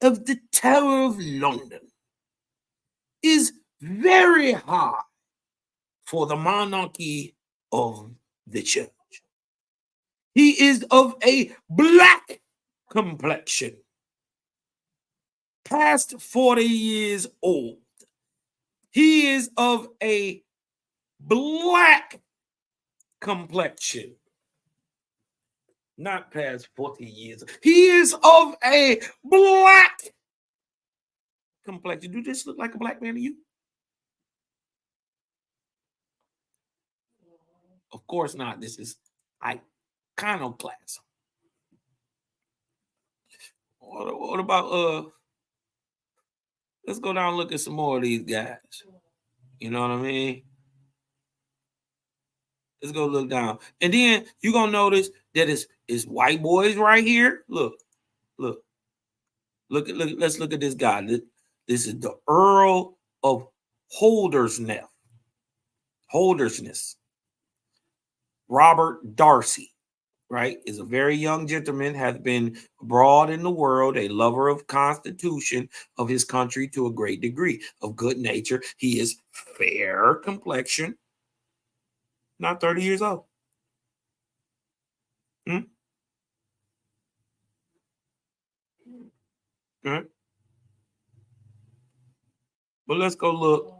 of the Tower of London, is very high for the monarchy of the church. He is of a black complexion, past 40 years old. He is of a black complexion, not past 40 years. He is of a black complexion. Do this look like a black man to you? Of course not. This is iconoclasm. What about let's go down and look at some more of these guys. You know what I mean? Let's go look down. And then you're gonna notice that it's white boys right here. Look. Let's look at this guy. This is the Earl of Holdersness. Robert Darcy, right, is a very young gentleman, has been abroad in the world, a lover of constitution of his country to a great degree, of good nature. He is fair complexion, not 30 years old. Okay. But let's go look.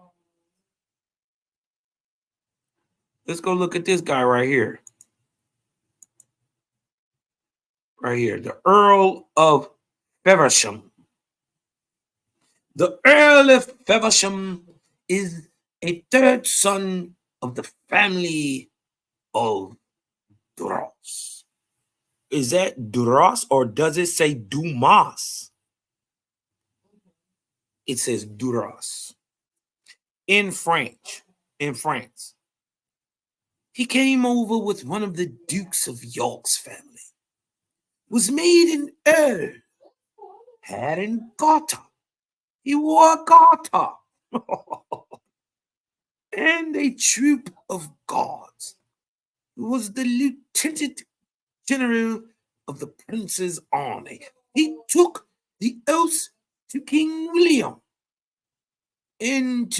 Let's go look at this guy right here. Right here, the Earl of Feversham. The Earl of Feversham is a third son of the family of Duras. Is that Duras or does it say Dumas? It says Duras. In France. He came over with one of the Dukes of York's family. Was made an earl. Had an garter. He wore a garter. And a troop of guards. He was the lieutenant general of the prince's army. He took the oath to King William and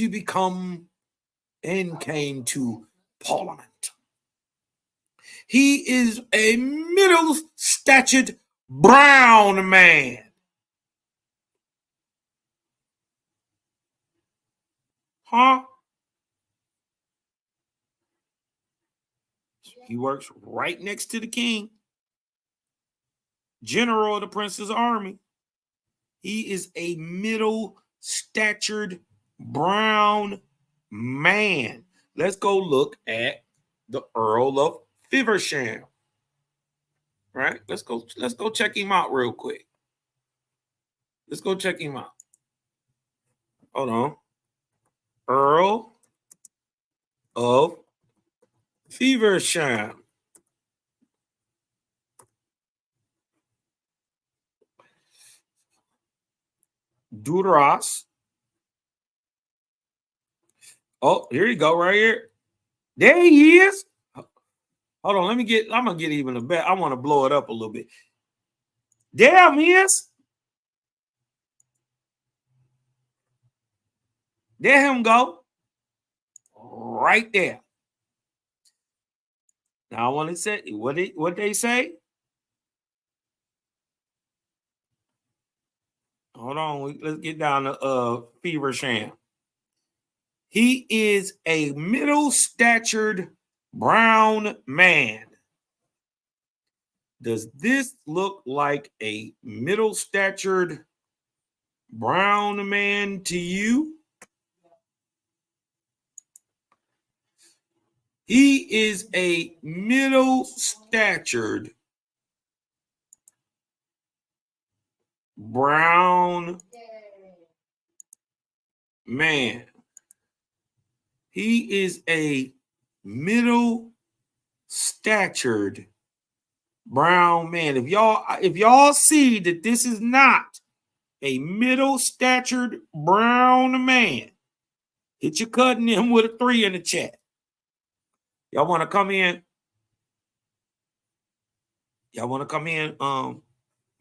came to Parliament. He is a middle-statured brown man. Huh? He works right next to the king. General of the prince's army. He is a middle-statured brown man. Let's go look at the Earl of Feversham. Right? Let's go check him out real quick. Let's go check him out. Hold on. Earl of Feversham. Duras. Oh, here you go, right here. There he is. Hold on, I'm gonna get even a bit. I want to blow it up a little bit. There he is. There him go. Right there. Now I want to say what they say. Hold on, let's get down to Feversham. He is a middle-statured brown man. Does this look like a middle-statured brown man to you? He is a middle-statured brown man. He is a middle-statured brown man. If y'all see that this is not a middle-statured brown man, hit your cutting him with a 3 in the chat. Y'all want to come in? Y'all want to come in?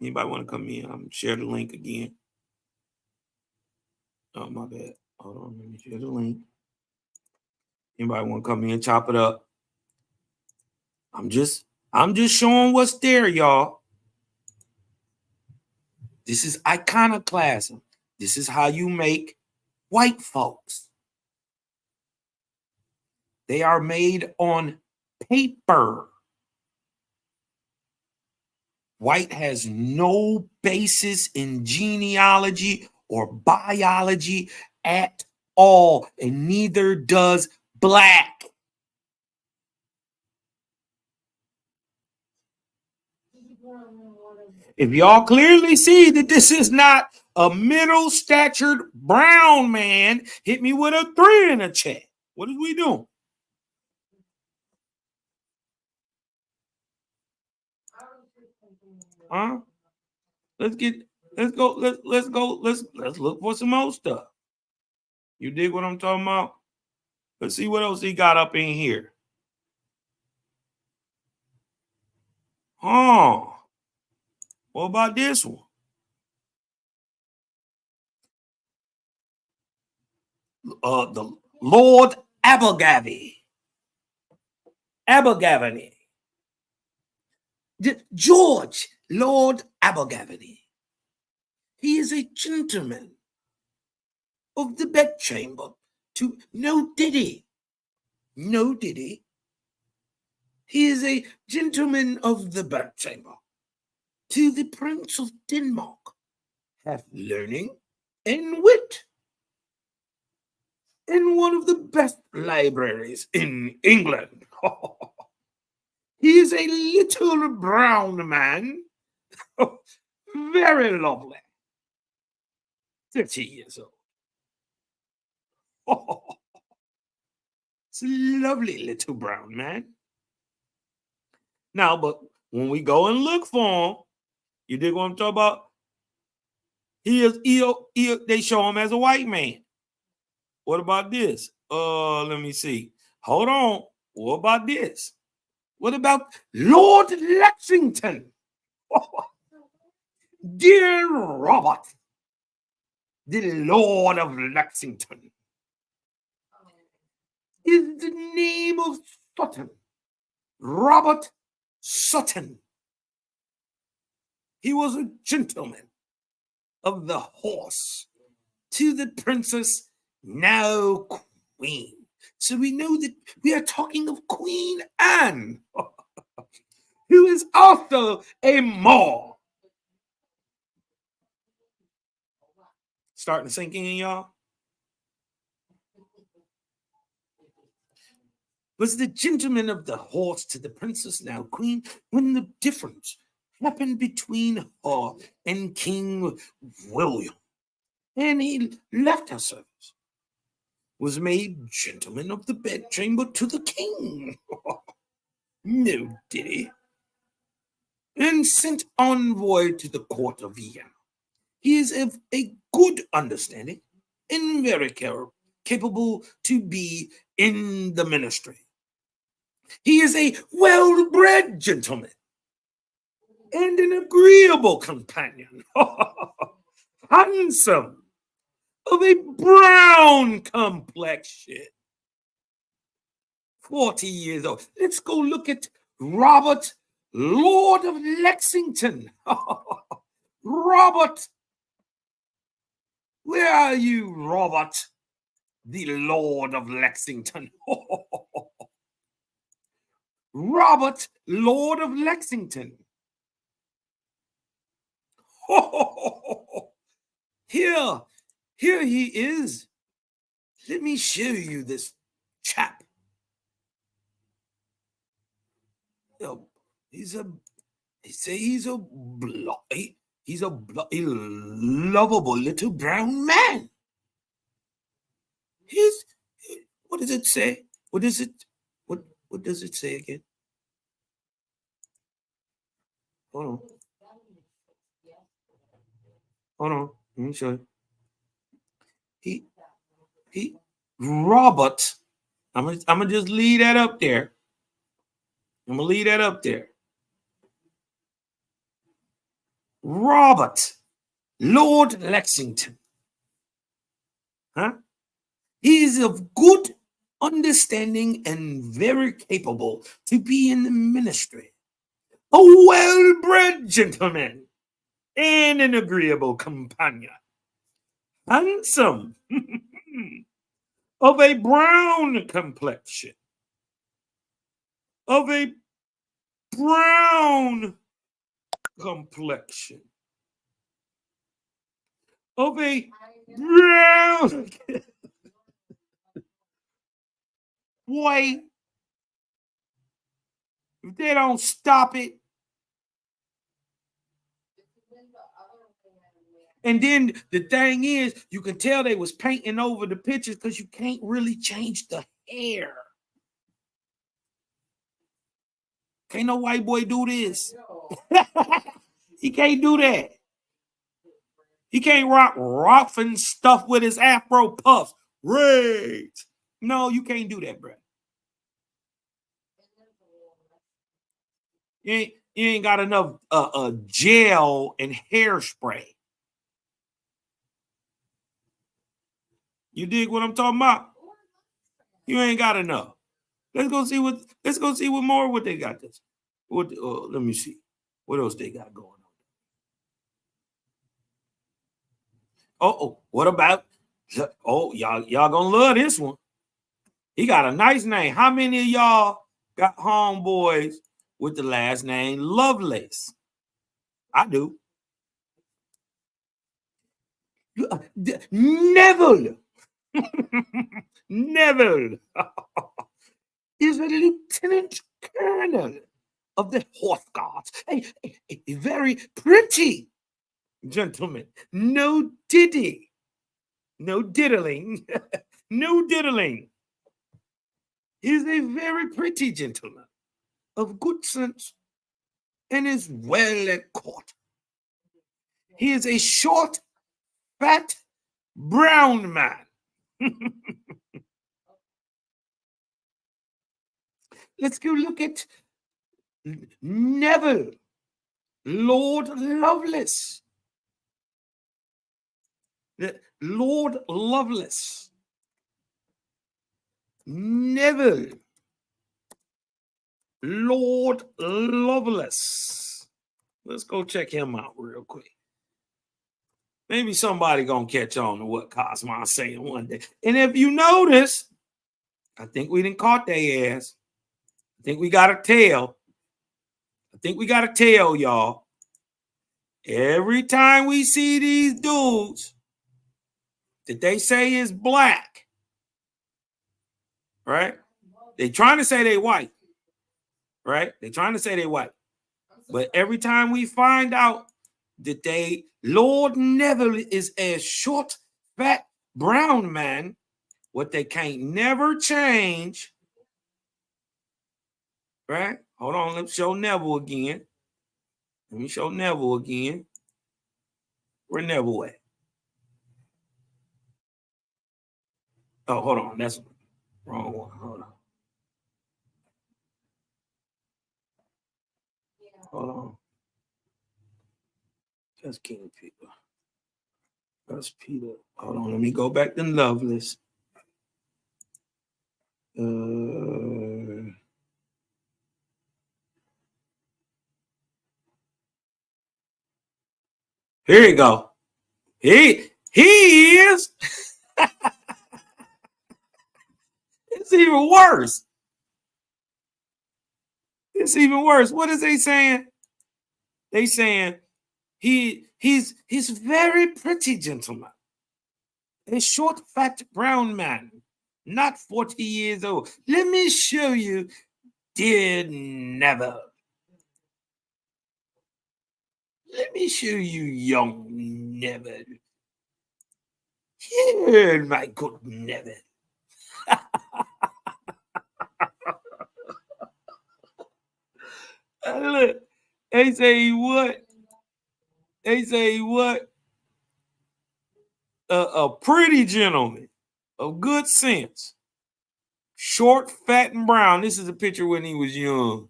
Anybody want to come in? I'm share the link again. Oh, my bad. Hold on, let me share the link. Anybody want to come in, chop it up? I'm just showing what's there, y'all. This is iconoclasm. This is how you make white folks. They are made on paper. White has no basis in genealogy or biology at all, and neither does black. If y'all clearly see that this is not a middle-statured brown man, hit me with a 3 in the chat. What is we doing? Huh? Let's look for some more stuff. You dig what I'm talking about? Let's see what else he got up in here. What about this one? The Lord Abergavenny. George Lord Abergavenny. He is a gentleman of the bedchamber to no diddy. He is a gentleman of the bedchamber to the Prince of Denmark, hath learning and wit, in one of the best libraries in England. He is a little brown man, very lovely, 30 years old. It's a lovely little brown man. Now, but when we go and look for him, you dig what I'm talking about? They show him as a white man. What about this? Let me see. Hold on. What about this? What about Lord Lexington? Dear Robert, the Lord of Lexington is the name of Sutton. Robert Sutton. He was a gentleman of the horse to the Princess now Queen. So we know that we are talking of Queen Anne, who is also a Moor. Starting to sink in, y'all. Was the gentleman of the horse to the princess, now Queen, when the difference happened between her and King William, and he left her service, was made gentleman of the bedchamber to the king. No, did he? And sent envoy to the court of Vienna. He is of a good understanding and very capable to be in the ministry. He is a well-bred gentleman and an agreeable companion, handsome, of a brown complexion, 40 years old. Let's go look at Robert, Lord of Lexington. Robert, where are you, Robert, the Lord of Lexington? Robert, Lord of Lexington. Here he is. Let me show you this chap. He's a lovable little brown man. What does it say? What does it say again? Hold on. Let me show you. Robert. I'm gonna just leave that up there. Robert, Lord Lexington. He is of good understanding and very capable to be in the ministry. A well-bred gentleman and an agreeable companion. Handsome, of a brown complexion. Of a brown complexion. Of a brown... Boy, if they don't stop it. And then the thing is, you can tell they was painting over the pictures because you can't really change the hair. Can't no white boy do this. He can't do that. He can't rock and stuff with his afro puffs. Right. No, you can't do that, bro. You ain't got enough gel and hairspray. You dig what I'm talking about? You ain't got enough. Let's go see what more what they got this. Let me see. What else they got going on? What about y'all gonna love this one. He got a nice name. How many of y'all got homeboys with the last name Lovelace? I do. Neville. Neville is a lieutenant colonel of the Horse Guards. A very pretty gentleman. No diddy. No diddling. No diddling. He's a very pretty gentleman of good sense and is well at court. He is a short, fat, brown man. Let's go look at Neville, Lord Lovelace. Lord Lovelace. Neville, Lord Lovelace. Let's go check him out real quick. Maybe somebody gonna catch on to what Cosmo's saying one day. And if you notice, I think we didn't caught their ass. I think we got a tail. I think we got a tail, y'all. Every time we see these dudes that they say is black, right? They trying to say they white, right? They trying to say they white. But every time we find out that they, Lord never is a short, fat, brown man, what they can't never change, right? Hold on, let's show Neville again. Let me show Neville again. Where Neville at? Oh, hold on, that's wrong one. Hold on. Hold on. That's King Peter. That's Peter. Hold on, let me go back to Loveless. Here you go. He is. It's even worse. It's even worse. What is they saying? They saying he's very pretty, gentleman. A short, fat, brown man, not 40 years old. Let me show you, dear Neville. Let me show you, young Neville. Here, my good Neville. Look, they say what? They say what? A pretty gentleman of good sense, short, fat, and brown. This is a picture when he was young.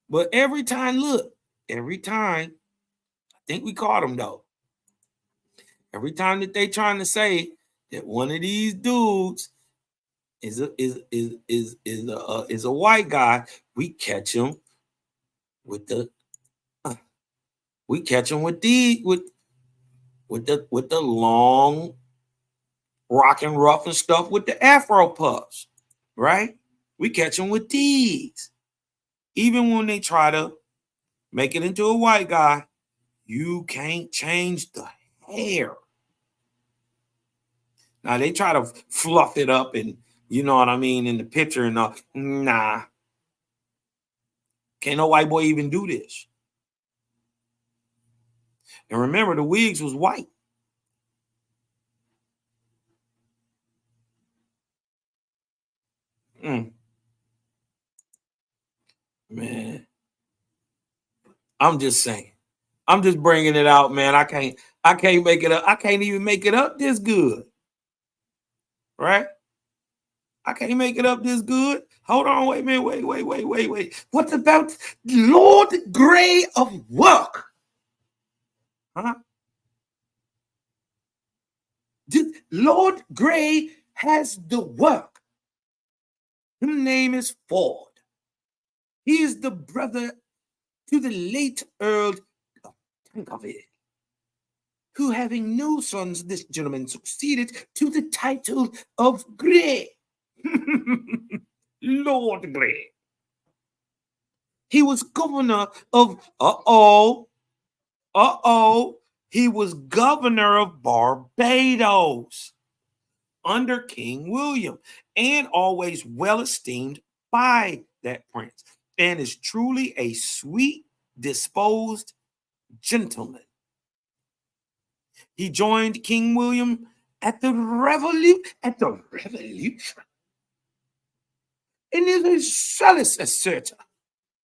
But every time, look, every time, I think we caught him though. Every time that they trying to say that one of these dudes is a white guy, we catch him with the with the long rock and rough and stuff with the Afro puffs, right? We catch them with these. Even when they try to make it into a white guy, you can't change the hair. Now they try to fluff it up and you know what I mean in the picture and all. Nah. Can't no white boy even do this. And remember, the wigs was white. Man, I'm just saying. I'm just bringing it out, man. I can't make it up. I can't even make it up this good. Right? I can't make it up this good. Hold on, wait a minute. Wait. What about Lord Gray of work? Huh? Lord Gray has the work. His name is Ford. He is the brother to the late Earl of Tankerville, who, having no sons, this gentleman succeeded to the title of Gray. Lord Gray. He was governor of, he was governor of Barbados under King William and always well esteemed by that prince and is truly a sweet disposed gentleman. He joined King William at the revolution and is a zealous assertor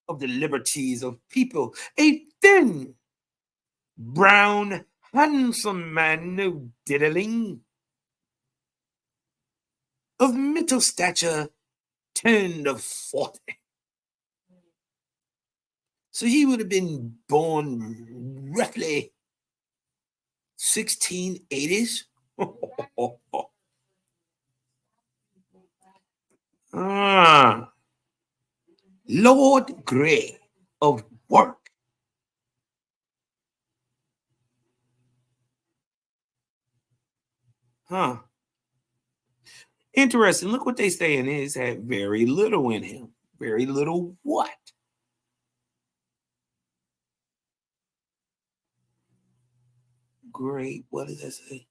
of the liberties of people, a thin, brown, handsome man, no diddling, of middle stature, turned of 40. So he would have been born roughly 1680s. Lord Gray of work. Huh. Interesting. Look what they saying is had very little in him. Very little what? Great. What does that say?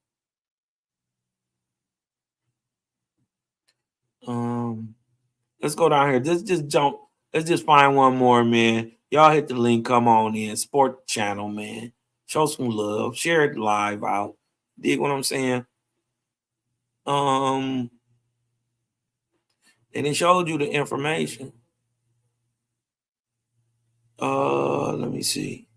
Let's go down here. Let's just jump. Let's just find one more, man. Y'all hit the link. Come on in. Sport channel, man. Show some love. Share it live out. Dig what I'm saying? And it showed you the information. Let me see.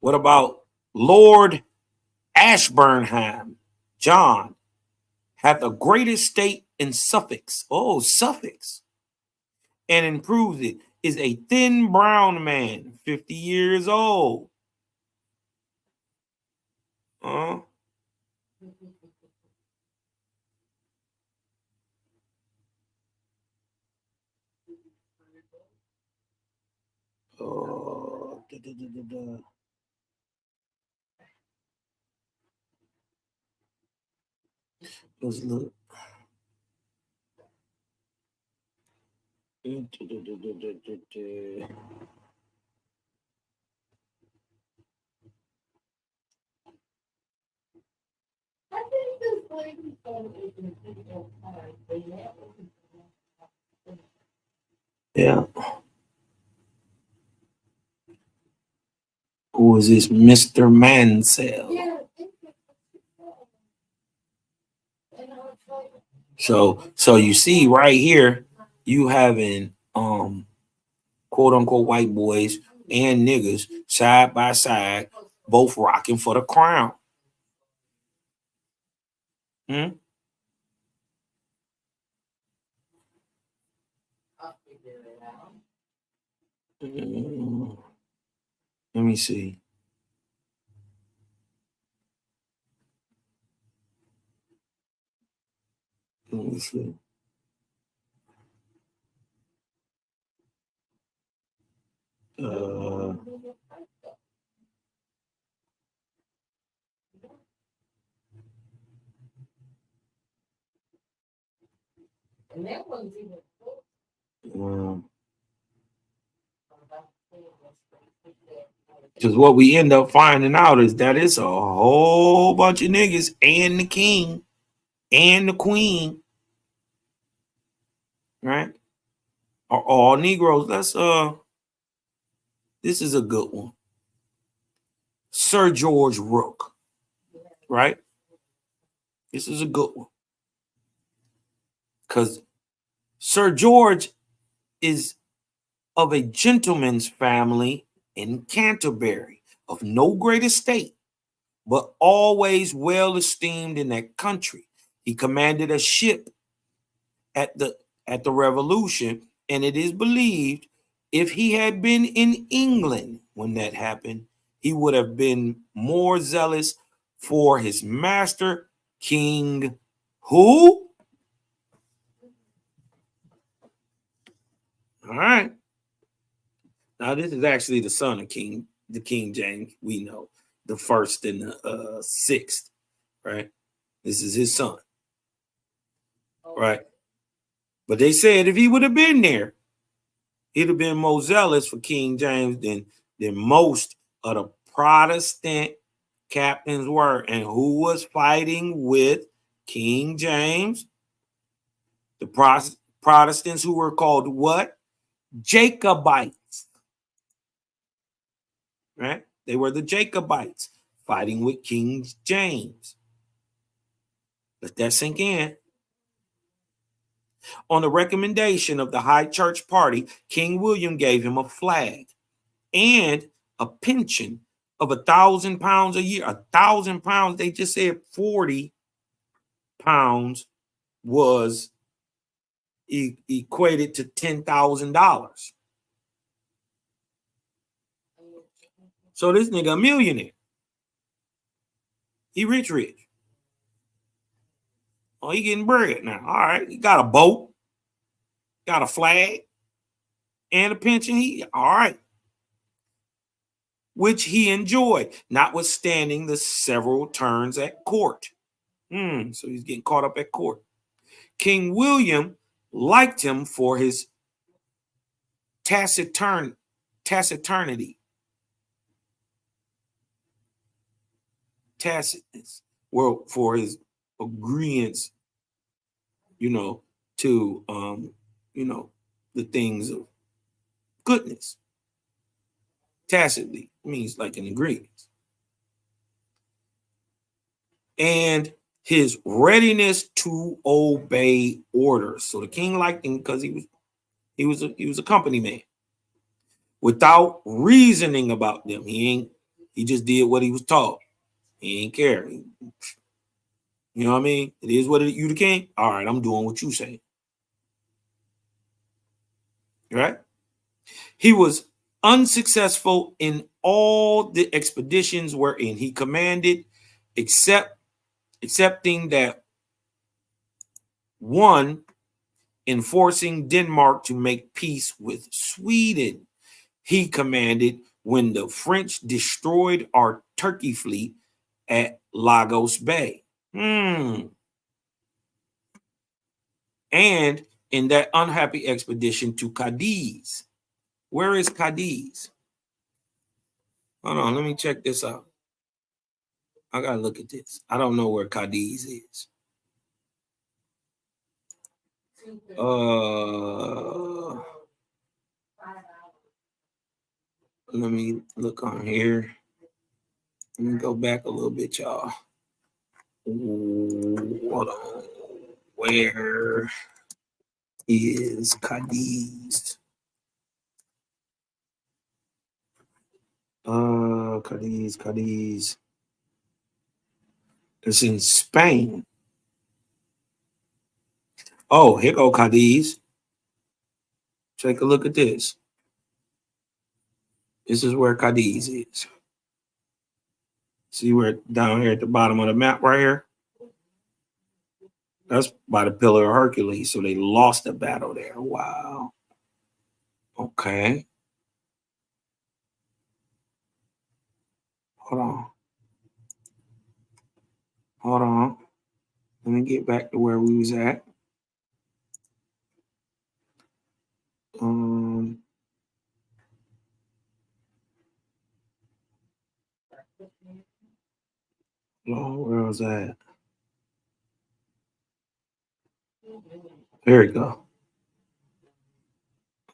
What about Lord Ashburnham? John hath a great estate in Suffolk. Oh, Suffolk. And improves it. Is a thin brown man, 50 years old. Let's look. Yeah. Who is this Mr. Mansell? So you see right here, you having quote unquote white boys and niggas side by side, both rocking for the crown. Let me see. Let me see. Because what we end up finding out is that it's a whole bunch of niggas and the king and the queen, right? Are all Negroes. Let's this is a good one. Sir George Rook, right? This is a good one. Because Sir George is of a gentleman's family in Canterbury, of no great estate, but always well esteemed in that country. He commanded a ship at the Revolution, and it is believed if he had been in England when that happened, he would have been more zealous for his master, King who? All right. Now this is actually the son of King James. We know the first and the sixth, right? This is his son, right? But they said if he would have been there, he'd have been more zealous for King James than most of the Protestant captains were. And who was fighting with King James? The Protestants who were called what? Jacobites. Right? They were the Jacobites fighting with King James. Let that sink in. On the recommendation of the High Church Party, King William gave him a flag and a pension of £1,000 a year. £1,000, they just said 40 pounds was equated to $10,000. So this nigga a millionaire. He rich. Oh, he getting bread now. All right. He got a boat, got a flag, and a pension. All right. Which he enjoyed, notwithstanding the several turns at court. So he's getting caught up at court. King William liked him for his taciturnity, tacitness, well, for his agreeance, to the things of goodness. Tacitly means like an agreement. And his readiness to obey orders. So the king liked him because he was a company man. Without reasoning about them. He just did what he was taught. He ain't care. You know what I mean? It is what you the king. All right, I'm doing what you say. Right? He was unsuccessful in all the expeditions wherein he commanded, excepting that one in forcing Denmark to make peace with Sweden. He commanded when the French destroyed our Turkey fleet at Lagos Bay. And in that unhappy expedition to Cadiz. Where is Cadiz? Hold on, let me check this out. I gotta look at this. I don't know where Cadiz is. Let me look on here. Let me go back a little bit, y'all. Hold on. Where is Cadiz? Cadiz. It's in Spain. Oh, here go Cadiz. Take a look at this. This is where Cadiz is. See where down here at the bottom of the map right here? That's by the Pillar of Hercules. So they lost the battle there. Wow. Okay. Hold on. Let me get back to where we was at. Oh, where was that? There we go.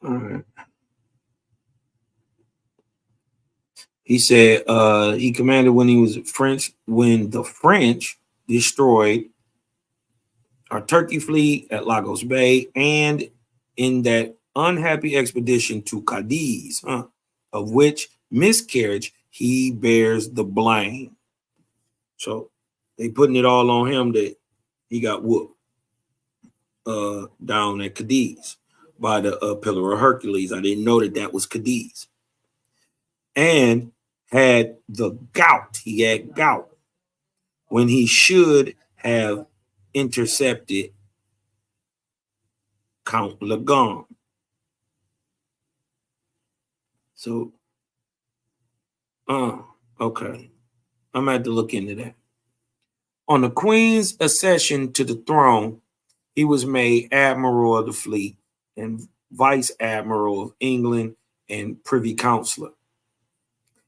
All right. He said he commanded when the French destroyed our Turkey fleet at Lagos Bay and in that unhappy expedition to Cadiz, of which miscarriage he bears the blame. So they putting it all on him that he got whooped down at Cadiz by the Pillar of Hercules. I didn't know that was Cadiz. And had the gout. He had gout when he should have intercepted Count Lagon. So, okay. I'm going to have to look into that. On the Queen's accession to the throne, he was made Admiral of the Fleet and Vice Admiral of England and Privy Councillor.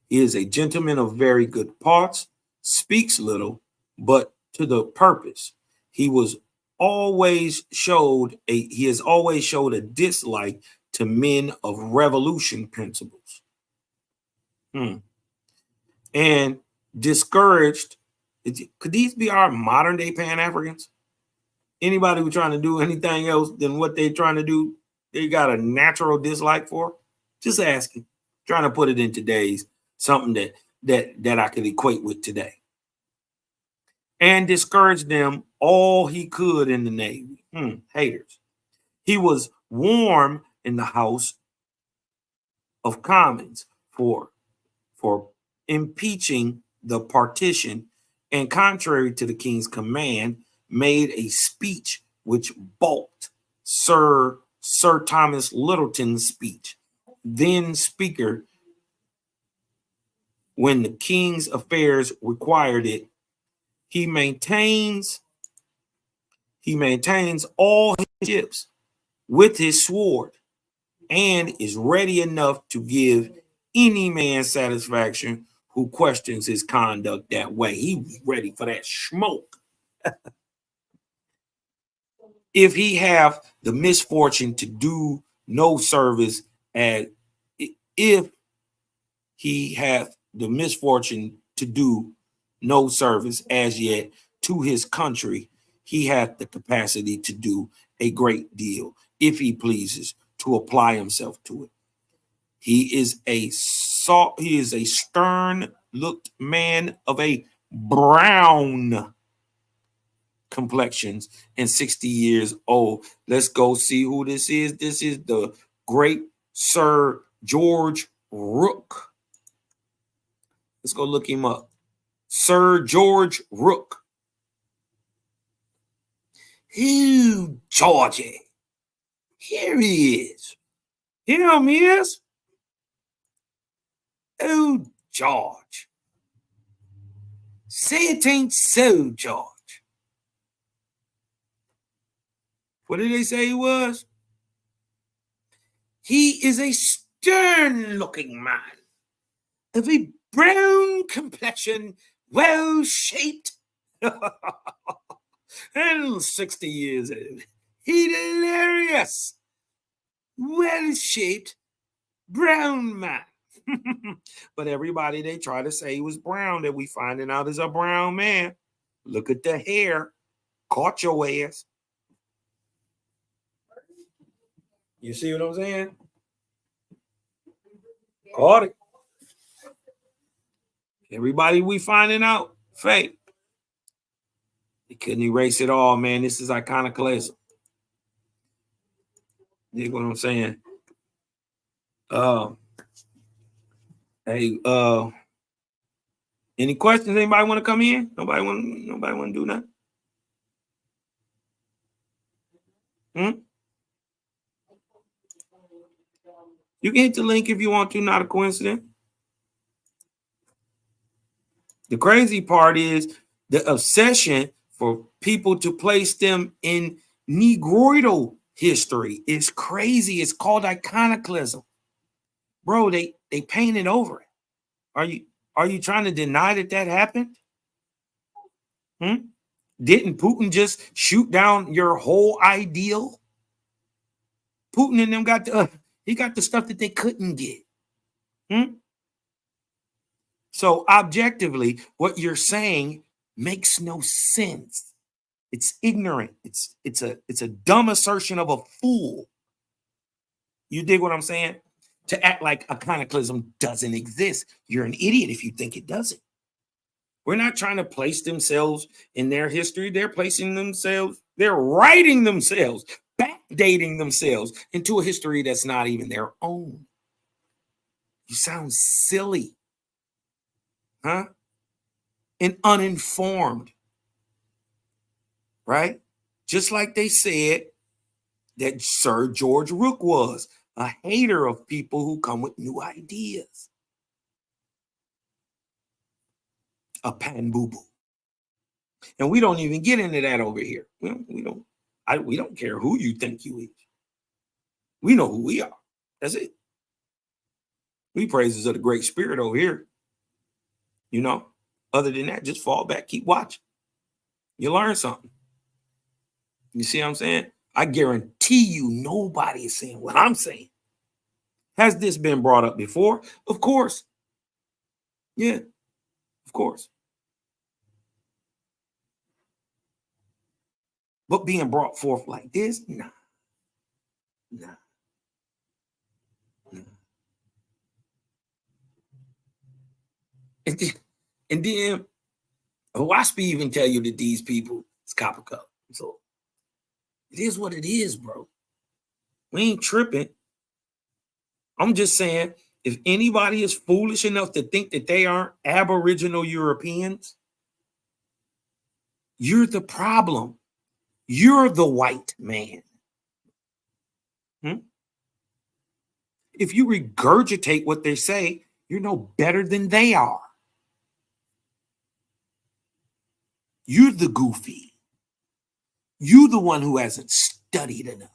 He is a gentleman of very good parts, speaks little, but to the purpose. He has always showed a dislike to men of revolution principles. And discouraged. Could these be our modern day Pan-Africans? Anybody who's trying to do anything else than what they're trying to do, they got a natural dislike for? Just asking. Trying to put it in today's something that I could equate with today. And discouraged them all he could in the Navy. Haters. He was warm in the House of Commons for impeaching the partition, and contrary to the king's command, made a speech which balked Sir Thomas Littleton's speech, then Speaker, when the King's affairs required it. He maintains all his ships with his sword, and is ready enough to give any man satisfaction who questions his conduct that way. He was ready for that smoke. If he have the misfortune to do no service, as if he hath the misfortune to do no service as yet to his country, he hath the capacity to do a great deal, if he pleases to apply himself to it. He is a stern-looked man of a brown complexions and 60 years old. Let's go see who this is. This is the great Sir George Rooke. Let's go look him up. Sir George Rooke. Who, Georgie? Here he is. Him is. Oh, George. Say it ain't so, George. What did they say he was? He is a stern-looking man of a brown complexion, well-shaped, and 60 years old. Hilarious, well-shaped, brown man. But everybody, they try to say he was brown, that we finding out is a brown man. Look at the hair. Caught your ass. You see what I'm saying? Caught it. Everybody we finding out, fake. They couldn't erase it all, man. This is iconoclasm. You know what I'm saying? Hey, any questions? Anybody want to come in? Nobody want to do nothing? You can hit the link if you want to, not a coincidence. The crazy part is the obsession for people to place them in Negroidal history is crazy. It's called iconoclasm. Bro, they painted over it. Are you trying to deny that happened? Didn't Putin just shoot down your whole ideal? Putin and them got he got the stuff that they couldn't get. So objectively, what you're saying makes no sense. It's ignorant. It's a dumb assertion of a fool. You dig what I'm saying? To act like iconoclasm doesn't exist. You're an idiot if you think it doesn't. We're not trying to place themselves in their history. They're placing themselves, they're writing themselves, backdating themselves into a history that's not even their own. You sound silly, huh? And uninformed, right? Just like they said that Sir George Rooke was a hater of people who come with new ideas. A pan boo boo. And we don't even get into that over here. We don't care who you think you is. We know who we are. That's it. We praises of the Great Spirit over here. You know, other than that, just fall back, keep watching. You learn something. You see what I'm saying? I guarantee you nobody is saying what I'm saying. Has this been brought up before? Of course. Yeah, of course. But being brought forth like this, nah. And then Wasp even tell you that these people is copper cup. So it is what it is, bro. We ain't tripping. I'm just saying, if anybody is foolish enough to think that they aren't Aboriginal Europeans, you're the problem. You're the white man. If you regurgitate what they say, you're no better than they are. You're the goofy. You're the one who hasn't studied enough.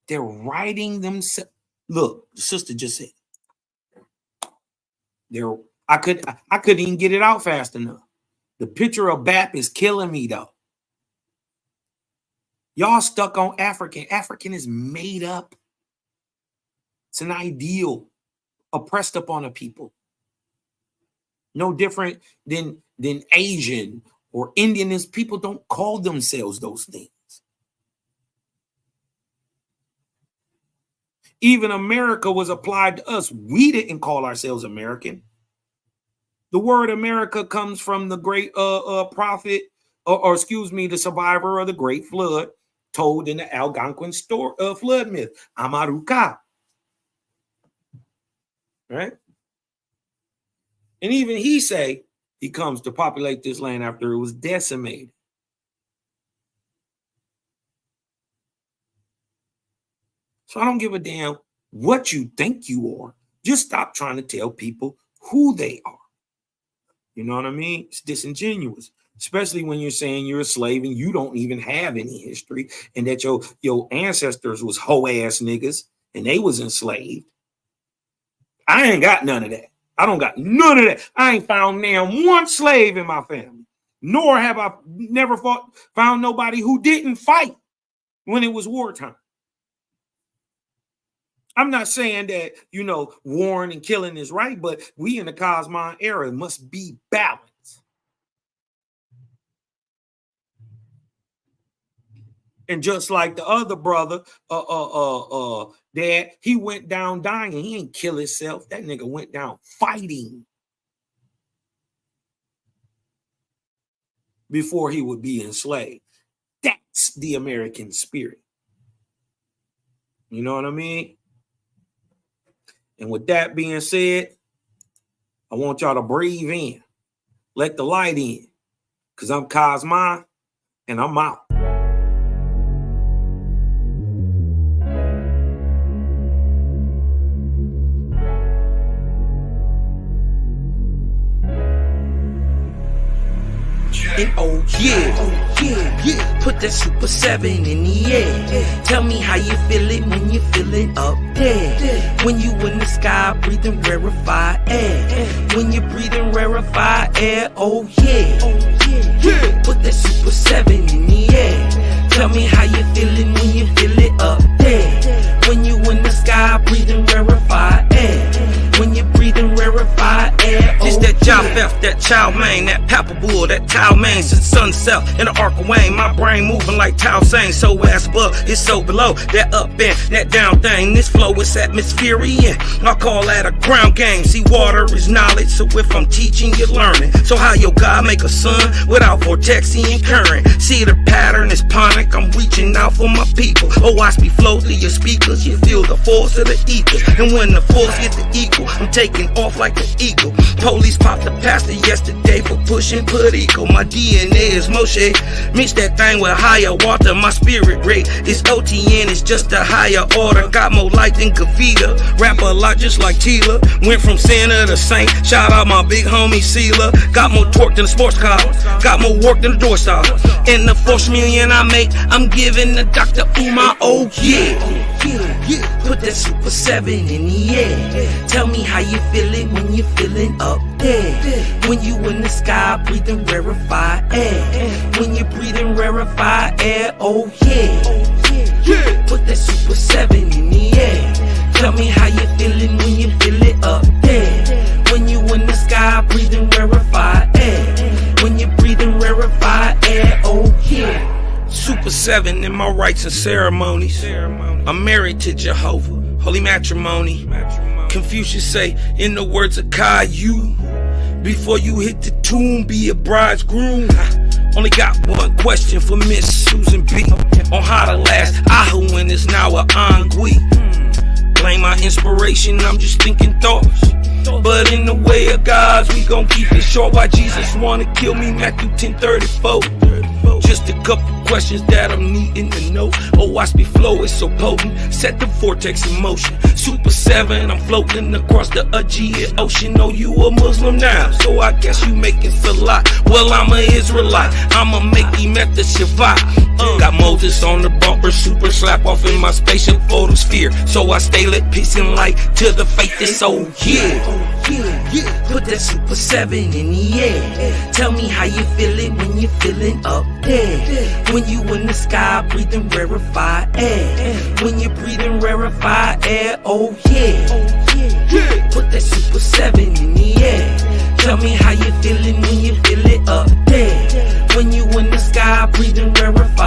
They're writing themselves. Look, the sister just said, I couldn't even get it out fast enough. The picture of BAP is killing me, though. Y'all stuck on African. African is made up. It's an ideal oppressed upon a people. No different than Asian or Indian. Is people don't call themselves those things. Even America was applied to us. We didn't call ourselves American. The word America comes from the great prophet, or excuse me, the survivor of the Great Flood, told in the Algonquin flood myth, Amaruka. Right? And even he say he comes to populate this land after it was decimated. So I don't give a damn what you think you are. Just stop trying to tell people who they are. You know what I mean? It's disingenuous, especially when you're saying you're a slave and you don't even have any history, and that your ancestors was hoe-ass niggas and they was enslaved. I ain't got none of that. I don't got none of that. I ain't found now one slave in my family, nor have I never found nobody who didn't fight when it was wartime. I'm not saying that, warring and killing is right, but we in the Cosmon era must be balanced. And just like the other brother, Dad, he went down dying. He ain't kill himself. That nigga went down fighting before he would be enslaved. That's the American spirit. You know what I mean? And with that being said, I want y'all to breathe in. Let the light in. Because I'm Cosmon and I'm out. And oh yeah, put that Super 7 in the air. Tell me how you feel it when you're feeling up there. When you in the sky breathing rarefied air. When you're breathing rarefied air, oh yeah. Put that Super 7 in the air. Tell me how you feeling when you feel it up there. When you in the sky breathing rarefied air. When you're breathing rarefied air, oh, that Japheth, that Chow Mein, that Papabul, that Tao Mein, since sunset in the arc of Wayne, my brain moving like Tao Sang, so ass above, it's so below, that up and that down thing, this flow is atmospherian, I call that a ground game, see water is knowledge, so if I'm teaching, you're learning, so how your God make a sun without vortexian current, see the pattern is ponic, I'm reaching out for my people, oh watch me flow through your speakers, you feel the force of the ether, and when the force get the equal, I'm taking off like an eagle. Police popped the pastor yesterday for pushing put eco. My DNA is Moshe. Mix that thing with higher water. My spirit rate is OTN. It's just a higher order. Got more light than Kavita. Rap a lot just like Tila. Went from sinner to saint. Shout out my big homie Sela. Got more torque than a sports car. Got more work than a door stop. And the 4 million I make, I'm giving the Dr. Umar. Oh yeah. Put that Super 7 in the air. Tell me how you feel it when you're feeling up there. When you in the sky breathing rarefied air. When you're breathing rarefied air, oh yeah. Put that Super 7 in the air. Tell me how you feeling when you feel it up there. When you in the sky breathing rarefied air. When you're breathing rarefied air, oh yeah. Super 7 in my rites and ceremonies. I'm married to Jehovah, holy matrimony. Confucius say, in the words of Caillou, before you hit the tomb, be a bridegroom. Only got one question for Miss Susan B. On how to last Ahuin is now a Angui. Blame my inspiration, I'm just thinking thoughts. But in the way way of God's, we gon' keep it short. Why Jesus wanna kill me? Matthew 10:34. Just a couple questions that I'm needing to know. Oh, watch me flow, it's so potent. Set the vortex in motion. Super 7, I'm floating across the Aegean Ocean. Oh, you a Muslim now, so I guess you making salat. Well, I'm a Israelite, I'ma make Emet the Shabbat. Got Moses on the bumper, super slap off in my spaceship photosphere. So I stay lit, peace and light to the faith is so Put that super 7 in the air. Tell me how you feeling when you're feeling up there. When you in the sky breathing rarefied air. When you're breathing rarefied air, oh yeah. Put that super 7 in the air. Tell me how you feeling when you feel it up there. When you in the sky breathing rarefied